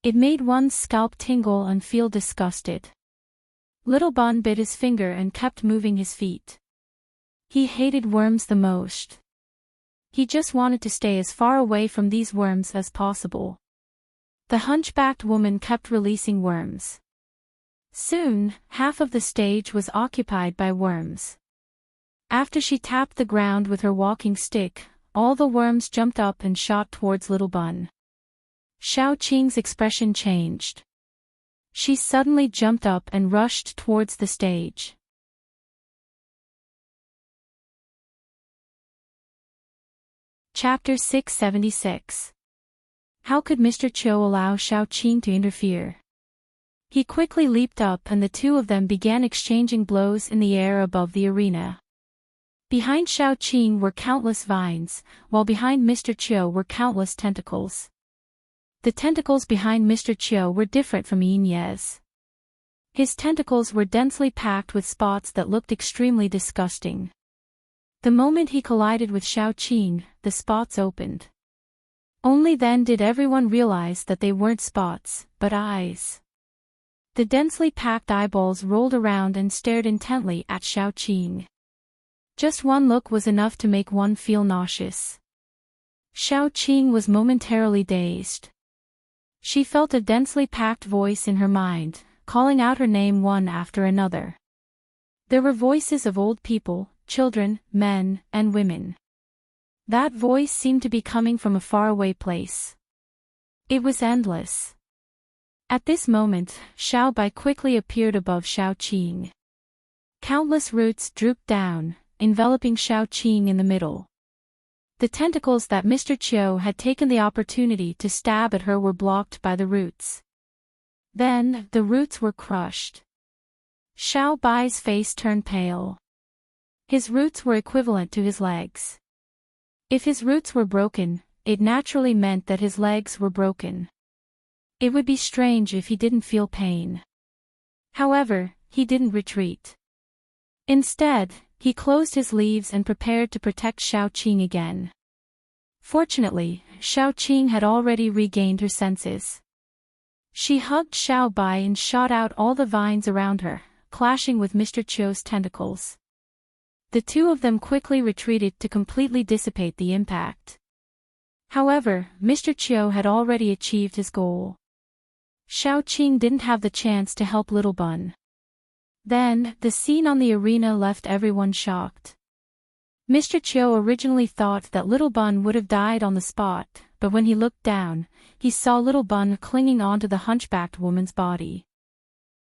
It made one's scalp tingle and feel disgusted. Little Bun bit his finger and kept moving his feet. He hated worms the most. He just wanted to stay as far away from these worms as possible. The hunchbacked woman kept releasing worms. Soon, half of the stage was occupied by worms. After she tapped the ground with her walking stick, all the worms jumped up and shot towards Little Bun. Xiaoqing's expression changed. She suddenly jumped up and rushed towards the stage. Chapter 676. How could Mr. Cho allow Xiaoqing to interfere? He quickly leaped up and the two of them began exchanging blows in the air above the arena. Behind Xiaoqing were countless vines, while behind Mr. Chiu were countless tentacles. The tentacles behind Mr. Chiu were different from Yin Ye's. His tentacles were densely packed with spots that looked extremely disgusting. The moment he collided with Xiaoqing, the spots opened. Only then did everyone realize that they weren't spots, but eyes. The densely packed eyeballs rolled around and stared intently at Xiaoqing. Just one look was enough to make one feel nauseous. Xiaoqing was momentarily dazed. She felt a densely packed voice in her mind, calling out her name one after another. There were voices of old people, children, men, and women. That voice seemed to be coming from a faraway place. It was endless. At this moment, Xiao Bai quickly appeared above Xiaoqing. Countless roots drooped down, enveloping Xiaoqing in the middle. The tentacles that Mr. Chiu had taken the opportunity to stab at her were blocked by the roots. Then, the roots were crushed. Xiao Bai's face turned pale. His roots were equivalent to his legs. If his roots were broken, it naturally meant that his legs were broken. It would be strange if he didn't feel pain. However, he didn't retreat. Instead, he closed his leaves and prepared to protect Xiaoqing again. Fortunately, Xiaoqing had already regained her senses. She hugged Xiao Bai and shot out all the vines around her, clashing with Mr. Chiu's tentacles. The two of them quickly retreated to completely dissipate the impact. However, Mr. Chiu had already achieved his goal. Xiaoqing didn't have the chance to help Little Bun. Then, the scene on the arena left everyone shocked. Mr. Chiu originally thought that Little Bun would have died on the spot, but when he looked down, he saw Little Bun clinging onto the hunchbacked woman's body.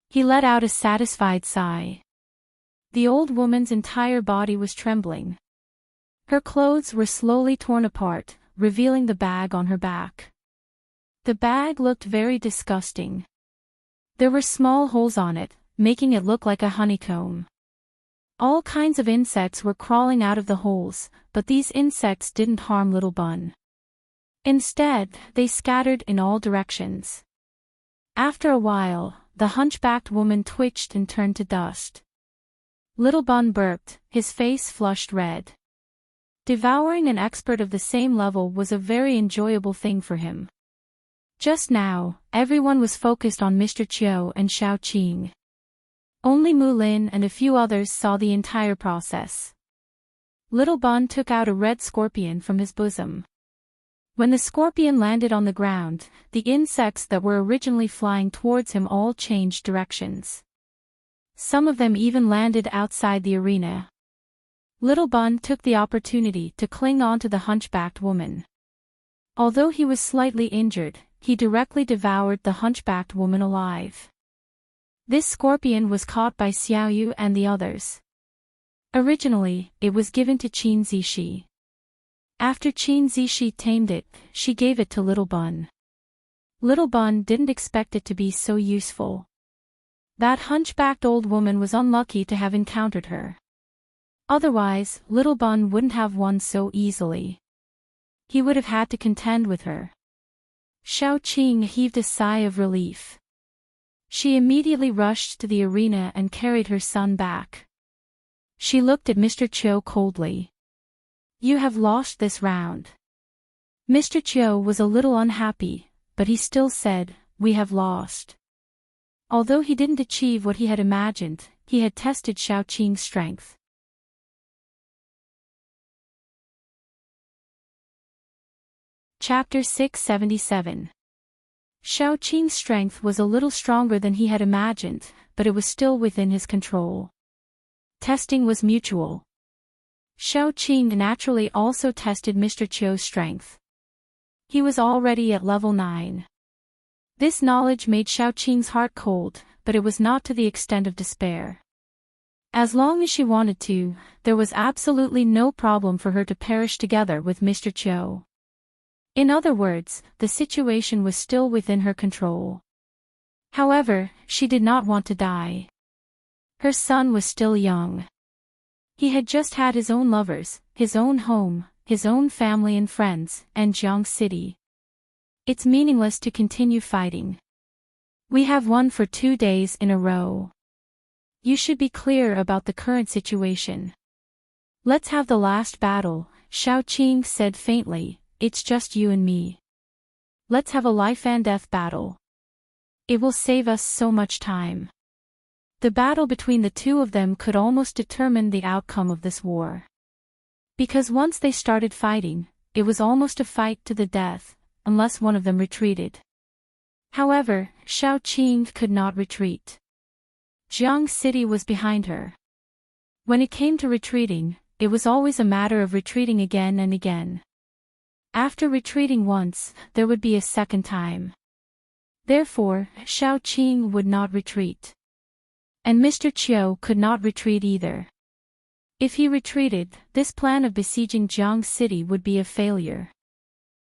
He let out a satisfied sigh. The old woman's entire body was trembling. Her clothes were slowly torn apart, revealing the bag on her back. The bag looked very disgusting. There were small holes on it, making it look like a honeycomb. All kinds of insects were crawling out of the holes, but these insects didn't harm Little Bun. Instead, they scattered in all directions. After a while, the hunchbacked woman twitched and turned to dust. Little Bun burped, his face flushed red. Devouring an expert of the same level was a very enjoyable thing for him. Just now, everyone was focused on Mr. Chiu and Xiaoqing. Only Mu Lin and a few others saw the entire process. Little Bun took out a red scorpion from his bosom. When the scorpion landed on the ground, the insects that were originally flying towards him all changed directions. Some of them even landed outside the arena. Little Bun took the opportunity to cling on to the hunchbacked woman. Although he was slightly injured, he directly devoured the hunchbacked woman alive. This scorpion was caught by Xiaoyu and the others. Originally, it was given to Qin Zishi. After Qin Zishi tamed it, she gave it to Little Bun. Little Bun didn't expect it to be so useful. That hunchbacked old woman was unlucky to have encountered her. Otherwise, Little Bun wouldn't have won so easily. He would have had to contend with her. Xiaoqing heaved a sigh of relief. She immediately rushed to the arena and carried her son back. She looked at Mr. Chiu coldly. "You have lost this round." Mr. Chiu was a little unhappy, but he still said, "We have lost." Although he didn't achieve what he had imagined, he had tested Xiaoqing's strength. Chapter 677. Xiaoqing's strength was a little stronger than he had imagined, but it was still within his control. Testing was mutual. Xiaoqing naturally also tested Mr. Chiu's strength. He was already at level 9. This knowledge made Xiaoqing's heart cold, but it was not to the extent of despair. As long as she wanted to, there was absolutely no problem for her to perish together with Mr. Chiu. In other words, the situation was still within her control. However, she did not want to die. Her son was still young. He had just had his own lovers, his own home, his own family and friends, and Jiang City. It's meaningless to continue fighting. We have won for 2 days in a row. You should be clear about the current situation. Let's have the last battle, Xiao Qing said faintly, it's just you and me. Let's have a life and death battle. It will save us so much time. The battle between the two of them could almost determine the outcome of this war. Because once they started fighting, it was almost a fight to the death, unless one of them retreated. However, Xiao Qing could not retreat. Jiang City was behind her. When it came to retreating, it was always a matter of retreating again and again. After retreating once, there would be a second time. Therefore, Xiao Qing would not retreat. And Mr. Chiu could not retreat either. If he retreated, this plan of besieging Jiang City would be a failure.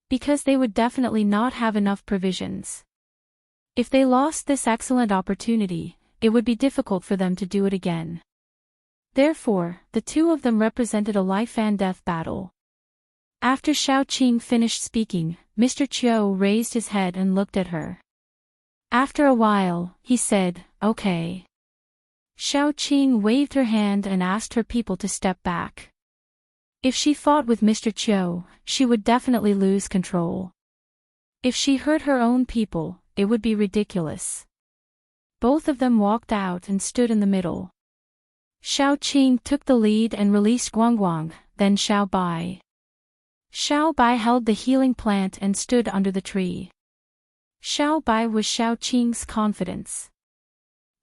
Because they would definitely not have enough provisions. If they lost this excellent opportunity, it would be difficult for them to do it again. Therefore, the two of them represented a life and death battle. After Xiao Qing finished speaking, Mr. Chiu raised his head and looked at her. After a while, he said, "Okay." Xiao Qing waved her hand and asked her people to step back. If she fought with Mr. Chiu, she would definitely lose control. If she hurt her own people, it would be ridiculous. Both of them walked out and stood in the middle. Xiao Qing took the lead and released Guangguang, then Xiao Bai. Xiao Bai held the healing plant and stood under the tree. Xiao Bai was Xiao Qing's confidence.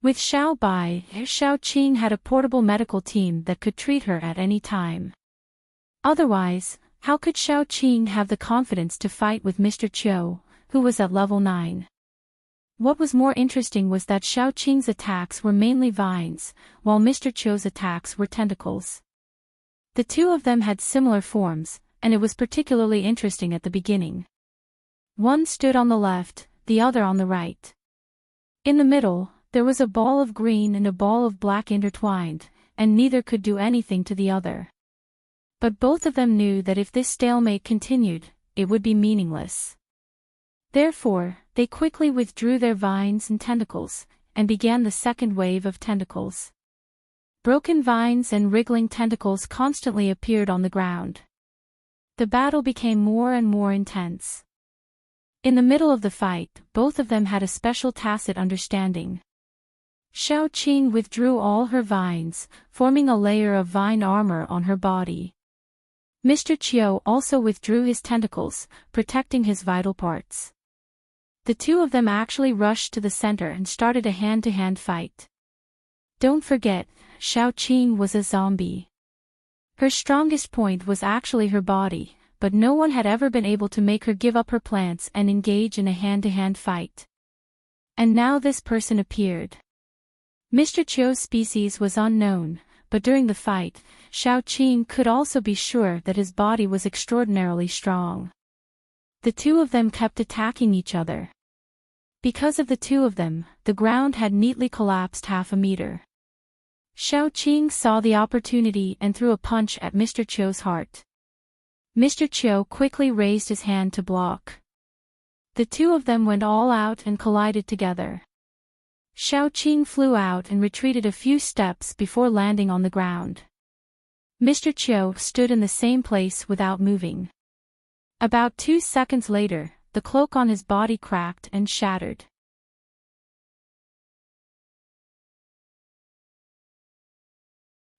With Xiao Bai, Xiao Qing had a portable medical team that could treat her at any time. Otherwise, how could Xiao Qing have the confidence to fight with Mr. Chiu, who was at level 9? What was more interesting was that Xiao Qing's attacks were mainly vines, while Mr. Chiu's attacks were tentacles. The two of them had similar forms, and it was particularly interesting at the beginning. One stood on the left, the other on the right. In the middle, there was a ball of green and a ball of black intertwined, and neither could do anything to the other. But both of them knew that if this stalemate continued, it would be meaningless. Therefore, they quickly withdrew their vines and tentacles, and began the second wave of tentacles. Broken vines and wriggling tentacles constantly appeared on the ground. The battle became more and more intense. In the middle of the fight, both of them had a special tacit understanding. Xiao Qing withdrew all her vines, forming a layer of vine armor on her body. Mr. Chiu also withdrew his tentacles, protecting his vital parts. The two of them actually rushed to the center and started a hand-to-hand fight. Don't forget, Xiao Qing was a zombie. Her strongest point was actually her body, but no one had ever been able to make her give up her plants and engage in a hand-to-hand fight. And now this person appeared. Mr. Chiu's species was unknown, but during the fight, Xiao Qing could also be sure that his body was extraordinarily strong. The two of them kept attacking each other. Because of the two of them, the ground had neatly collapsed half a meter. Xiao Qing saw the opportunity and threw a punch at Mr. Chiu's heart. Mr. Chiu quickly raised his hand to block. The two of them went all out and collided together. Xiao Qing flew out and retreated a few steps before landing on the ground. Mr. Chiu stood in the same place without moving. About 2 seconds later, the cloak on his body cracked and shattered.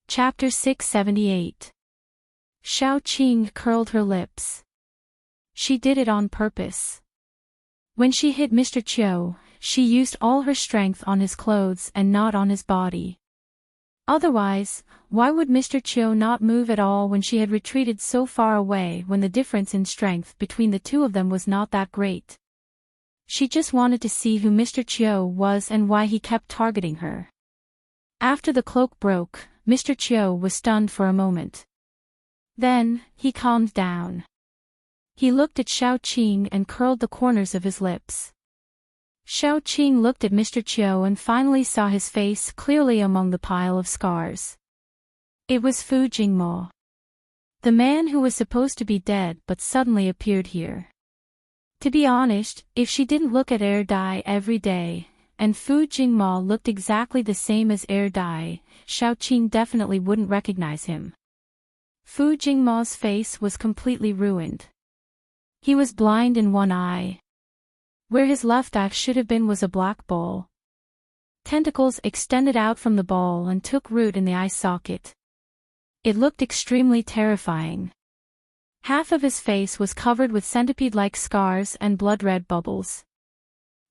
Chapter 678. Xiao Qing curled her lips. She did it on purpose. When she hit Mr. Chiu, she used all her strength on his clothes and not on his body. Otherwise, why would Mr. Chiu not move at all when she had retreated so far away when the difference in strength between the two of them was not that great? She just wanted to see who Mr. Chiu was and why he kept targeting her. After the cloak broke, Mr. Chiu was stunned for a moment. Then, he calmed down. He looked at Xiao Qing and curled the corners of his lips. Xiao Qing looked at Mr. Chiu and finally saw his face clearly among the pile of scars. It was Fu Jingmo, the man who was supposed to be dead but suddenly appeared here. To be honest, if she didn't look at Dai every day, and Fu Jingmo looked exactly the same as Dai, Xiaoqing definitely wouldn't recognize him. Fu Jingmo's face was completely ruined. He was blind in one eye. Where his left eye should have been was a black ball. Tentacles extended out from the ball and took root in the eye socket. It looked extremely terrifying. Half of his face was covered with centipede-like scars and blood-red bubbles.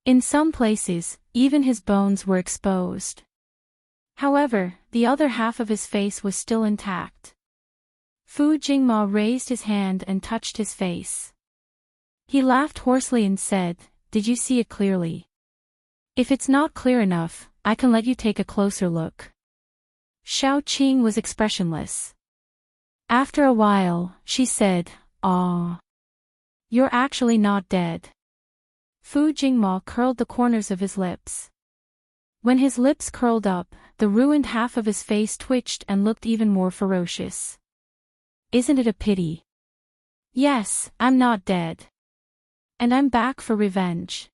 In some places, even his bones were exposed. However, the other half of his face was still intact. Fu Jingmo raised his hand and touched his face. He laughed hoarsely and said, "Did you see it clearly? If it's not clear enough, I can let you take a closer look." Xiaoqing was expressionless. After a while, she said, "Ah. You're actually not dead." Fu Jingmo curled the corners of his lips. When his lips curled up, the ruined half of his face twitched and looked even more ferocious. "Isn't it a pity? Yes, I'm not dead. And I'm back for revenge."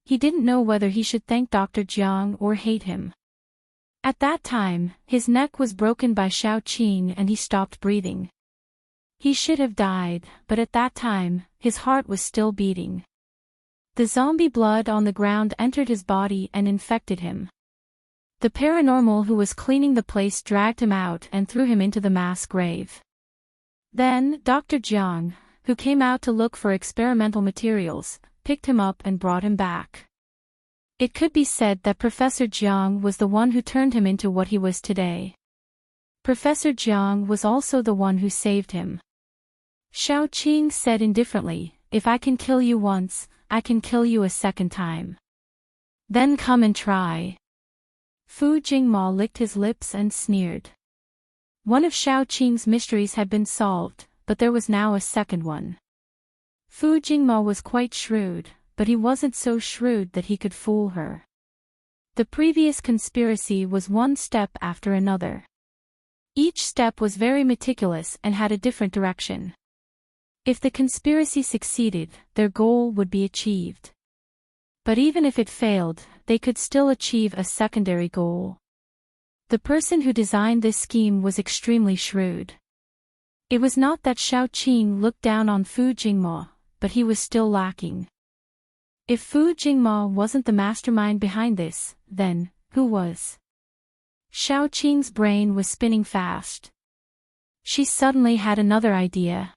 He didn't know whether he should thank Dr. Jiang or hate him. At that time, his neck was broken by Xiaoqing and he stopped breathing. He should have died, but at that time, his heart was still beating. The zombie blood on the ground entered his body and infected him. The paranormal who was cleaning the place dragged him out and threw him into the mass grave. Then, Dr. Jiang, who came out to look for experimental materials, picked him up and brought him back. It could be said that Professor Jiang was the one who turned him into what he was today. Professor Jiang was also the one who saved him. Xiaoqing said indifferently, "If I can kill you once, I can kill you a second time. Then come and try." Fu Jingmo licked his lips and sneered. One of Xiaoqing's mysteries had been solved, but there was now a second one. Fu Jingmo was quite shrewd, but he wasn't so shrewd that he could fool her. The previous conspiracy was one step after another. Each step was very meticulous and had a different direction. If the conspiracy succeeded, their goal would be achieved. But even if it failed, they could still achieve a secondary goal. The person who designed this scheme was extremely shrewd. It was not that Xiaoqing looked down on Fu Jingmo, but he was still lacking. If Fu Jingmo wasn't the mastermind behind this, then, who was? Xiaoqing's brain was spinning fast. She suddenly had another idea.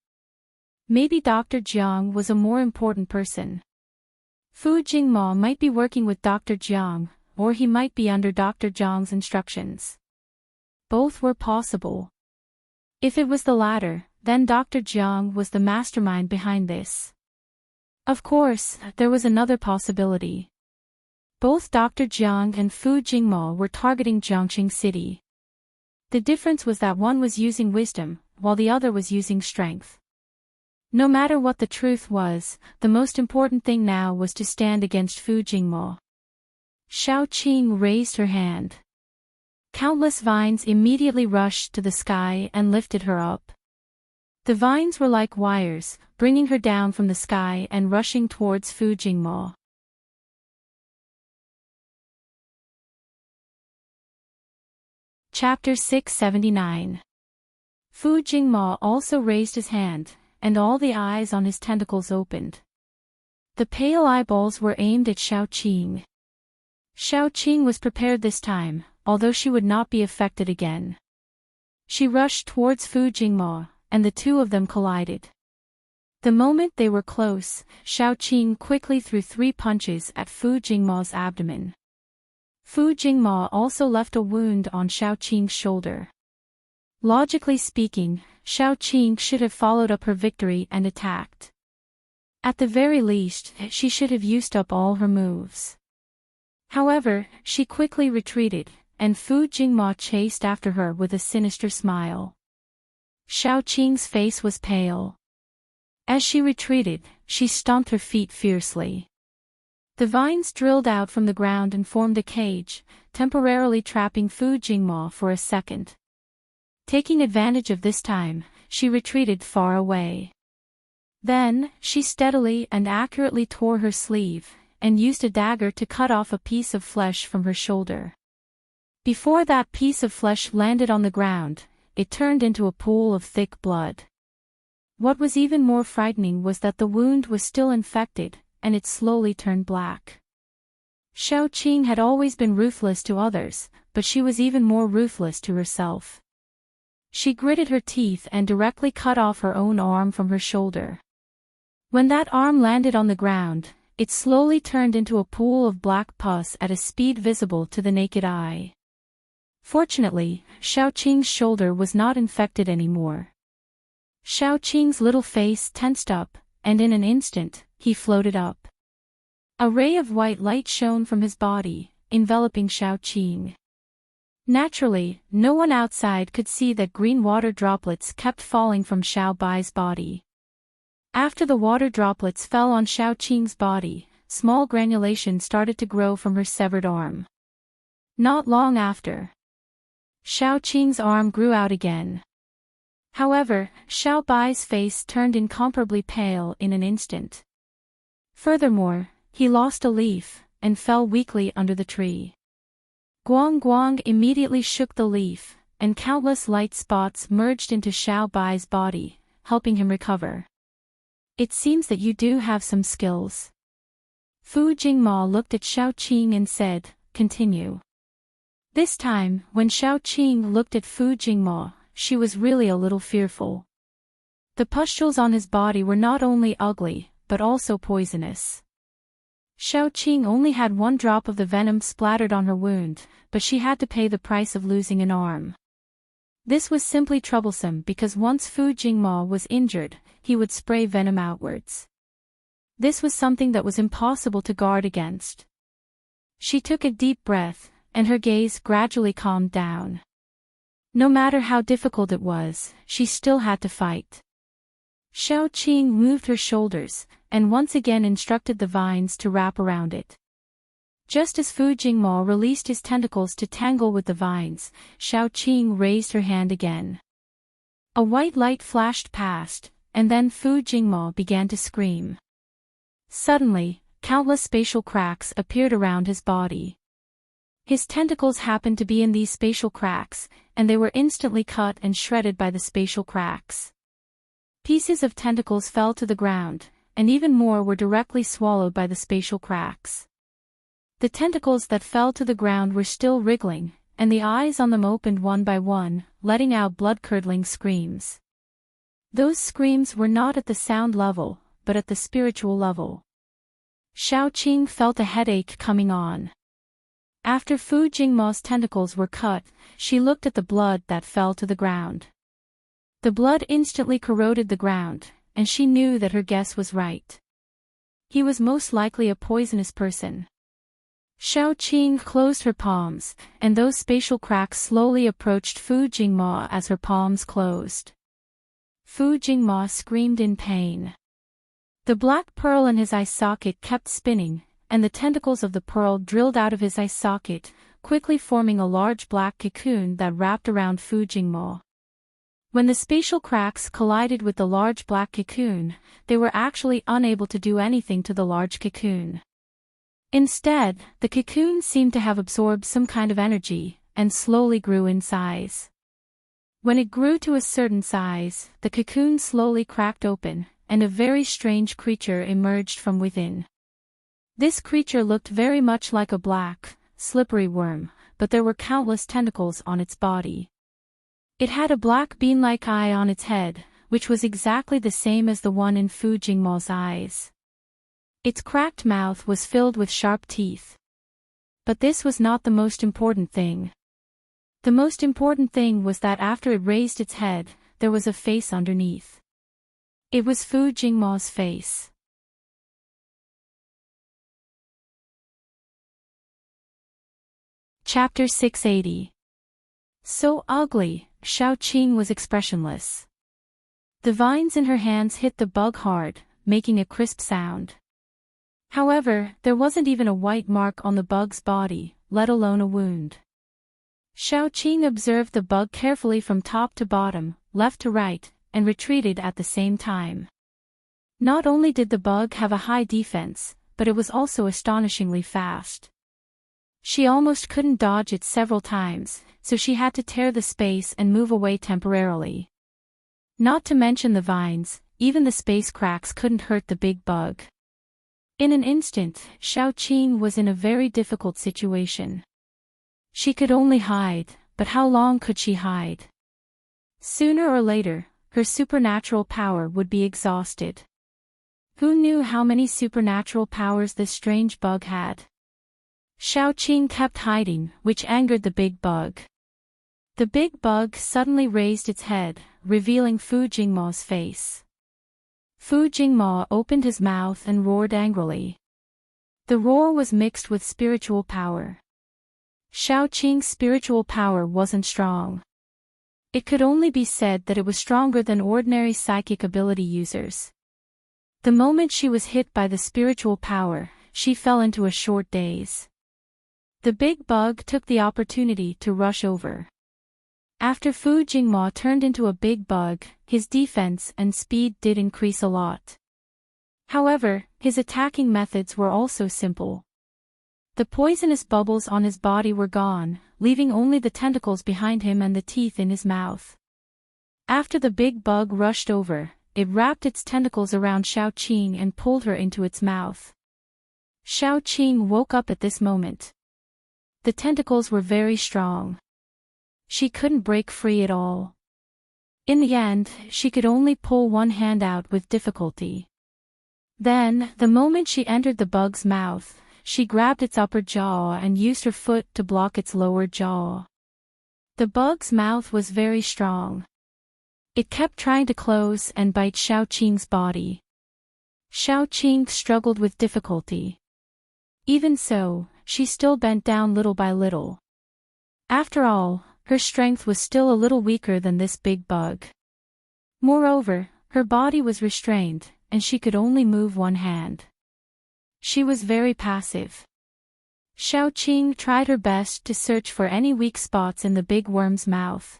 Maybe Dr. Jiang was a more important person. Fu Jingmo might be working with Dr. Jiang, or he might be under Dr. Jiang's instructions. Both were possible. If it was the latter, then Dr. Jiang was the mastermind behind this. Of course, there was another possibility. Both Dr. Jiang and Fu Jingmo were targeting Jiangxing City. The difference was that one was using wisdom, while the other was using strength. No matter what the truth was, the most important thing now was to stand against Fu Jingmo. Xiaoqing raised her hand. Countless vines immediately rushed to the sky and lifted her up. The vines were like wires, bringing her down from the sky and rushing towards Fu Jingmo. Chapter 679. Fu Jingmo also raised his hand, and all the eyes on his tentacles opened. The pale eyeballs were aimed at Xiaoqing. Xiaoqing was prepared this time, although she would not be affected again. She rushed towards Fu Jingmo, and the two of them collided. The moment they were close, Xiaoqing quickly threw 3 punches at Fu Jingmo's abdomen. Fu Jingmo also left a wound on Xiaoqing's shoulder. Logically speaking, Xiaoqing should have followed up her victory and attacked. At the very least, she should have used up all her moves. However, she quickly retreated, and Fu Jingmo chased after her with a sinister smile. Xiaoqing's face was pale. As she retreated, she stomped her feet fiercely. The vines drilled out from the ground and formed a cage, temporarily trapping Fu Jingmo for a second. Taking advantage of this time, she retreated far away. Then, she steadily and accurately tore her sleeve, and used a dagger to cut off a piece of flesh from her shoulder. Before that piece of flesh landed on the ground, it turned into a pool of thick blood. What was even more frightening was that the wound was still infected, and it slowly turned black. Xiaoqing had always been ruthless to others, but she was even more ruthless to herself. She gritted her teeth and directly cut off her own arm from her shoulder. When that arm landed on the ground, it slowly turned into a pool of black pus at a speed visible to the naked eye. Fortunately, Xiaoqing's shoulder was not infected anymore. Xiaoqing's little face tensed up, and in an instant, he floated up. A ray of white light shone from his body, enveloping Xiaoqing. Naturally, no one outside could see that green water droplets kept falling from Xiao Bai's body. After the water droplets fell on Xiaoqing's body, small granulations started to grow from her severed arm. Not long after, Xiaoqing's arm grew out again. However, Xiao Bai's face turned incomparably pale in an instant. Furthermore, he lost a leaf, and fell weakly under the tree. Guang Guang immediately shook the leaf, and countless light spots merged into Xiao Bai's body, helping him recover. It seems that you do have some skills. Fu Jingma looked at Xiaoqing and said, "Continue." This time, when Xiaoqing looked at Fu Jingma, she was really a little fearful. The pustules on his body were not only ugly, but also poisonous. Xiaoqing only had 1 drop of the venom splattered on her wound, but she had to pay the price of losing an arm. This was simply troublesome because once Fu Jingma was injured, he would spray venom outwards. This was something that was impossible to guard against. She took a deep breath, and her gaze gradually calmed down. No matter how difficult it was, she still had to fight. Xiaoqing moved her shoulders, and once again instructed the vines to wrap around it. Just as Fu Jingma released his tentacles to tangle with the vines, Xiaoqing raised her hand again. A white light flashed past, and then Fu Jingma began to scream. Suddenly, countless spatial cracks appeared around his body. His tentacles happened to be in these spatial cracks, and they were instantly cut and shredded by the spatial cracks. Pieces of tentacles fell to the ground, and even more were directly swallowed by the spatial cracks. The tentacles that fell to the ground were still wriggling, and the eyes on them opened one by one, letting out blood-curdling screams. Those screams were not at the sound level, but at the spiritual level. Xiaoqing felt a headache coming on. After Fu Jingma's tentacles were cut, she looked at the blood that fell to the ground. The blood instantly corroded the ground, and she knew that her guess was right. He was most likely a poisonous person. Xiaoqing closed her palms, and those spatial cracks slowly approached Fu Jingma as her palms closed. Fu Jingma screamed in pain. The black pearl in his eye socket kept spinning, and the tentacles of the pearl drilled out of his eye socket, quickly forming a large black cocoon that wrapped around Fu Jingma. When the spatial cracks collided with the large black cocoon, they were actually unable to do anything to the large cocoon. Instead, the cocoon seemed to have absorbed some kind of energy, and slowly grew in size. When it grew to a certain size, the cocoon slowly cracked open, and a very strange creature emerged from within. This creature looked very much like a black, slippery worm, but there were countless tentacles on its body. It had a black bean-like eye on its head, which was exactly the same as the one in Fu Jingma's eyes. Its cracked mouth was filled with sharp teeth. But this was not the most important thing. The most important thing was that after it raised its head, there was a face underneath. It was Fu Jingma's face. Chapter 680. So ugly, Xiaoqing was expressionless. The vines in her hands hit the bug hard, making a crisp sound. However, there wasn't even a white mark on the bug's body, let alone a wound. Xiaoqing observed the bug carefully from top to bottom, left to right, and retreated at the same time. Not only did the bug have a high defense, but it was also astonishingly fast. She almost couldn't dodge it several times, so she had to tear the space and move away temporarily. Not to mention the vines, even the space cracks couldn't hurt the big bug. In an instant, Xiaoqing was in a very difficult situation. She could only hide, but how long could she hide? Sooner or later, her supernatural power would be exhausted. Who knew how many supernatural powers this strange bug had? Xiaoqing kept hiding, which angered the big bug. The big bug suddenly raised its head, revealing Fu Jingma's face. Fu Jingma opened his mouth and roared angrily. The roar was mixed with spiritual power. Xiaoqing's spiritual power wasn't strong. It could only be said that it was stronger than ordinary psychic ability users. The moment she was hit by the spiritual power, she fell into a short daze. The big bug took the opportunity to rush over. After Fu Jingma turned into a big bug, his defense and speed did increase a lot. However, his attacking methods were also simple. The poisonous bubbles on his body were gone, leaving only the tentacles behind him and the teeth in his mouth. After the big bug rushed over, it wrapped its tentacles around Xiaoqing and pulled her into its mouth. Xiaoqing woke up at this moment. The tentacles were very strong. She couldn't break free at all. In the end, she could only pull one hand out with difficulty. Then, the moment she entered the bug's mouth, she grabbed its upper jaw and used her foot to block its lower jaw. The bug's mouth was very strong. It kept trying to close and bite Xiaoqing's body. Xiaoqing struggled with difficulty. Even so, she still bent down little by little. After all, her strength was still a little weaker than this big bug. Moreover, her body was restrained, and she could only move one hand. She was very passive. Xiaoqing tried her best to search for any weak spots in the big worm's mouth.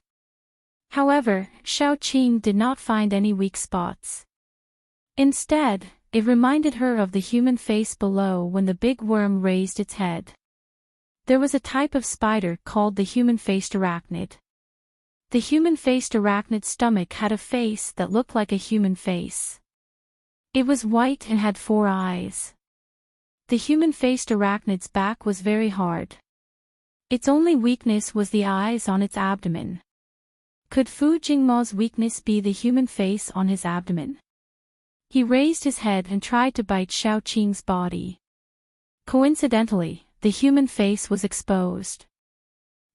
However, Xiaoqing did not find any weak spots. Instead, it reminded her of the human face below when the big worm raised its head. There was a type of spider called the human-faced arachnid. The human-faced arachnid's stomach had a face that looked like a human face. It was white and had 4 eyes. The human-faced arachnid's back was very hard. Its only weakness was the eyes on its abdomen. Could Fu Jingma's weakness be the human face on his abdomen? He raised his head and tried to bite Xiaoqing's body. Coincidentally, the human face was exposed.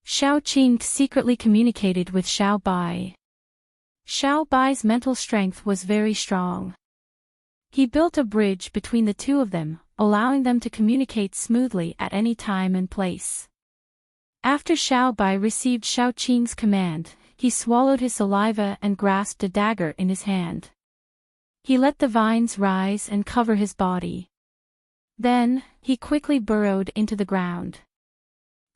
Xiaoqing secretly communicated with Xiao Bai. Xiao Bai's mental strength was very strong. He built a bridge between the two of them, allowing them to communicate smoothly at any time and place. After Xiao Bai received Xiaoqing's command, he swallowed his saliva and grasped a dagger in his hand. He let the vines rise and cover his body. Then, he quickly burrowed into the ground.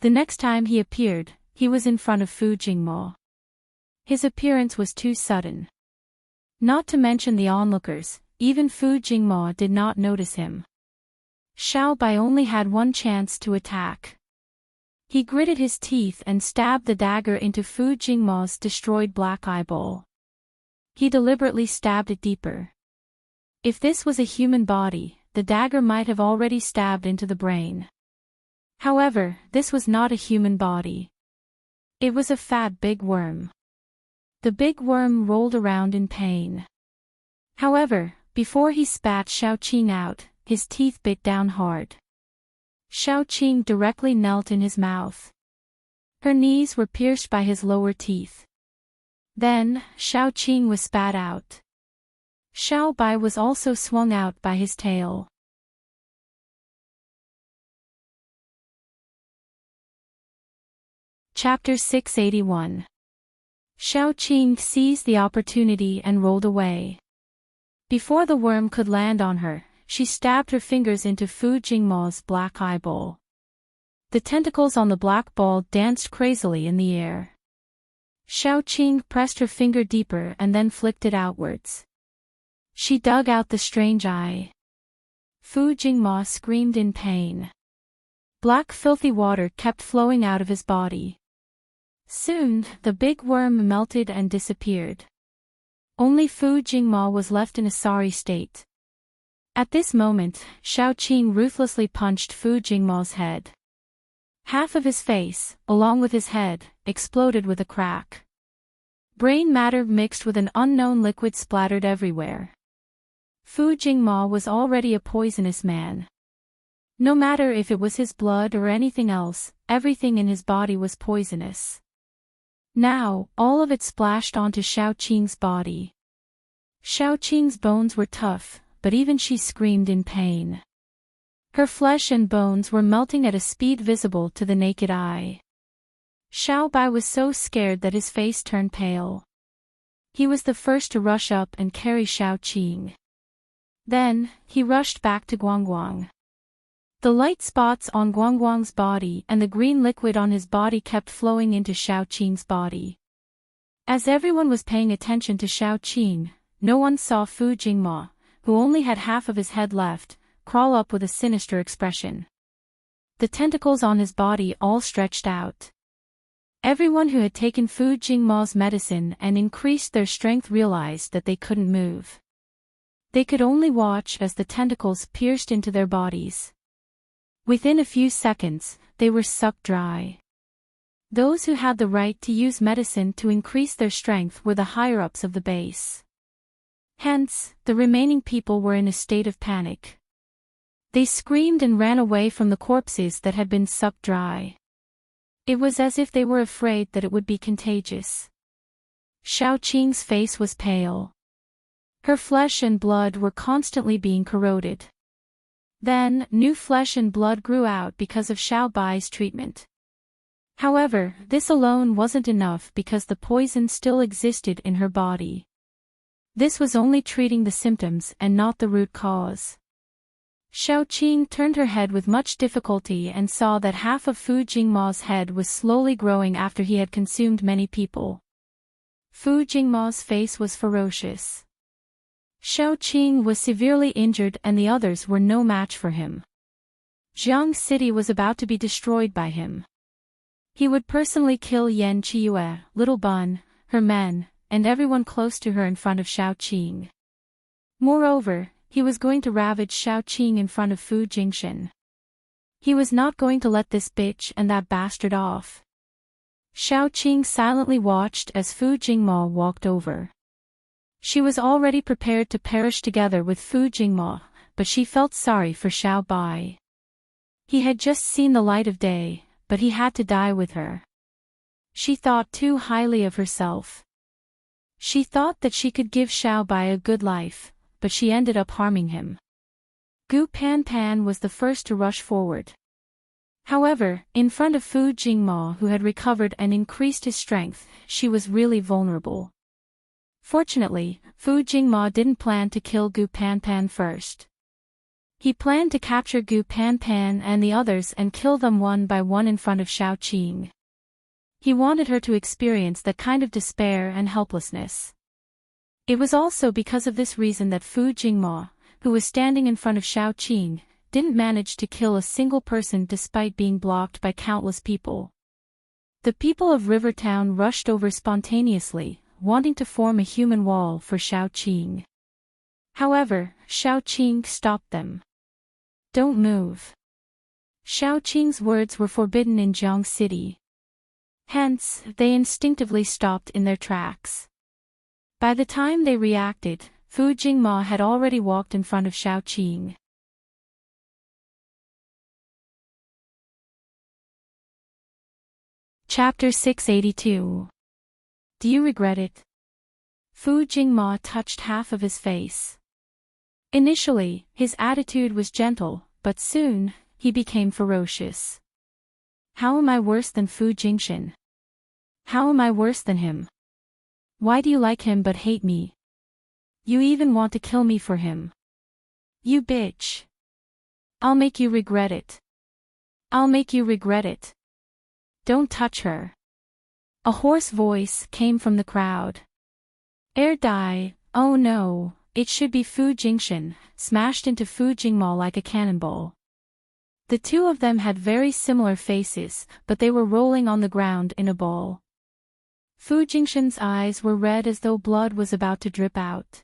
The next time he appeared, he was in front of Fu Jingma. His appearance was too sudden. Not to mention the onlookers, even Fu Jingma did not notice him. Xiao Bai only had one chance to attack. He gritted his teeth and stabbed the dagger into Fu Jingma's destroyed black eyeball. He deliberately stabbed it deeper. If this was a human body, the dagger might have already stabbed into the brain. However, this was not a human body. It was a fat big worm. The big worm rolled around in pain. However, before he spat Xiaoqing out, his teeth bit down hard. Xiaoqing directly knelt in his mouth. Her knees were pierced by his lower teeth. Then, Xiaoqing was spat out. Xiao Bai was also swung out by his tail. Chapter 681. Xiaoqing seized the opportunity and rolled away. Before the worm could land on her, she stabbed her fingers into Fu Jingma's black eyeball. The tentacles on the black ball danced crazily in the air. Xiaoqing pressed her finger deeper and then flicked it outwards. She dug out the strange eye. Fu Jingma screamed in pain. Black filthy water kept flowing out of his body. Soon, the big worm melted and disappeared. Only Fu Jingma was left in a sorry state. At this moment, Xiaoqing ruthlessly punched Fu Jingma's head. Half of his face, along with his head, exploded with a crack. Brain matter mixed with an unknown liquid splattered everywhere. Fu Jingma was already a poisonous man. No matter if it was his blood or anything else, everything in his body was poisonous. Now, all of it splashed onto Xiaoqing's body. Xiaoqing's bones were tough, but even she screamed in pain. Her flesh and bones were melting at a speed visible to the naked eye. Xiaobai was so scared that his face turned pale. He was the first to rush up and carry Xiaoqing. Then, he rushed back to Guangguang. The light spots on Guangguang's body and the green liquid on his body kept flowing into Xiaoqing's body. As everyone was paying attention to Xiaoqing, no one saw Fu Jingma, who only had half of his head left, crawl up with a sinister expression. The tentacles on his body all stretched out. Everyone who had taken Fu Jingma's medicine and increased their strength realized that they couldn't move. They could only watch as the tentacles pierced into their bodies. Within a few seconds, they were sucked dry. Those who had the right to use medicine to increase their strength were the higher-ups of the base. Hence, the remaining people were in a state of panic. They screamed and ran away from the corpses that had been sucked dry. It was as if they were afraid that it would be contagious. Xiaoqing's face was pale. Her flesh and blood were constantly being corroded. Then, new flesh and blood grew out because of Xiaobai's treatment. However, this alone wasn't enough because the poison still existed in her body. This was only treating the symptoms and not the root cause. Xiaoqing turned her head with much difficulty and saw that half of Fu Jingma's head was slowly growing after he had consumed many people. Fu Jingma's face was ferocious. Xiaoqing was severely injured and the others were no match for him. Jiang City was about to be destroyed by him. He would personally kill Yan Qiue, Little Bun, her men, and everyone close to her in front of Xiaoqing. Moreover, he was going to ravage Xiaoqing in front of Fu Jingshan. He was not going to let this bitch and that bastard off. Xiaoqing silently watched as Fu Jingma walked over. She was already prepared to perish together with Fu Jingma, but she felt sorry for Xiaobai. He had just seen the light of day, but he had to die with her. She thought too highly of herself. She thought that she could give Xiaobai a good life, but she ended up harming him. Gu Panpan was the first to rush forward. However, in front of Fu Jingma who had recovered and increased his strength, she was really vulnerable. Fortunately, Fu Jingma didn't plan to kill Gu Panpan first. He planned to capture Gu Panpan and the others and kill them one by one in front of Xiaoqing. He wanted her to experience that kind of despair and helplessness. It was also because of this reason that Fu Jingma, who was standing in front of Xiaoqing, didn't manage to kill a single person despite being blocked by countless people. The people of Rivertown rushed over spontaneously, wanting to form a human wall for Xiaoqing. However, Xiaoqing stopped them. "Don't move." Xiaoqing's words were forbidden in Jiang City. Hence, they instinctively stopped in their tracks. By the time they reacted, Fu Jingma had already walked in front of Xiaoqing. Chapter 682. Do you regret it? Fu Jingma touched half of his face. Initially, his attitude was gentle, but soon, he became ferocious. How am I worse than Fu Jingshan? How am I worse than him? Why do you like him but hate me? You even want to kill me for him. You bitch. I'll make you regret it. I'll make you regret it. Don't touch her. A hoarse voice came from the crowd. Die, oh no, it should be Fu Jingshan, smashed into Fu Jingma like a cannonball. The two of them had very similar faces, but they were rolling on the ground in a ball. Fu Jingshan's eyes were red as though blood was about to drip out.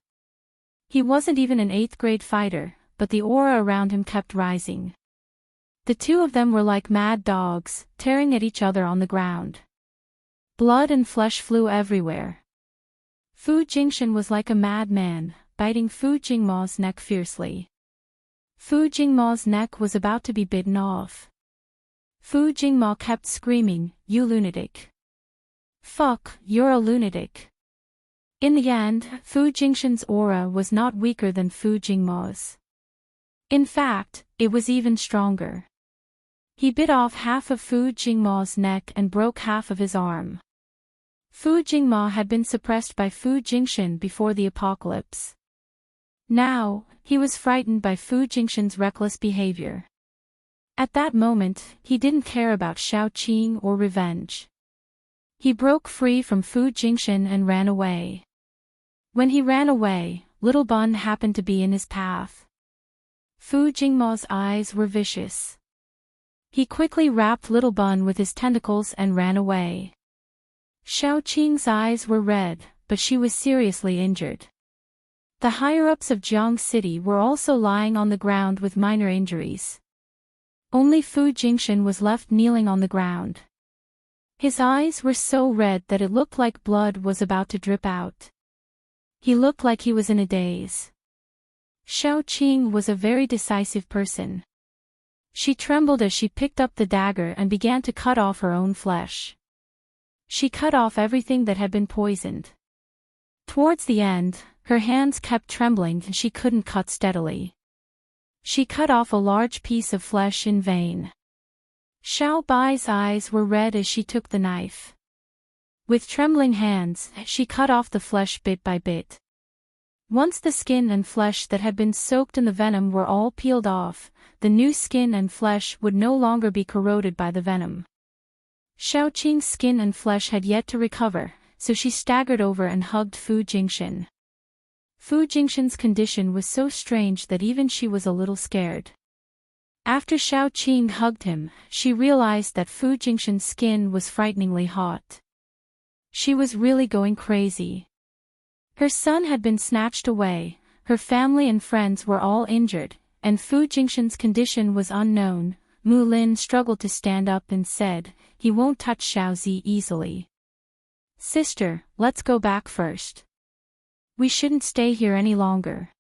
He wasn't even an 8th grade fighter, but the aura around him kept rising. The two of them were like mad dogs, tearing at each other on the ground. Blood and flesh flew everywhere. Fu Jingshan was like a madman, biting Fu Jingma's neck fiercely. Fu Jingma's neck was about to be bitten off. Fu Jingma kept screaming, "You lunatic. Fuck, you're a lunatic." In the end, Fu Jingshan's aura was not weaker than Fu Jingma's. In fact, it was even stronger. He bit off half of Fu Jingma's neck and broke half of his arm. Fu Jingma had been suppressed by Fu Jingshan before the apocalypse. Now, he was frightened by Fu Jingshan's reckless behavior. At that moment, he didn't care about Shaoqing or revenge. He broke free from Fu Jingshan and ran away. When he ran away, Little Bun happened to be in his path. Fu Jingma's eyes were vicious. He quickly wrapped Little Bun with his tentacles and ran away. Shaoqing's eyes were red, but she was seriously injured. The higher-ups of Jiang City were also lying on the ground with minor injuries. Only Fu Jingshan was left kneeling on the ground. His eyes were so red that it looked like blood was about to drip out. He looked like he was in a daze. Shaoqing was a very decisive person. She trembled as she picked up the dagger and began to cut off her own flesh. She cut off everything that had been poisoned. Towards the end, her hands kept trembling and she couldn't cut steadily. She cut off a large piece of flesh in vain. Xiao Bai's eyes were red as she took the knife. With trembling hands, she cut off the flesh bit by bit. Once the skin and flesh that had been soaked in the venom were all peeled off, the new skin and flesh would no longer be corroded by the venom. Shaoqing's skin and flesh had yet to recover, so she staggered over and hugged Fu Jingshan. Fu Jingshan's condition was so strange that even she was a little scared. After Shaoqing hugged him, she realized that Fu Jingshan's skin was frighteningly hot. She was really going crazy. Her son had been snatched away, her family and friends were all injured, and Fu Jingshan's condition was unknown. Mu Lin struggled to stand up and said, "He won't touch Xiaozi easily. Sister, let's go back first. We shouldn't stay here any longer."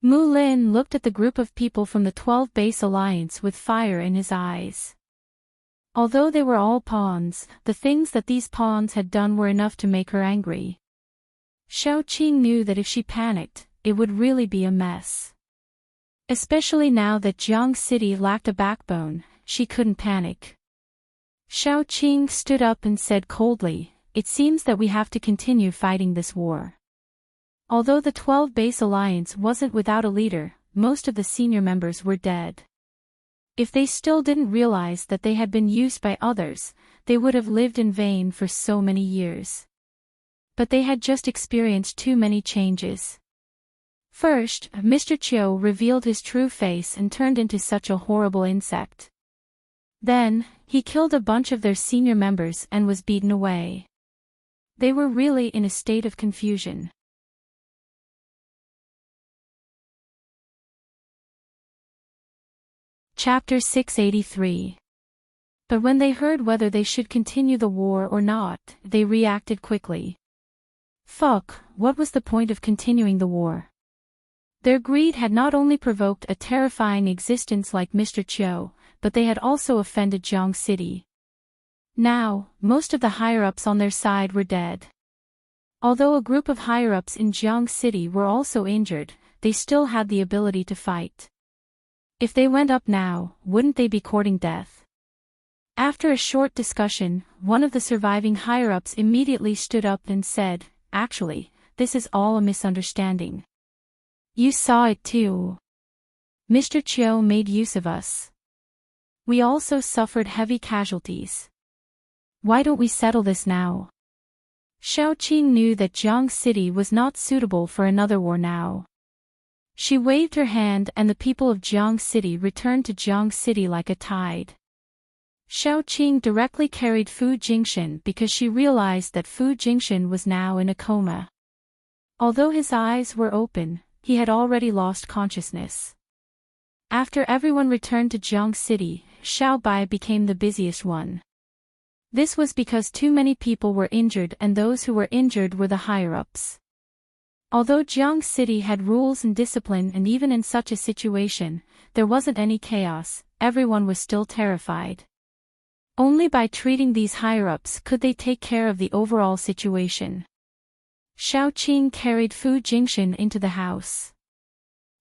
Mu Lin looked at the group of people from the 12 Base Alliance with fire in his eyes. Although they were all pawns, the things that these pawns had done were enough to make her angry. Shaoqing knew that if she panicked, it would really be a mess. Especially now that Jiang City lacked a backbone, she couldn't panic. Shaoqing stood up and said coldly, "It seems that we have to continue fighting this war." Although the 12 Base Alliance wasn't without a leader, most of the senior members were dead. If they still didn't realize that they had been used by others, they would have lived in vain for so many years. But they had just experienced too many changes. First, Mr. Chiu revealed his true face and turned into such a horrible insect. Then, he killed a bunch of their senior members and was beaten away. They were really in a state of confusion. Chapter 683. But when they heard whether they should continue the war or not, they reacted quickly. Fuck, what was the point of continuing the war? Their greed had not only provoked a terrifying existence like Mr. Chiu, but they had also offended Jiang City. Now, most of the higher-ups on their side were dead. Although a group of higher-ups in Jiang City were also injured, they still had the ability to fight. If they went up now, wouldn't they be courting death? After a short discussion, one of the surviving higher-ups immediately stood up and said, "Actually, this is all a misunderstanding. You saw it too. Mr. Chiu made use of us. We also suffered heavy casualties. Why don't we settle this now? Xiaoqing knew that Jiang City was not suitable for another war now. She waved her hand and the people of Jiang City returned to Jiang City like a tide. Xiaoqing directly carried Fu Jingshan because she realized that Fu Jingshan was now in a coma. Although his eyes were open, he had already lost consciousness. After everyone returned to Jiang City, Xiaobai became the busiest one. This was because too many people were injured and those who were injured were the higher-ups. Although Jiang City had rules and discipline and even in such a situation, there wasn't any chaos, everyone was still terrified. Only by treating these higher-ups could they take care of the overall situation. Xiaoqing carried Fu Jingshan into the house.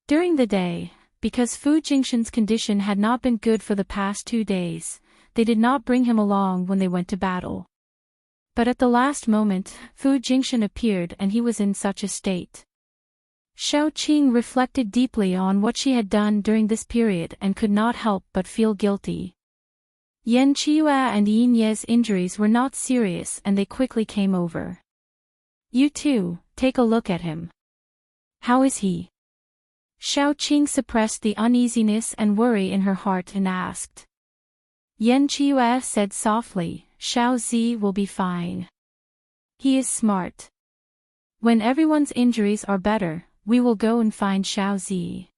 During the day, because Fu Jingshan's condition had not been good for the past 2 days, they did not bring him along when they went to battle. But at the last moment, Fu Jingshan appeared and he was in such a state. Xiaoqing reflected deeply on what she had done during this period and could not help but feel guilty. Yan Qiua and Yin Ye's injuries were not serious and they quickly came over. You too, take a look at him. How is he? Xiaoqing suppressed the uneasiness and worry in her heart and asked. Yan Qiua said softly, Xiao Zi will be fine. He is smart. When everyone's injuries are better, we will go and find Xiao Zi.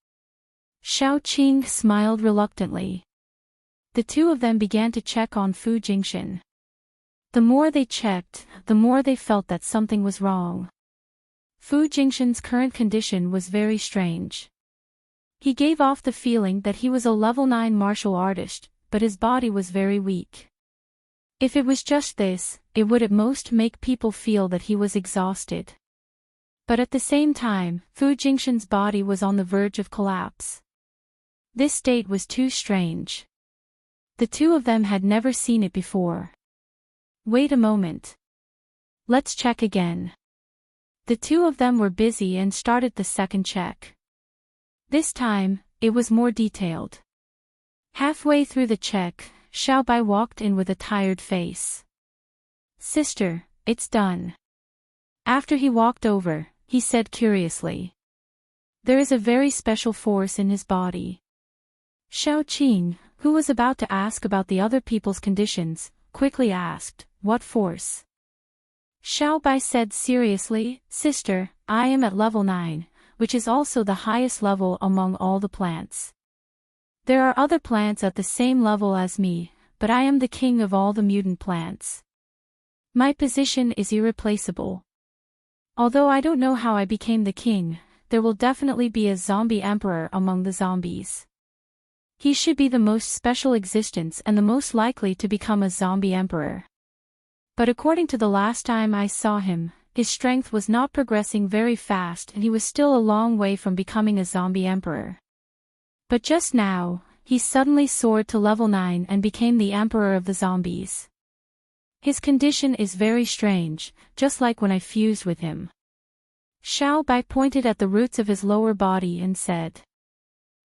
Xiaoqing smiled reluctantly. The two of them began to check on Fu Jingshan. The more they checked, the more they felt that something was wrong. Fu Jingshan's current condition was very strange. He gave off the feeling that he was a level 9 martial artist, but his body was very weak. If it was just this, it would at most make people feel that he was exhausted. But at the same time, Fu Jingshan's body was on the verge of collapse. This state was too strange. The two of them had never seen it before. Wait a moment. Let's check again. The two of them were busy and started the second check. This time, it was more detailed. Halfway through the check, Xiaobai walked in with a tired face. Sister, it's done. After he walked over, he said curiously. There is a very special force in his body. Xiaoqing, who was about to ask about the other people's conditions, quickly asked, what force? Xiaobai said seriously, Sister, I am at level 9, which is also the highest level among all the plants. There are other plants at the same level as me, but I am the king of all the mutant plants. My position is irreplaceable. Although I don't know how I became the king, there will definitely be a zombie emperor among the zombies. He should be the most special existence and the most likely to become a zombie emperor. But according to the last time I saw him, his strength was not progressing very fast and he was still a long way from becoming a zombie emperor. But just now, he suddenly soared to level 9 and became the emperor of the zombies. His condition is very strange, just like when I fused with him. Xiaobai pointed at the roots of his lower body and said.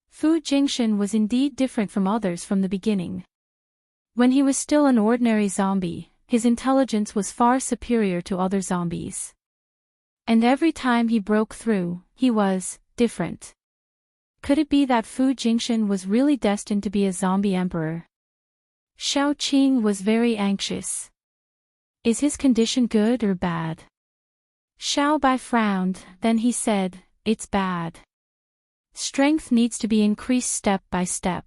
Fu Jingshan was indeed different from others from the beginning. When he was still an ordinary zombie, his intelligence was far superior to other zombies. And every time he broke through, he was different. Could it be that Fu Jingshan was really destined to be a zombie emperor? Xiaoqing was very anxious. Is his condition good or bad? Xiaobai frowned, then he said, it's bad. Strength needs to be increased step by step.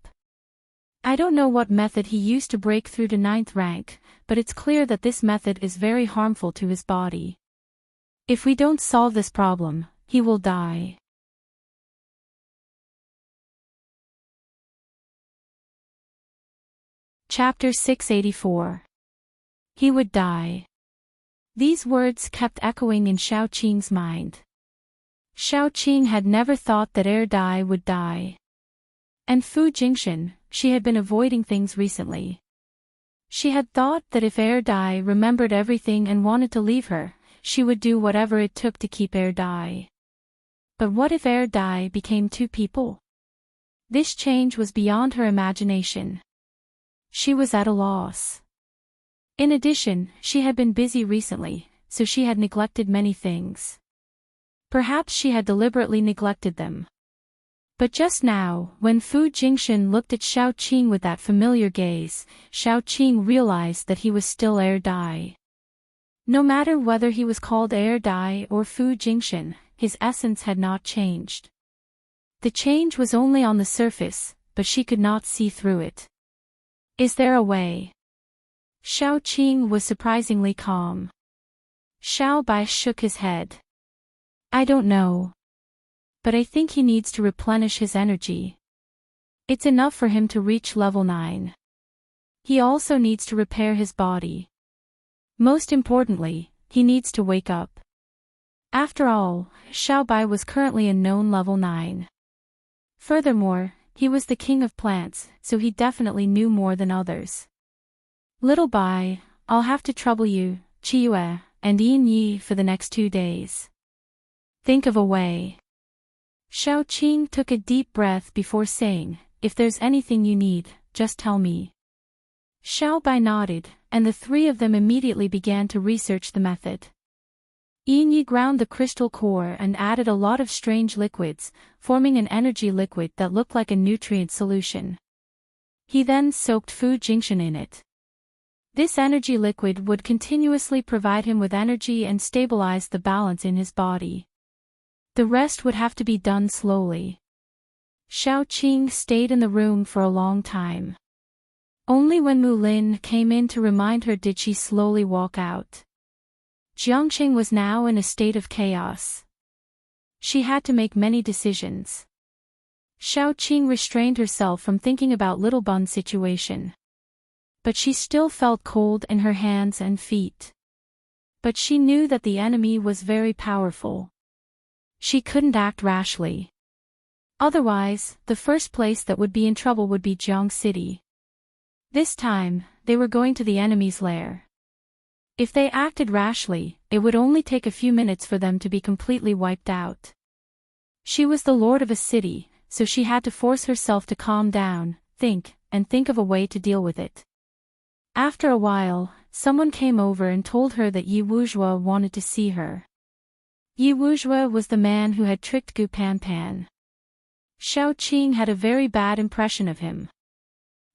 I don't know what method he used to break through to 9th rank, but it's clear that this method is very harmful to his body. If we don't solve this problem, he will die. Chapter 684. He would die. These words kept echoing in Xiaoqing's mind. Xiaoqing had never thought that Dai would die. And Fu Jingshan, she had been avoiding things recently. She had thought that if Dai remembered everything and wanted to leave her, she would do whatever it took to keep Dai. But what if Dai became two people? This change was beyond her imagination. She was at a loss. In addition, she had been busy recently, so she had neglected many things. Perhaps she had deliberately neglected them. But just now, when Fu Jingxin looked at Xiao Qing with that familiar gaze, Xiao Qing realized that he was still Air Dai. No matter whether he was called Air Dai or Fu Jingxin, his essence had not changed. The change was only on the surface, but she could not see through it. Is there a way? Xiao Qing was surprisingly calm. Xiao Bai shook his head. I don't know. But I think he needs to replenish his energy. It's enough for him to reach level 9. He also needs to repair his body. Most importantly, he needs to wake up. After all, Xiao Bai was currently a known level 9. Furthermore, he was the king of plants, so he definitely knew more than others. Little Bai, I'll have to trouble you, Qiyue, and Yin Yi for the next 2 days. Think of a way. Xiao Qing took a deep breath before saying, if there's anything you need, just tell me. Xiao Bai nodded, and the three of them immediately began to research the method. Yin Yi ground the crystal core and added a lot of strange liquids, forming an energy liquid that looked like a nutrient solution. He then soaked Fu Jingxin in it. This energy liquid would continuously provide him with energy and stabilize the balance in his body. The rest would have to be done slowly. Xiao Qing stayed in the room for a long time. Only when Mu Lin came in to remind her did she slowly walk out. Jiangqing was now in a state of chaos. She had to make many decisions. Xiao Qing restrained herself from thinking about Little Bun's situation. But she still felt cold in her hands and feet. But she knew that the enemy was very powerful. She couldn't act rashly. Otherwise, the first place that would be in trouble would be Jiang City. This time, they were going to the enemy's lair. If they acted rashly, it would only take a few minutes for them to be completely wiped out. She was the lord of a city, so she had to force herself to calm down, think of a way to deal with it. After a while, someone came over and told her that Yi Wuzhua wanted to see her. Yi Wuzhua was the man who had tricked Gu Panpan. Xiao Qing had a very bad impression of him.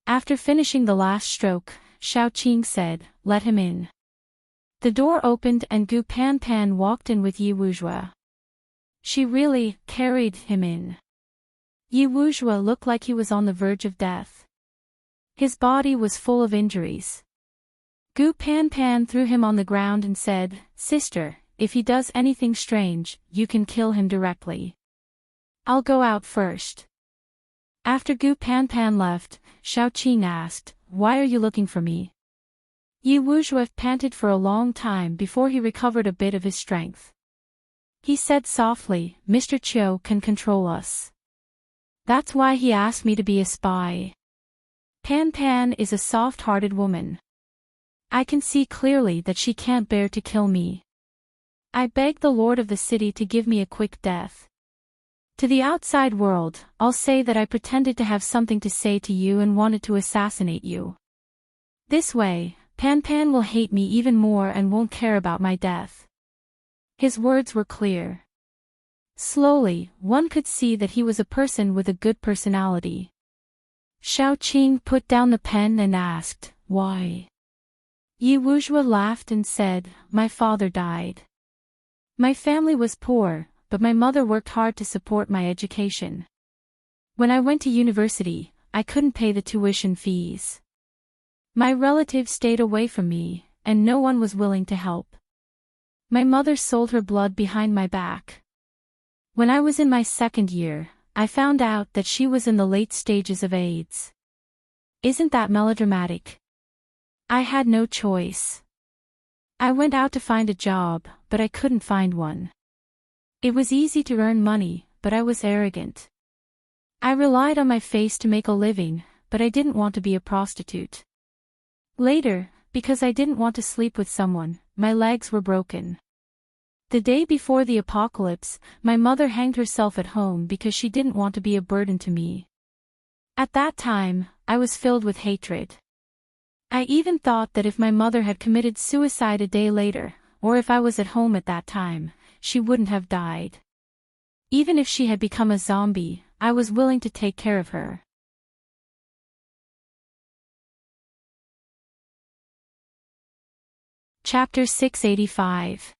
After finishing the last stroke, Xiao Qing said, "Let him in." The door opened and Gu Panpan walked in with Yi Wuzhua. She really carried him in. Yi Wuzhua looked like he was on the verge of death. His body was full of injuries. Gu Panpan threw him on the ground and said, "Sister, if he does anything strange, you can kill him directly. I'll go out first." After Gu Panpan left, Xiao Qing asked, "Why are you looking for me?" Yi Wuzhua panted for a long time before he recovered a bit of his strength. He said softly, "Mr. Qiu can control us. That's why he asked me to be a spy. Pan Pan is a soft-hearted woman. I can see clearly that she can't bear to kill me. I beg the lord of the city to give me a quick death. To the outside world, I'll say that I pretended to have something to say to you and wanted to assassinate you. This way, Pan Pan will hate me even more and won't care about my death." His words were clear. Slowly, one could see that he was a person with a good personality. Xiao Qing put down the pen and asked, "Why?" Yi Wuzhua laughed and said, "My father died. My family was poor, but my mother worked hard to support my education. When I went to university, I couldn't pay the tuition fees. My relatives stayed away from me, and no one was willing to help. My mother sold her blood behind my back. When I was in my 2nd year, I found out that she was in the late stages of AIDS. Isn't that melodramatic? I had no choice. I went out to find a job, but I couldn't find one. It was easy to earn money, but I was arrogant. I relied on my face to make a living, but I didn't want to be a prostitute. Later, because I didn't want to sleep with someone, my legs were broken. The day before the apocalypse, my mother hanged herself at home because she didn't want to be a burden to me. At that time, I was filled with hatred. I even thought that if my mother had committed suicide a day later, or if I was at home at that time, she wouldn't have died. Even if she had become a zombie, I was willing to take care of her. Chapter 685.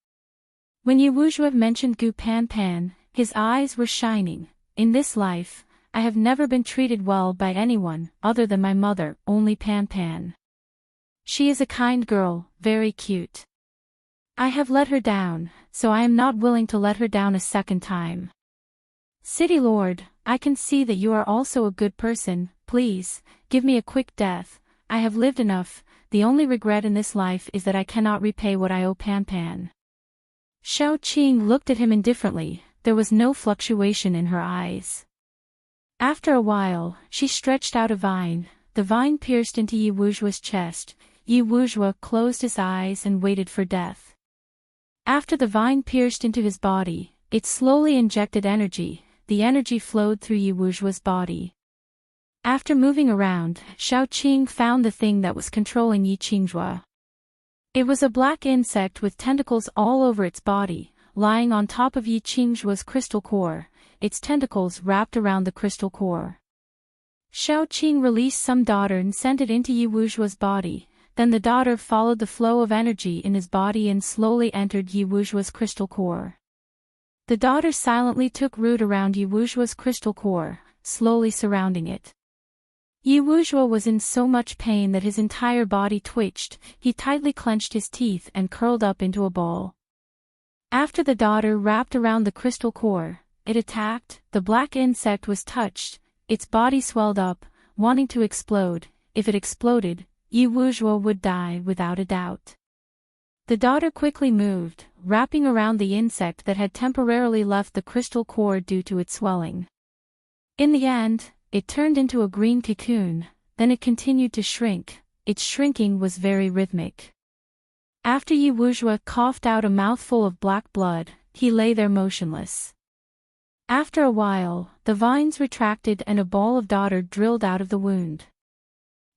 When Yewuja mentioned Gu Pan Pan, his eyes were shining. In this life, I have never been treated well by anyone other than my mother, only Pan Pan. She is a kind girl, very cute. I have let her down, so I am not willing to let her down a second time. City Lord, I can see that you are also a good person. Please, give me a quick death. I have lived enough. The only regret in this life is that I cannot repay what I owe Pan Pan. Xiao Qing looked at him indifferently. There was no fluctuation in her eyes. After a while, she stretched out a vine. The vine pierced into Yewuja's chest. Yewuja closed his eyes and waited for death. After the vine pierced into his body, it slowly injected energy. The energy flowed through Yewuja's body. After moving around, Xiao Qing found the thing that was controlling Yi Qingjue. It was a black insect with tentacles all over its body, lying on top of Yi Qingjue's crystal core, its tentacles wrapped around the crystal core. Xiao Qing released some daughter and sent it into Yewuja's body, then the daughter followed the flow of energy in his body and slowly entered Yewuja's crystal core. The daughter silently took root around Yewuja's crystal core, slowly surrounding it. Yewuja was in so much pain that his entire body twitched. He tightly clenched his teeth and curled up into a ball. After the daughter wrapped around the crystal core, it attacked. The black insect was touched. Its body swelled up, wanting to explode. If it exploded, Yewuja would die without a doubt. The daughter quickly moved, wrapping around the insect that had temporarily left the crystal core due to its swelling. In the end, it turned into a green cocoon, then it continued to shrink. Its shrinking was very rhythmic. After Yewuja coughed out a mouthful of black blood, he lay there motionless. After a while, the vines retracted and a ball of daughter drilled out of the wound.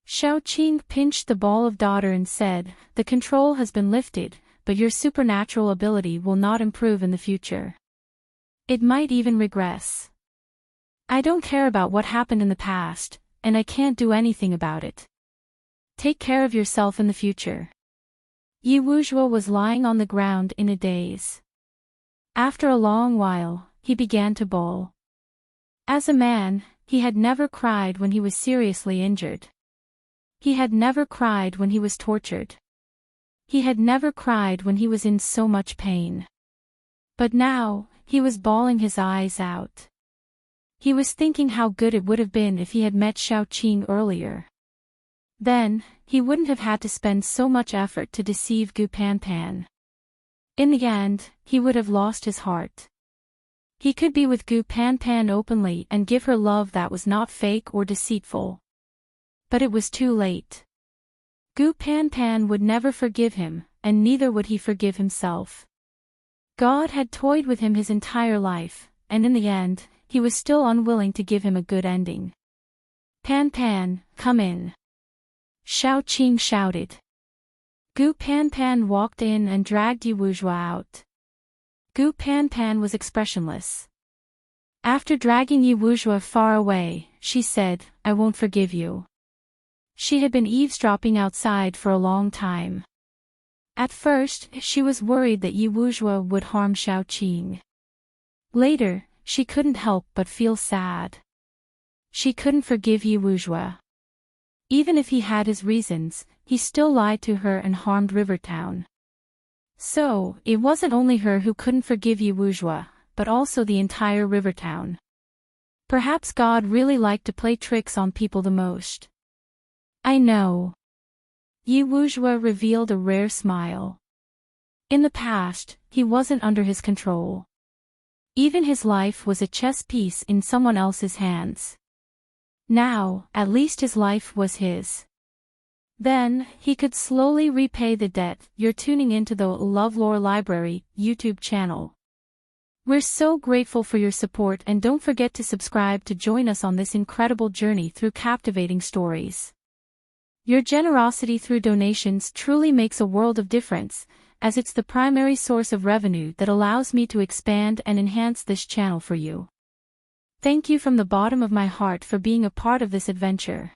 Xiao Qing pinched the ball of daughter and said, "The control has been lifted, but your supernatural ability will not improve in the future. It might even regress. I don't care about what happened in the past, and I can't do anything about it. Take care of yourself in the future." Yewuja was lying on the ground in a daze. After a long while, he began to bawl. As a man, he had never cried when he was seriously injured. He had never cried when he was tortured. He had never cried when he was in so much pain. But now, he was bawling his eyes out. He was thinking how good it would have been if he had met Xiao Qing earlier. Then, he wouldn't have had to spend so much effort to deceive Gu Pan Pan. In the end, he would have lost his heart. He could be with Gu Pan Pan openly and give her love that was not fake or deceitful. But it was too late. Gu Pan Pan would never forgive him, and neither would he forgive himself. God had toyed with him his entire life, and in the end, he was still unwilling to give him a good ending. "Pan Pan, come in," Xiao Qing shouted. Gu Pan Pan walked in and dragged Yewuja out. Gu Pan Pan was expressionless. After dragging Yewuja far away, she said, "I won't forgive you." She had been eavesdropping outside for a long time. At first, she was worried that Yewuja would harm Xiao Qing. Later, she couldn't help but feel sad. She couldn't forgive Yewuja. Even if he had his reasons, he still lied to her and harmed Rivertown. So, it wasn't only her who couldn't forgive Yewuja, but also the entire Rivertown. Perhaps God really liked to play tricks on people the most. "I know." Yewuja revealed a rare smile. In the past, he wasn't under his control. Even his life was a chess piece in someone else's hands. Now, at least his life was his. Then, he could slowly repay the debt. You're tuning into the LoveLore Library YouTube channel. We're so grateful for your support, and don't forget to subscribe to join us on this incredible journey through captivating stories. Your generosity through donations truly makes a world of difference, as it's the primary source of revenue that allows me to expand and enhance this channel for you. Thank you from the bottom of my heart for being a part of this adventure.